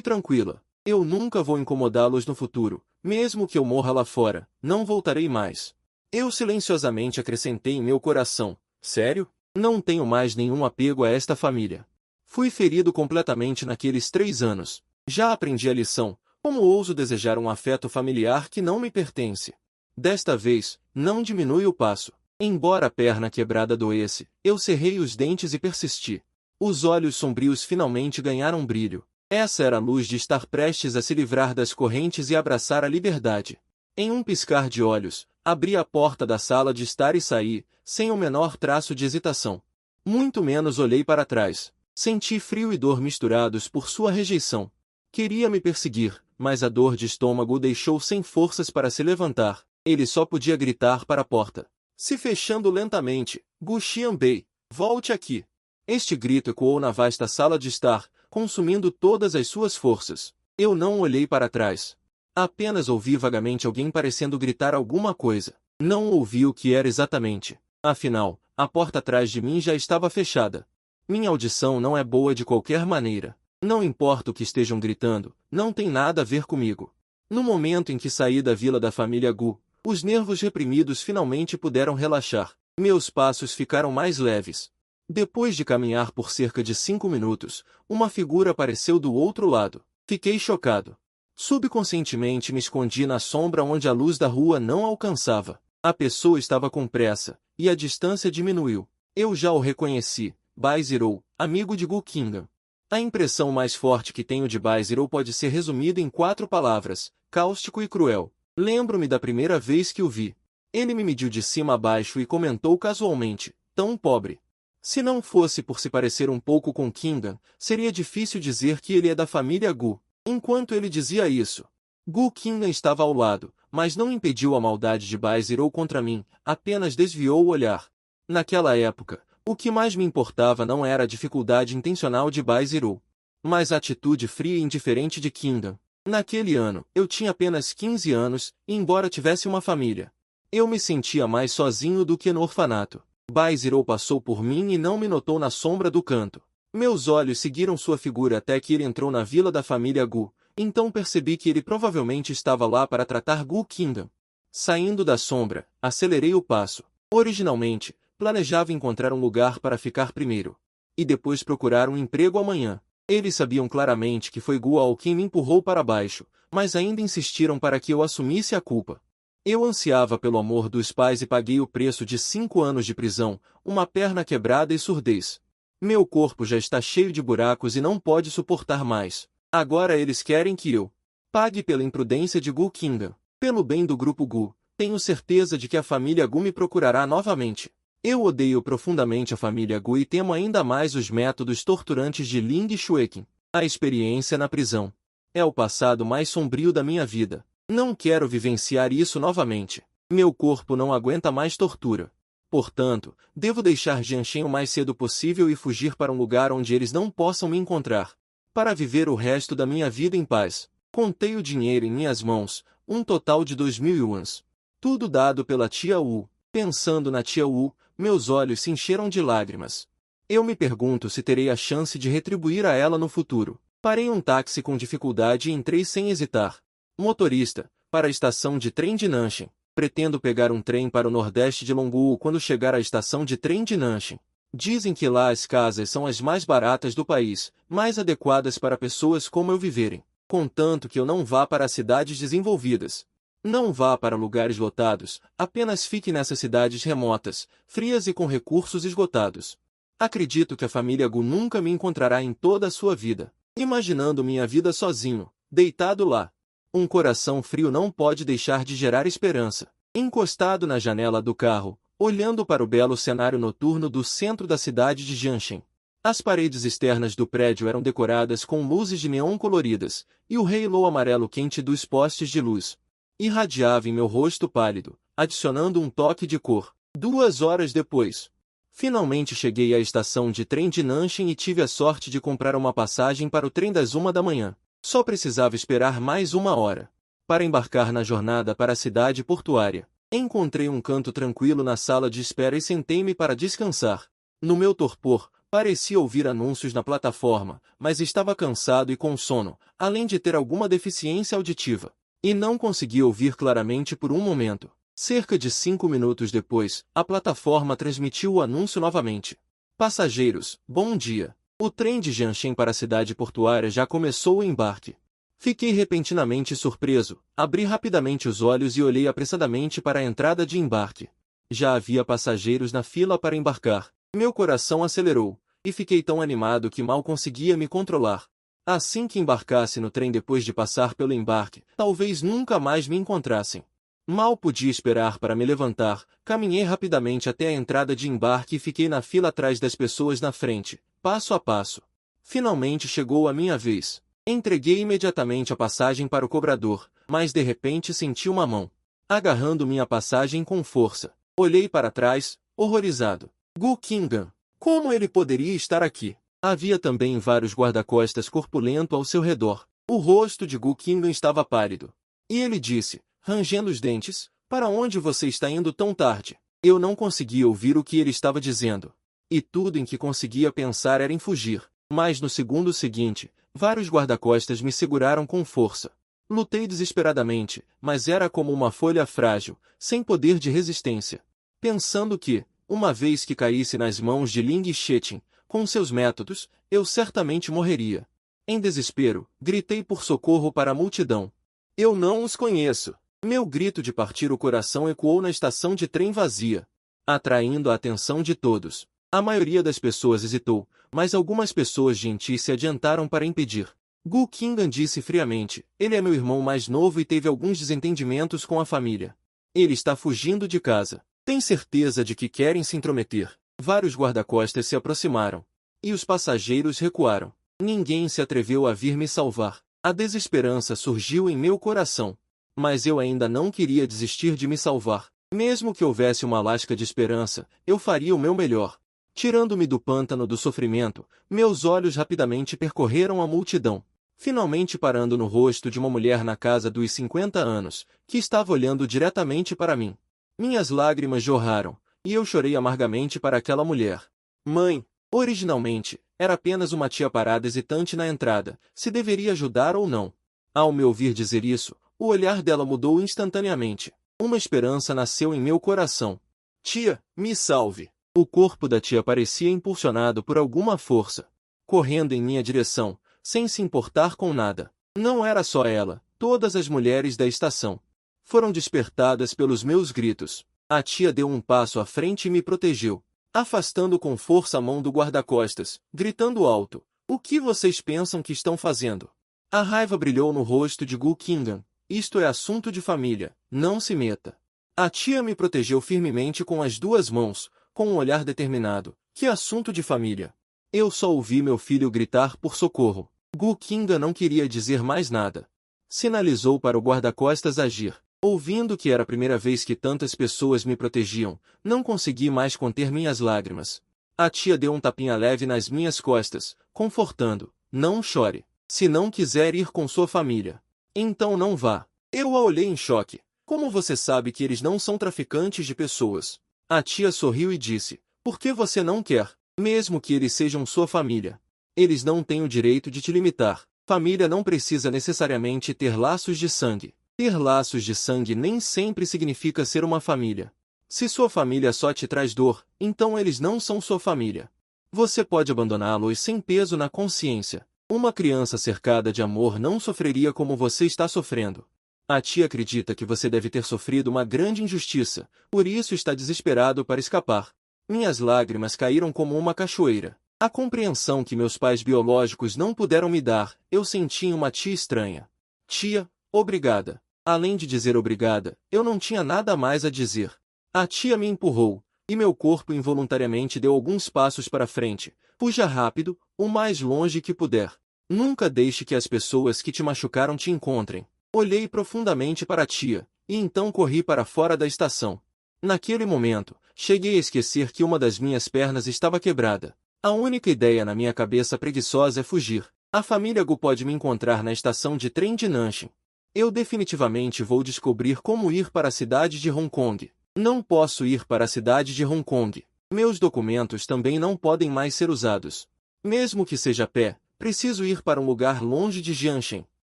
tranquila. Eu nunca vou incomodá-los no futuro. Mesmo que eu morra lá fora, não voltarei mais. Eu silenciosamente acrescentei em meu coração. Sério? Não tenho mais nenhum apego a esta família. Fui ferido completamente naqueles 3 anos. Já aprendi a lição. Como ouso desejar um afeto familiar que não me pertence? Desta vez, não diminui o passo. Embora a perna quebrada doesse, eu cerrei os dentes e persisti. Os olhos sombrios finalmente ganharam brilho. Essa era a luz de estar prestes a se livrar das correntes e abraçar a liberdade. Em um piscar de olhos, abri a porta da sala de estar e saí, sem o menor traço de hesitação. Muito menos olhei para trás. Senti frio e dor misturados por sua rejeição. Queria me perseguir, mas a dor de estômago o deixou sem forças para se levantar. Ele só podia gritar para a porta. Se fechando lentamente, Gu Xianbei, volte aqui. Este grito ecoou na vasta sala de estar, consumindo todas as suas forças. Eu não olhei para trás. Apenas ouvi vagamente alguém parecendo gritar alguma coisa. Não ouvi o que era exatamente. Afinal, a porta atrás de mim já estava fechada. Minha audição não é boa de qualquer maneira. Não importa o que estejam gritando, não tem nada a ver comigo. No momento em que saí da vila da família Gu, os nervos reprimidos finalmente puderam relaxar. Meus passos ficaram mais leves. Depois de caminhar por cerca de 5 minutos, uma figura apareceu do outro lado. Fiquei chocado. Subconscientemente me escondi na sombra onde a luz da rua não alcançava. A pessoa estava com pressa, e a distância diminuiu. Eu já o reconheci, Bai Zero, amigo de Gu Qingdan. A impressão mais forte que tenho de Bai Zero pode ser resumida em 4 palavras: cáustico e cruel. Lembro-me da primeira vez que o vi. Ele me mediu de cima a baixo e comentou casualmente: tão pobre. Se não fosse por se parecer um pouco com Qingdan, seria difícil dizer que ele é da família Gu. Enquanto ele dizia isso, Gu Qingdan estava ao lado, mas não impediu a maldade de Bai Zero contra mim, apenas desviou o olhar. Naquela época, o que mais me importava não era a dificuldade intencional de Bai Zero, mas a atitude fria e indiferente de Qingdan. Naquele ano, eu tinha apenas 15 anos, e embora tivesse uma família, eu me sentia mais sozinho do que no orfanato. Bai Zero passou por mim e não me notou na sombra do canto. Meus olhos seguiram sua figura até que ele entrou na vila da família Gu, então percebi que ele provavelmente estava lá para tratar Gu Qingdan. Saindo da sombra, acelerei o passo. Originalmente, planejava encontrar um lugar para ficar primeiro, e depois procurar um emprego amanhã. Eles sabiam claramente que foi Gu Ao quem me empurrou para baixo, mas ainda insistiram para que eu assumisse a culpa. Eu ansiava pelo amor dos pais e paguei o preço de 5 anos de prisão, uma perna quebrada e surdez. Meu corpo já está cheio de buracos e não pode suportar mais. Agora eles querem que eu pague pela imprudência de Gu Qingdan. Pelo bem do grupo Gu, tenho certeza de que a família Gu me procurará novamente. Eu odeio profundamente a família Gu e temo ainda mais os métodos torturantes de Ling Xueqin. A experiência na prisão é o passado mais sombrio da minha vida. Não quero vivenciar isso novamente. Meu corpo não aguenta mais tortura. Portanto, devo deixar Jianshen o mais cedo possível e fugir para um lugar onde eles não possam me encontrar, para viver o resto da minha vida em paz. Contei o dinheiro em minhas mãos, um total de 2.000 yuans. Tudo dado pela tia Wu. Pensando na tia Wu, meus olhos se encheram de lágrimas. Eu me pergunto se terei a chance de retribuir a ela no futuro. Parei um táxi com dificuldade e entrei sem hesitar. Motorista, para a estação de trem de Nanshin. Pretendo pegar um trem para o nordeste de Longwu quando chegar à estação de trem de Nanshin. Dizem que lá as casas são as mais baratas do país, mais adequadas para pessoas como eu viverem, contanto que eu não vá para cidades desenvolvidas. Não vá para lugares lotados, apenas fique nessas cidades remotas, frias e com recursos esgotados. Acredito que a família Gu nunca me encontrará em toda a sua vida. Imaginando minha vida sozinho, deitado lá. Um coração frio não pode deixar de gerar esperança. Encostado na janela do carro, olhando para o belo cenário noturno do centro da cidade de Jianshen. As paredes externas do prédio eram decoradas com luzes de neon coloridas, e o halo amarelo quente dos postes de luz irradiava em meu rosto pálido, adicionando um toque de cor. 2 horas depois, finalmente cheguei à estação de trem de Nanshin e tive a sorte de comprar uma passagem para o trem das 1 da manhã. Só precisava esperar mais 1 hora para embarcar na jornada para a cidade portuária. Encontrei um canto tranquilo na sala de espera e sentei-me para descansar. No meu torpor, parecia ouvir anúncios na plataforma, mas estava cansado e com sono, além de ter alguma deficiência auditiva. E não consegui ouvir claramente por um momento. Cerca de 5 minutos depois, a plataforma transmitiu o anúncio novamente. Passageiros, bom dia. O trem de Jianshen para a cidade portuária já começou o embarque. Fiquei repentinamente surpreso, abri rapidamente os olhos e olhei apressadamente para a entrada de embarque. Já havia passageiros na fila para embarcar. Meu coração acelerou, e fiquei tão animado que mal conseguia me controlar. Assim que embarcasse no trem depois de passar pelo embarque, talvez nunca mais me encontrassem. Mal podia esperar para me levantar, caminhei rapidamente até a entrada de embarque e fiquei na fila atrás das pessoas na frente, passo a passo. Finalmente chegou a minha vez. Entreguei imediatamente a passagem para o cobrador, mas de repente senti uma mão agarrando minha passagem com força. Olhei para trás, horrorizado. Gu Qingdan. Como ele poderia estar aqui? Havia também vários guarda-costas corpulento ao seu redor. O rosto de Gu Qingdan estava pálido. E ele disse, rangendo os dentes, para onde você está indo tão tarde? Eu não conseguia ouvir o que ele estava dizendo. E tudo em que conseguia pensar era em fugir. Mas no segundo seguinte, vários guarda-costas me seguraram com força. Lutei desesperadamente, mas era como uma folha frágil, sem poder de resistência. Pensando que, uma vez que caísse nas mãos de Ling Xueqin, com seus métodos, eu certamente morreria. Em desespero, gritei por socorro para a multidão. Eu não os conheço. Meu grito de partir o coração ecoou na estação de trem vazia, atraindo a atenção de todos. A maioria das pessoas hesitou, mas algumas pessoas gentis se adiantaram para impedir. Gu Qingdan disse friamente, ele é meu irmão mais novo e teve alguns desentendimentos com a família. Ele está fugindo de casa. Tem certeza de que querem se intrometer? Vários guarda-costas se aproximaram. E os passageiros recuaram. Ninguém se atreveu a vir me salvar. A desesperança surgiu em meu coração. Mas eu ainda não queria desistir de me salvar. Mesmo que houvesse uma lasca de esperança, eu faria o meu melhor. Tirando-me do pântano do sofrimento, meus olhos rapidamente percorreram a multidão, finalmente parando no rosto de uma mulher na casa dos 50 anos, que estava olhando diretamente para mim. Minhas lágrimas jorraram, e eu chorei amargamente para aquela mulher. Mãe, originalmente, era apenas uma tia parada hesitante na entrada, se deveria ajudar ou não. Ao me ouvir dizer isso, o olhar dela mudou instantaneamente. Uma esperança nasceu em meu coração. Tia, me salve! O corpo da tia parecia impulsionado por alguma força, correndo em minha direção, sem se importar com nada. Não era só ela, todas as mulheres da estação foram despertadas pelos meus gritos. A tia deu um passo à frente e me protegeu, afastando com força a mão do guarda-costas, gritando alto, o que vocês pensam que estão fazendo? A raiva brilhou no rosto de Gu Qingdan. Isto é assunto de família, não se meta. A tia me protegeu firmemente com as duas mãos, com um olhar determinado. Que assunto de família? Eu só ouvi meu filho gritar por socorro. Gu Qingdan não queria dizer mais nada. Sinalizou para o guarda-costas agir. Ouvindo que era a primeira vez que tantas pessoas me protegiam, não consegui mais conter minhas lágrimas. A tia deu um tapinha leve nas minhas costas, confortando. Não chore. Se não quiser ir com sua família, então não vá. Eu a olhei em choque. Como você sabe que eles não são traficantes de pessoas? A tia sorriu e disse, por que você não quer? Mesmo que eles sejam sua família. Eles não têm o direito de te limitar. Família não precisa necessariamente ter laços de sangue. Ter laços de sangue nem sempre significa ser uma família. Se sua família só te traz dor, então eles não são sua família. Você pode abandoná-los sem peso na consciência. Uma criança cercada de amor não sofreria como você está sofrendo. A tia acredita que você deve ter sofrido uma grande injustiça, por isso está desesperado para escapar. Minhas lágrimas caíram como uma cachoeira. A compreensão que meus pais biológicos não puderam me dar, eu senti em uma tia estranha. Tia, obrigada. Além de dizer obrigada, eu não tinha nada mais a dizer. A tia me empurrou, e meu corpo involuntariamente deu alguns passos para frente. Fuja rápido, o mais longe que puder. Nunca deixe que as pessoas que te machucaram te encontrem. Olhei profundamente para a tia, e então corri para fora da estação. Naquele momento, cheguei a esquecer que uma das minhas pernas estava quebrada. A única ideia na minha cabeça preguiçosa é fugir. A família Gu pode me encontrar na estação de trem de Nanshin. Eu definitivamente vou descobrir como ir para a cidade de Hong Kong. Não posso ir para a cidade de Hong Kong. Meus documentos também não podem mais ser usados. Mesmo que seja a pé, preciso ir para um lugar longe de Jianshen.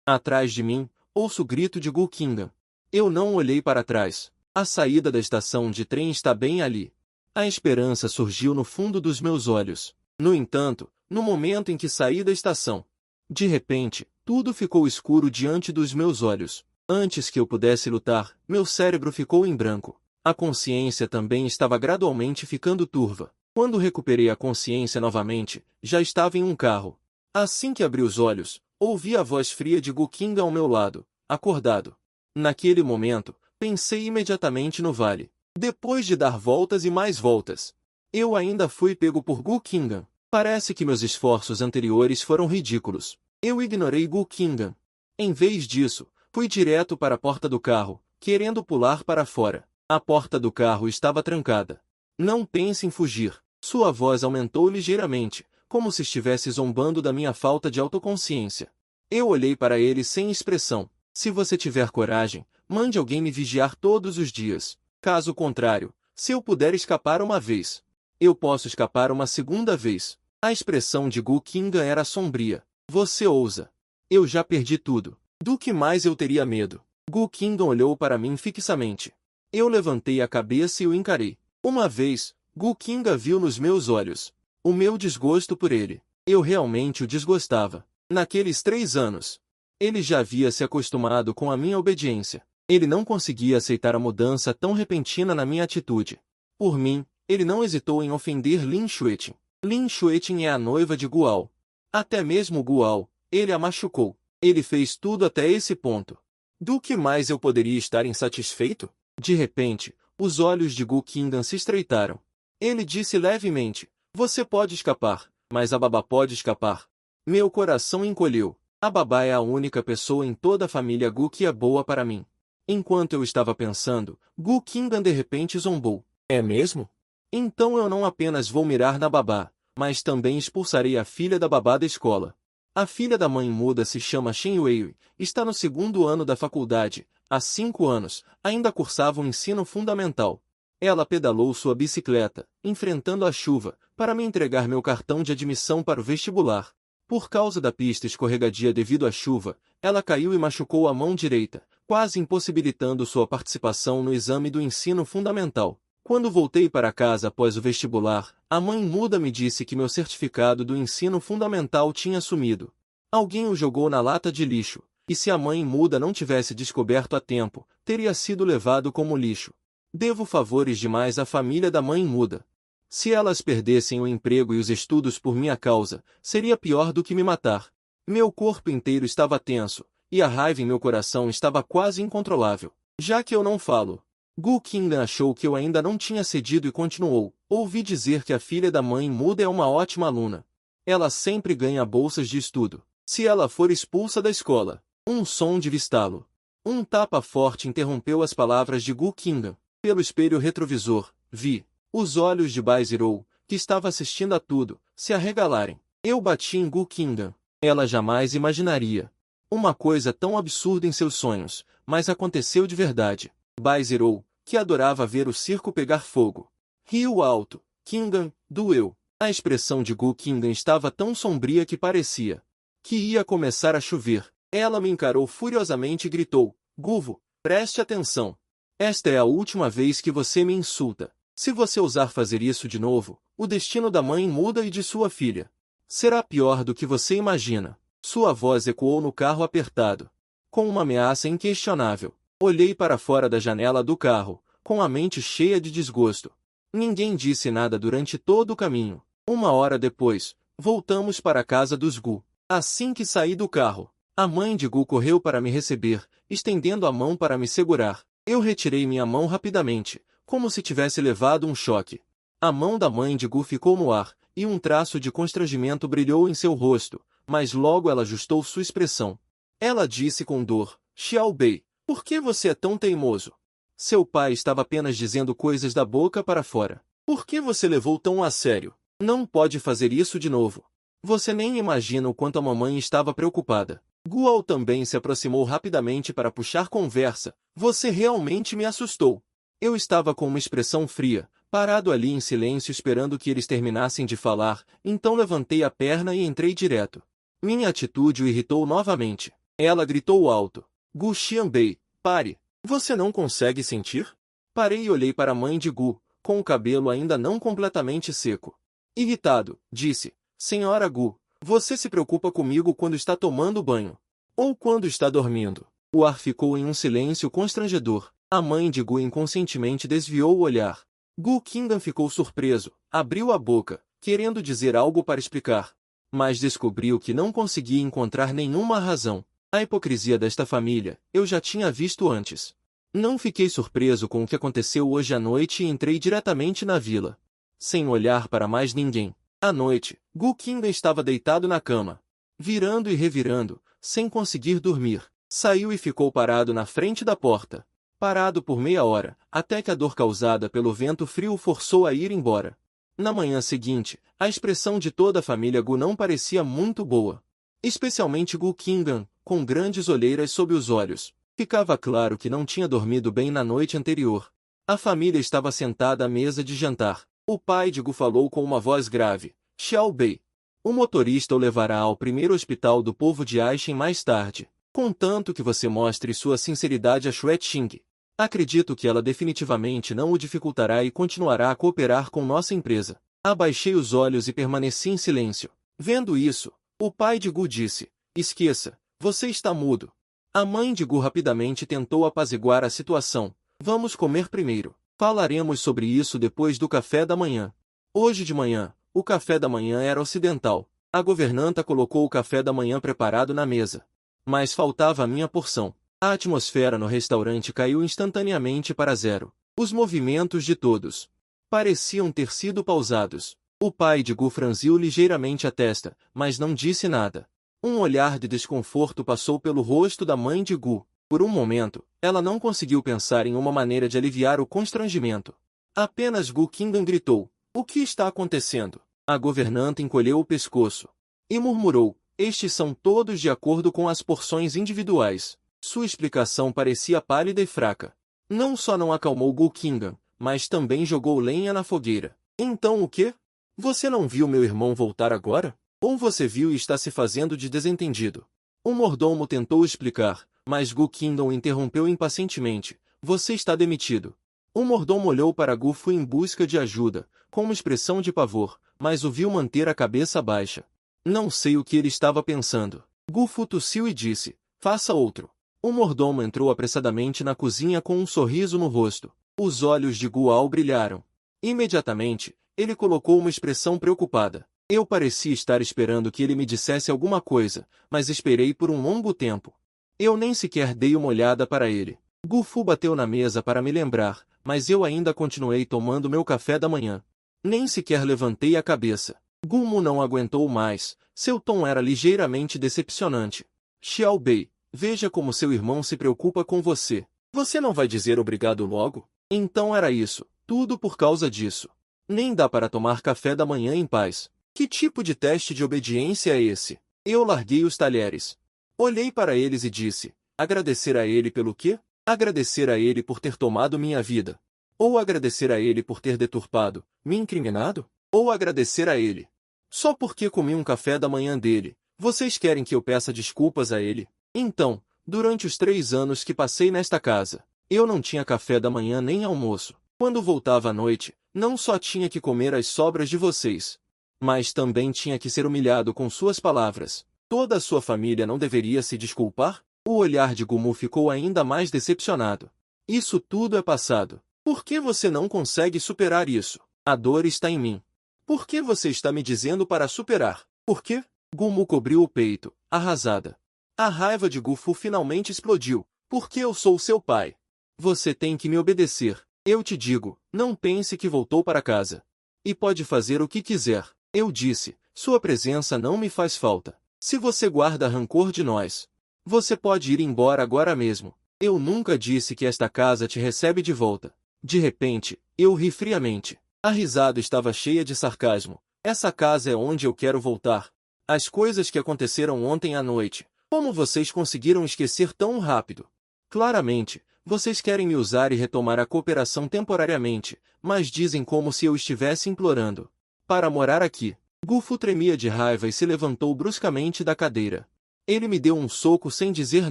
Atrás de mim, ouço o grito de Gu Qingdan. Eu não olhei para trás. A saída da estação de trem está bem ali. A esperança surgiu no fundo dos meus olhos. No entanto, no momento em que saí da estação, de repente, tudo ficou escuro diante dos meus olhos. Antes que eu pudesse lutar, meu cérebro ficou em branco. A consciência também estava gradualmente ficando turva. Quando recuperei a consciência novamente, já estava em um carro. Assim que abri os olhos, ouvi a voz fria de Gu Qingdan ao meu lado, acordado. Naquele momento, pensei imediatamente no vale. Depois de dar voltas e mais voltas, eu ainda fui pego por Gu Qingdan. Parece que meus esforços anteriores foram ridículos. Eu ignorei Gu Qingdan. Em vez disso, fui direto para a porta do carro, querendo pular para fora. A porta do carro estava trancada. Não pense em fugir. Sua voz aumentou ligeiramente, como se estivesse zombando da minha falta de autoconsciência. Eu olhei para ele sem expressão. Se você tiver coragem, mande alguém me vigiar todos os dias. Caso contrário, se eu puder escapar uma vez, eu posso escapar uma segunda vez. A expressão de Gu Qingdan era sombria. Você ousa. Eu já perdi tudo. Do que mais eu teria medo? Gu Qingdan olhou para mim fixamente. Eu levantei a cabeça e o encarei. Uma vez, Gu Qingdan viu nos meus olhos o meu desgosto por ele. Eu realmente o desgostava. Naqueles 3 anos, ele já havia se acostumado com a minha obediência. Ele não conseguia aceitar a mudança tão repentina na minha atitude. Por mim, ele não hesitou em ofender Lin Xueqin. Lin Xueqin é a noiva de Guao. Até mesmo Guao, ele a machucou. Ele fez tudo até esse ponto. Do que mais eu poderia estar insatisfeito? De repente, os olhos de Gu Qingdan se estreitaram. Ele disse levemente, você pode escapar, mas a babá pode escapar. Meu coração encolheu. A babá é a única pessoa em toda a família Gu que é boa para mim. Enquanto eu estava pensando, Gu Qingdan de repente zombou. É mesmo? Então eu não apenas vou mirar na babá, mas também expulsarei a filha da babá da escola. A filha da mãe muda se chama Shen Wei, está no 2º ano da faculdade, há 5 anos, ainda cursava o ensino fundamental. Ela pedalou sua bicicleta, enfrentando a chuva, para me entregar meu cartão de admissão para o vestibular. Por causa da pista escorregadia devido à chuva, ela caiu e machucou a mão direita, quase impossibilitando sua participação no exame do ensino fundamental. Quando voltei para casa após o vestibular, a mãe muda me disse que meu certificado do ensino fundamental tinha sumido. Alguém o jogou na lata de lixo, e se a mãe muda não tivesse descoberto a tempo, teria sido levado como lixo. Devo favores demais à família da mãe muda. Se elas perdessem o emprego e os estudos por minha causa, seria pior do que me matar. Meu corpo inteiro estava tenso, e a raiva em meu coração estava quase incontrolável. Já que eu não falo. Gu Qingdan achou que eu ainda não tinha cedido e continuou. Ouvi dizer que a filha da mãe muda é uma ótima aluna. Ela sempre ganha bolsas de estudo. Se ela for expulsa da escola. Um som de estalo. Um tapa forte interrompeu as palavras de Gu Qingdan. Pelo espelho retrovisor, vi os olhos de Bai Zirou, que estava assistindo a tudo, se arregalarem. Eu bati em Gu Qingdan. Ela jamais imaginaria uma coisa tão absurda em seus sonhos, mas aconteceu de verdade. Bai Zirou, que adorava ver o circo pegar fogo, riu alto. Qingdan, doeu. A expressão de Gu Qingdan estava tão sombria que parecia que ia começar a chover. Ela me encarou furiosamente e gritou, Guvo, preste atenção. Esta é a última vez que você me insulta. Se você ousar fazer isso de novo, o destino da mãe muda e de sua filha será pior do que você imagina. Sua voz ecoou no carro apertado, com uma ameaça inquestionável. Olhei para fora da janela do carro, com a mente cheia de desgosto. Ninguém disse nada durante todo o caminho. 1 hora depois, voltamos para a casa dos Gu. Assim que saí do carro, a mãe de Gu correu para me receber, estendendo a mão para me segurar. Eu retirei minha mão rapidamente, como se tivesse levado um choque. A mão da mãe de Gu ficou no ar, e um traço de constrangimento brilhou em seu rosto, mas logo ela ajustou sua expressão. Ela disse com dor, Xiao Bei, por que você é tão teimoso? Seu pai estava apenas dizendo coisas da boca para fora. Por que você levou tão a sério? Não pode fazer isso de novo. Você nem imagina o quanto a mamãe estava preocupada. Guo também se aproximou rapidamente para puxar conversa. Você realmente me assustou. Eu estava com uma expressão fria, parado ali em silêncio esperando que eles terminassem de falar, então levantei a perna e entrei direto. Minha atitude o irritou novamente. Ela gritou alto. Gu Xianbei, pare. Você não consegue sentir? Parei e olhei para a mãe de Gu, com o cabelo ainda não completamente seco. Irritado, disse, Senhora Gu, você se preocupa comigo quando está tomando banho? Ou quando está dormindo? O ar ficou em um silêncio constrangedor. A mãe de Gu inconscientemente desviou o olhar. Gu Qingdan ficou surpreso, abriu a boca, querendo dizer algo para explicar. Mas descobriu que não conseguia encontrar nenhuma razão. A hipocrisia desta família, eu já tinha visto antes. Não fiquei surpreso com o que aconteceu hoje à noite e entrei diretamente na vila. Sem olhar para mais ninguém. À noite, Gu Qingdan estava deitado na cama, virando e revirando, sem conseguir dormir. Saiu e ficou parado na frente da porta. Parado por meia hora, até que a dor causada pelo vento frio o forçou a ir embora. Na manhã seguinte, a expressão de toda a família Gu não parecia muito boa. Especialmente Gu Qingdan, com grandes olheiras sob os olhos. Ficava claro que não tinha dormido bem na noite anterior. A família estava sentada à mesa de jantar. O pai de Gu falou com uma voz grave. Xiao Bei. O motorista o levará ao primeiro hospital do povo de Aishin mais tarde, contanto que você mostre sua sinceridade a Xue Qing. Acredito que ela definitivamente não o dificultará e continuará a cooperar com nossa empresa. Abaixei os olhos e permaneci em silêncio. Vendo isso, o pai de Gu disse, Esqueça, você está mudo. A mãe de Gu rapidamente tentou apaziguar a situação. Vamos comer primeiro. Falaremos sobre isso depois do café da manhã. Hoje de manhã, o café da manhã era ocidental. A governanta colocou o café da manhã preparado na mesa. Mas faltava a minha porção. A atmosfera no restaurante caiu instantaneamente para zero. Os movimentos de todos pareciam ter sido pausados. O pai de Gu franziu ligeiramente a testa, mas não disse nada. Um olhar de desconforto passou pelo rosto da mãe de Gu. Por um momento, ela não conseguiu pensar em uma maneira de aliviar o constrangimento. Apenas Gu Qingdan gritou: "O que está acontecendo?" A governanta encolheu o pescoço e murmurou: "Estes são todos de acordo com as porções individuais." Sua explicação parecia pálida e fraca. Não só não acalmou Gu Qingdan, mas também jogou lenha na fogueira. "Então o quê? Você não viu meu irmão voltar agora? Ou você viu e está se fazendo de desentendido?" O mordomo tentou explicar, mas Gu Qingdan o interrompeu impacientemente: "Você está demitido." O mordomo olhou para Gu Fu em busca de ajuda, com uma expressão de pavor, mas o viu manter a cabeça baixa. Não sei o que ele estava pensando. Gu Fu tossiu e disse: "Faça outro." O mordomo entrou apressadamente na cozinha com um sorriso no rosto. Os olhos de Gu Ao brilharam. Imediatamente, ele colocou uma expressão preocupada. Eu parecia estar esperando que ele me dissesse alguma coisa, mas esperei por um longo tempo. Eu nem sequer dei uma olhada para ele. Gu Fu bateu na mesa para me lembrar, mas eu ainda continuei tomando meu café da manhã. Nem sequer levantei a cabeça. Gu Mu não aguentou mais, seu tom era ligeiramente decepcionante. "Xiao Bei, veja como seu irmão se preocupa com você. Você não vai dizer obrigado logo?" Então era isso, tudo por causa disso. Nem dá para tomar café da manhã em paz. Que tipo de teste de obediência é esse? Eu larguei os talheres. Olhei para eles e disse: agradecer a ele pelo quê? Agradecer a ele por ter tomado minha vida? Ou agradecer a ele por ter deturpado, me incriminado? Ou agradecer a ele só porque comi um café da manhã dele? Vocês querem que eu peça desculpas a ele? Então, durante os 3 anos que passei nesta casa, eu não tinha café da manhã nem almoço. Quando voltava à noite, não só tinha que comer as sobras de vocês, mas também tinha que ser humilhado com suas palavras. Toda a sua família não deveria se desculpar? O olhar de Gu Mu ficou ainda mais decepcionado. Isso tudo é passado. Por que você não consegue superar isso? A dor está em mim. Por que você está me dizendo para superar? Por quê? Gu Mu cobriu o peito, arrasada. A raiva de Gu Fu finalmente explodiu. Porque eu sou seu pai. Você tem que me obedecer. Eu te digo, não pense que voltou para casa. E pode fazer o que quiser. Eu disse, sua presença não me faz falta. Se você guarda rancor de nós, você pode ir embora agora mesmo. Eu nunca disse que esta casa te recebe de volta. De repente, eu ri friamente. A risada estava cheia de sarcasmo. Essa casa é onde eu quero voltar. As coisas que aconteceram ontem à noite. Como vocês conseguiram esquecer tão rápido? Claramente, vocês querem me usar e retomar a cooperação temporariamente, mas dizem como se eu estivesse implorando para morar aqui. Gu Fu tremia de raiva e se levantou bruscamente da cadeira. Ele me deu um soco sem dizer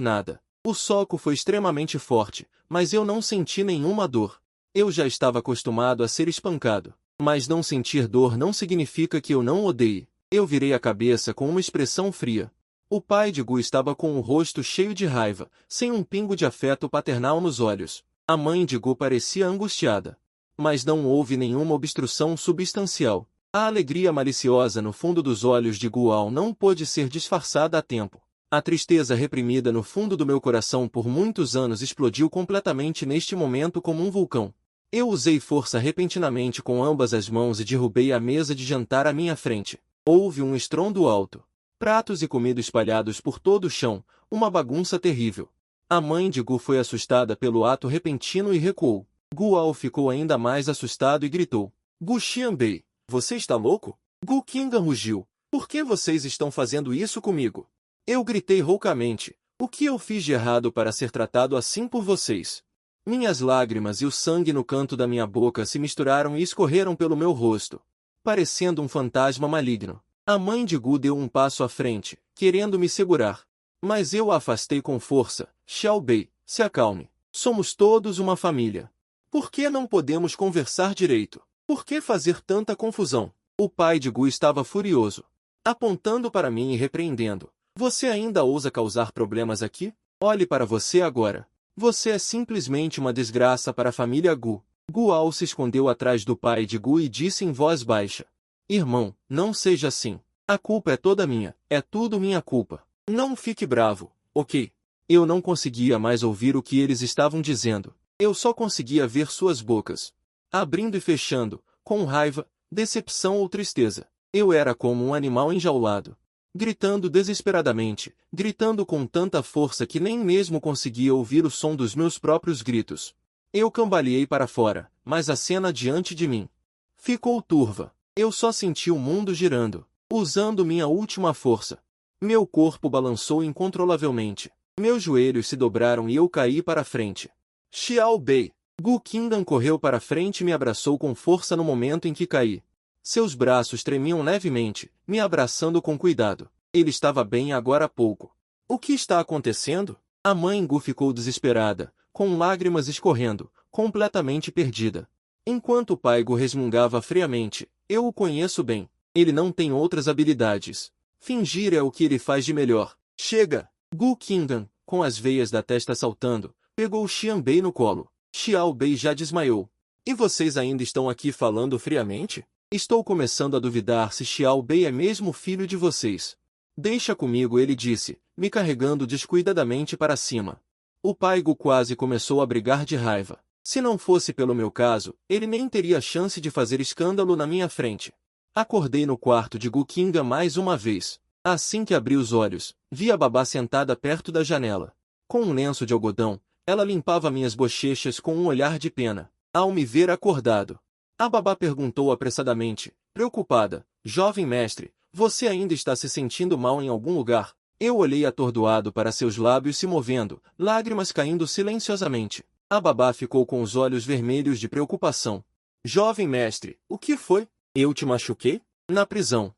nada. O soco foi extremamente forte, mas eu não senti nenhuma dor. Eu já estava acostumado a ser espancado. Mas não sentir dor não significa que eu não odeie. Eu virei a cabeça com uma expressão fria. O pai de Gu estava com o rosto cheio de raiva, sem um pingo de afeto paternal nos olhos. A mãe de Gu parecia angustiada. Mas não houve nenhuma obstrução substancial. A alegria maliciosa no fundo dos olhos de Gu Ao não pôde ser disfarçada a tempo. A tristeza reprimida no fundo do meu coração por muitos anos explodiu completamente neste momento como um vulcão. Eu usei força repentinamente com ambas as mãos e derrubei a mesa de jantar à minha frente. Houve um estrondo alto. Pratos e comida espalhados por todo o chão, uma bagunça terrível. A mãe de Gu foi assustada pelo ato repentino e recuou. Gu Ao ficou ainda mais assustado e gritou: Gu Xianbei, você está louco? Gu Qingdan rugiu. Por que vocês estão fazendo isso comigo? Eu gritei roucamente. O que eu fiz de errado para ser tratado assim por vocês? Minhas lágrimas e o sangue no canto da minha boca se misturaram e escorreram pelo meu rosto, parecendo um fantasma maligno. A mãe de Gu deu um passo à frente, querendo me segurar. Mas eu a afastei com força. Xiao Bei, se acalme. Somos todos uma família. Por que não podemos conversar direito? Por que fazer tanta confusão? O pai de Gu estava furioso, apontando para mim e repreendendo. Você ainda ousa causar problemas aqui? Olhe para você agora. Você é simplesmente uma desgraça para a família Gu. Gual se escondeu atrás do pai de Gu e disse em voz baixa. Irmão, não seja assim. A culpa é toda minha, é tudo minha culpa. Não fique bravo, ok? Eu não conseguia mais ouvir o que eles estavam dizendo. Eu só conseguia ver suas bocas abrindo e fechando, com raiva, decepção ou tristeza. Eu era como um animal enjaulado, gritando desesperadamente, gritando com tanta força que nem mesmo conseguia ouvir o som dos meus próprios gritos. Eu cambaleei para fora, mas a cena diante de mim ficou turva. Eu só senti o mundo girando, usando minha última força. Meu corpo balançou incontrolavelmente. Meus joelhos se dobraram e eu caí para frente. Xiao Bei. Gu Qingdan correu para frente e me abraçou com força no momento em que caí. Seus braços tremiam levemente, me abraçando com cuidado. Ele estava bem agora há pouco. O que está acontecendo? A mãe Gu ficou desesperada, com lágrimas escorrendo, completamente perdida. Enquanto o pai Gu resmungava friamente, eu o conheço bem. Ele não tem outras habilidades. Fingir é o que ele faz de melhor. Chega! Gu Qingdan, com as veias da testa saltando, pegou Xianbei no colo. Xiao Bei já desmaiou. E vocês ainda estão aqui falando friamente? Estou começando a duvidar se Xiao Bei é mesmo filho de vocês. Deixa comigo, ele disse, me carregando descuidadamente para cima. O pai Gu quase começou a brigar de raiva. Se não fosse pelo meu caso, ele nem teria chance de fazer escândalo na minha frente. Acordei no quarto de Gu Qingdan mais uma vez. Assim que abri os olhos, vi a babá sentada perto da janela. Com um lenço de algodão, ela limpava minhas bochechas com um olhar de pena. Ao me ver acordado, a babá perguntou apressadamente, preocupada, jovem mestre, você ainda está se sentindo mal em algum lugar? Eu olhei atordoado para seus lábios se movendo, lágrimas caindo silenciosamente. A babá ficou com os olhos vermelhos de preocupação. Jovem mestre, o que foi? Eu te machuquei? Na prisão.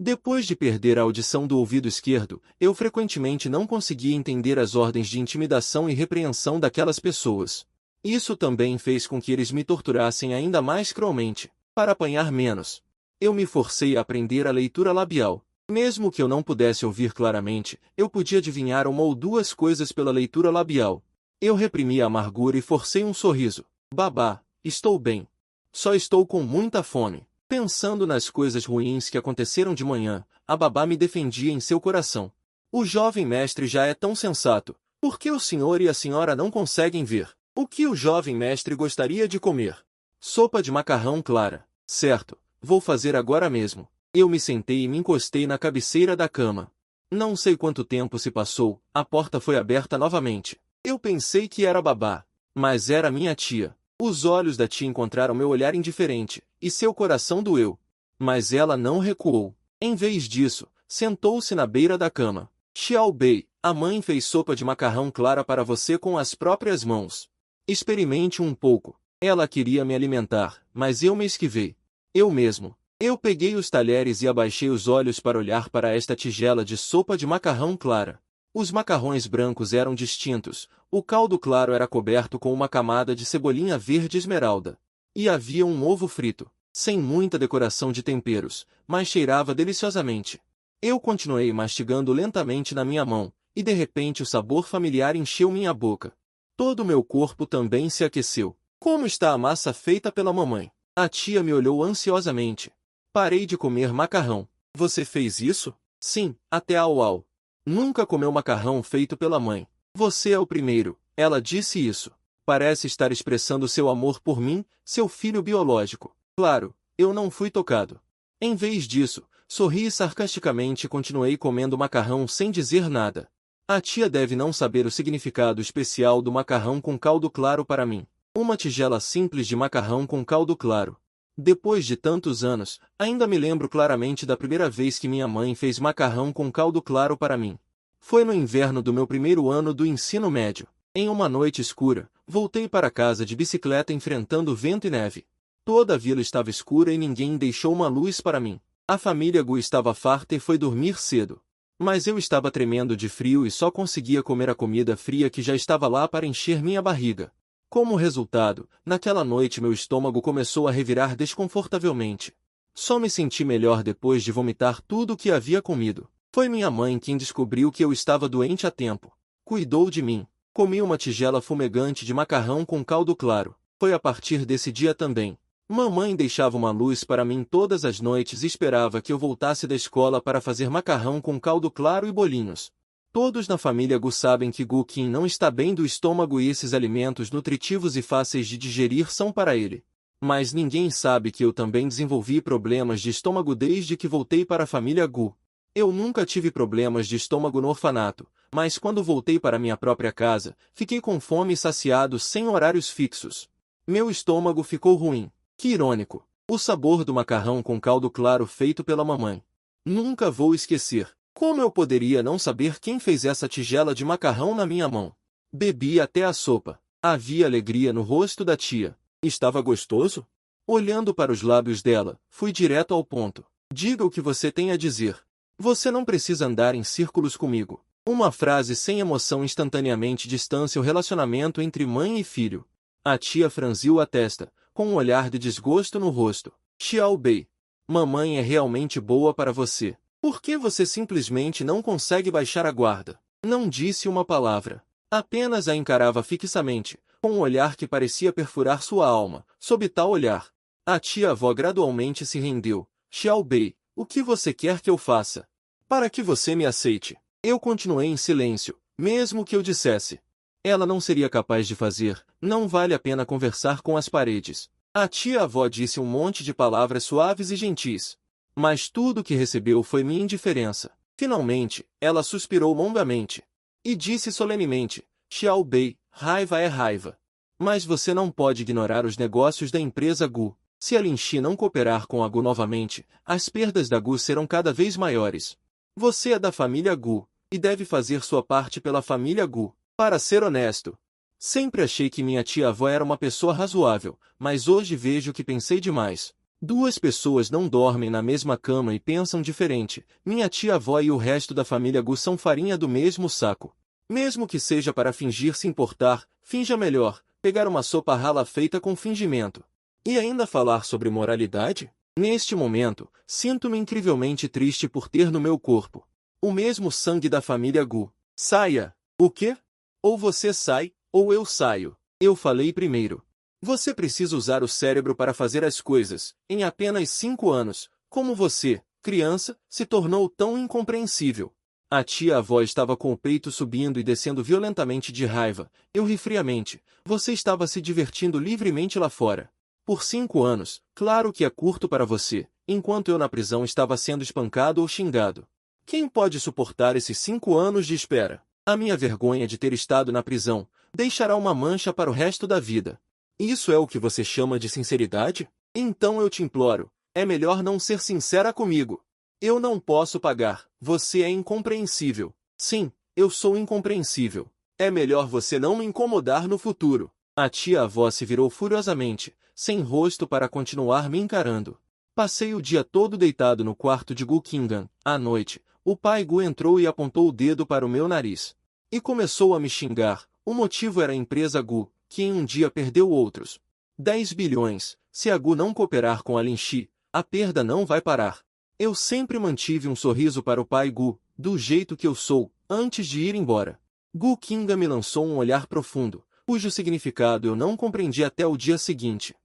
Depois de perder a audição do ouvido esquerdo, eu frequentemente não conseguia entender as ordens de intimidação e repreensão daquelas pessoas. Isso também fez com que eles me torturassem ainda mais cruelmente, para apanhar menos. Eu me forcei a aprender a leitura labial. Mesmo que eu não pudesse ouvir claramente, eu podia adivinhar uma ou duas coisas pela leitura labial. Eu reprimi a amargura e forcei um sorriso. Babá, estou bem. Só estou com muita fome. Pensando nas coisas ruins que aconteceram de manhã, a babá me defendia em seu coração. O jovem mestre já é tão sensato. Por que o senhor e a senhora não conseguem ver? O que o jovem mestre gostaria de comer? Sopa de macarrão clara. Certo, vou fazer agora mesmo. Eu me sentei e me encostei na cabeceira da cama. Não sei quanto tempo se passou, a porta foi aberta novamente. Eu pensei que era babá, mas era minha tia. Os olhos da tia encontraram meu olhar indiferente, e seu coração doeu. Mas ela não recuou. Em vez disso, sentou-se na beira da cama. Xiao Bei, a mãe fez sopa de macarrão clara para você com as próprias mãos. Experimente um pouco. Ela queria me alimentar, mas eu me esquivei. Eu mesmo. Eu peguei os talheres e abaixei os olhos para olhar para esta tigela de sopa de macarrão clara. Os macarrões brancos eram distintos, o caldo claro era coberto com uma camada de cebolinha verde esmeralda. E havia um ovo frito, sem muita decoração de temperos, mas cheirava deliciosamente. Eu continuei mastigando lentamente na minha mão, e de repente o sabor familiar encheu minha boca. Todo o meu corpo também se aqueceu. Como está a massa feita pela mamãe? A tia me olhou ansiosamente. Parei de comer macarrão. Você fez isso? Sim, até au. Nunca comeu macarrão feito pela mãe. Você é o primeiro, ela disse isso. Parece estar expressando seu amor por mim, seu filho biológico. Claro, eu não fui tocado. Em vez disso, sorri sarcasticamente e continuei comendo macarrão sem dizer nada. A tia deve não saber o significado especial do macarrão com caldo claro para mim. Uma tigela simples de macarrão com caldo claro. Depois de tantos anos, ainda me lembro claramente da primeira vez que minha mãe fez macarrão com caldo claro para mim. Foi no inverno do meu primeiro ano do ensino médio. Em uma noite escura, voltei para casa de bicicleta enfrentando vento e neve. Toda a vila estava escura e ninguém deixou uma luz para mim. A família Gu estava farta e foi dormir cedo. Mas eu estava tremendo de frio e só conseguia comer a comida fria que já estava lá para encher minha barriga. Como resultado, naquela noite meu estômago começou a revirar desconfortavelmente. Só me senti melhor depois de vomitar tudo o que havia comido. Foi minha mãe quem descobriu que eu estava doente a tempo. Cuidou de mim. Comi uma tigela fumegante de macarrão com caldo claro. Foi a partir desse dia também. Mamãe deixava uma luz para mim todas as noites e esperava que eu voltasse da escola para fazer macarrão com caldo claro e bolinhos. Todos na família Gu sabem que Gu Qin não está bem do estômago e esses alimentos nutritivos e fáceis de digerir são para ele. Mas ninguém sabe que eu também desenvolvi problemas de estômago desde que voltei para a família Gu. Eu nunca tive problemas de estômago no orfanato, mas quando voltei para minha própria casa, fiquei com fome e saciado sem horários fixos. Meu estômago ficou ruim. Que irônico. O sabor do macarrão com caldo claro feito pela mamãe. Nunca vou esquecer. Como eu poderia não saber quem fez essa tigela de macarrão na minha mão? Bebi até a sopa. Havia alegria no rosto da tia. Estava gostoso? Olhando para os lábios dela, fui direto ao ponto. Diga o que você tem a dizer. Você não precisa andar em círculos comigo. Uma frase sem emoção instantaneamente distancia o relacionamento entre mãe e filho. A tia franziu a testa, com um olhar de desgosto no rosto. Xiao Bei, mamãe é realmente boa para você. Por que você simplesmente não consegue baixar a guarda? Não disse uma palavra. Apenas a encarava fixamente, com um olhar que parecia perfurar sua alma. Sob tal olhar, a tia-avó gradualmente se rendeu. Xiao Bei, o que você quer que eu faça? Para que você me aceite. Eu continuei em silêncio, mesmo que eu dissesse. Ela não seria capaz de fazer, não vale a pena conversar com as paredes. A tia-avó disse um monte de palavras suaves e gentis. Mas tudo o que recebeu foi minha indiferença. Finalmente, ela suspirou longamente. E disse solenemente, Xiao Bei, raiva é raiva. Mas você não pode ignorar os negócios da empresa Gu. Se a Linxi não cooperar com a Gu novamente, as perdas da Gu serão cada vez maiores. Você é da família Gu, e deve fazer sua parte pela família Gu. Para ser honesto, sempre achei que minha tia-avó era uma pessoa razoável, mas hoje vejo que pensei demais. Duas pessoas não dormem na mesma cama e pensam diferente. Minha tia-avó e o resto da família Gu são farinha do mesmo saco. Mesmo que seja para fingir se importar, finja melhor, pegar uma sopa rala feita com fingimento. E ainda falar sobre moralidade? Neste momento, sinto-me incrivelmente triste por ter no meu corpo o mesmo sangue da família Gu. Saia! O quê? Ou você sai, ou eu saio. Eu falei primeiro. Você precisa usar o cérebro para fazer as coisas. Em apenas 5 anos, como você, criança, se tornou tão incompreensível. A tia-avó estava com o peito subindo e descendo violentamente de raiva. Eu ri friamente. Você estava se divertindo livremente lá fora. Por 5 anos, claro que é curto para você, enquanto eu na prisão estava sendo espancado ou xingado. Quem pode suportar esses 5 anos de espera? A minha vergonha de ter estado na prisão deixará uma mancha para o resto da vida. Isso é o que você chama de sinceridade? Então eu te imploro, é melhor não ser sincera comigo. Eu não posso pagar, você é incompreensível. Sim, eu sou incompreensível. É melhor você não me incomodar no futuro. A tia-avó se virou furiosamente, sem rosto para continuar me encarando. Passei o dia todo deitado no quarto de Gu Qingan. À noite, o pai Gu entrou e apontou o dedo para o meu nariz. E começou a me xingar. O motivo era a empresa Gu, que em um dia perdeu outros 10 bilhões. Se a Gu não cooperar com a Linxi, a perda não vai parar. Eu sempre mantive um sorriso para o pai Gu, do jeito que eu sou, antes de ir embora. Gu Qingan me lançou um olhar profundo, cujo significado eu não compreendi até o dia seguinte.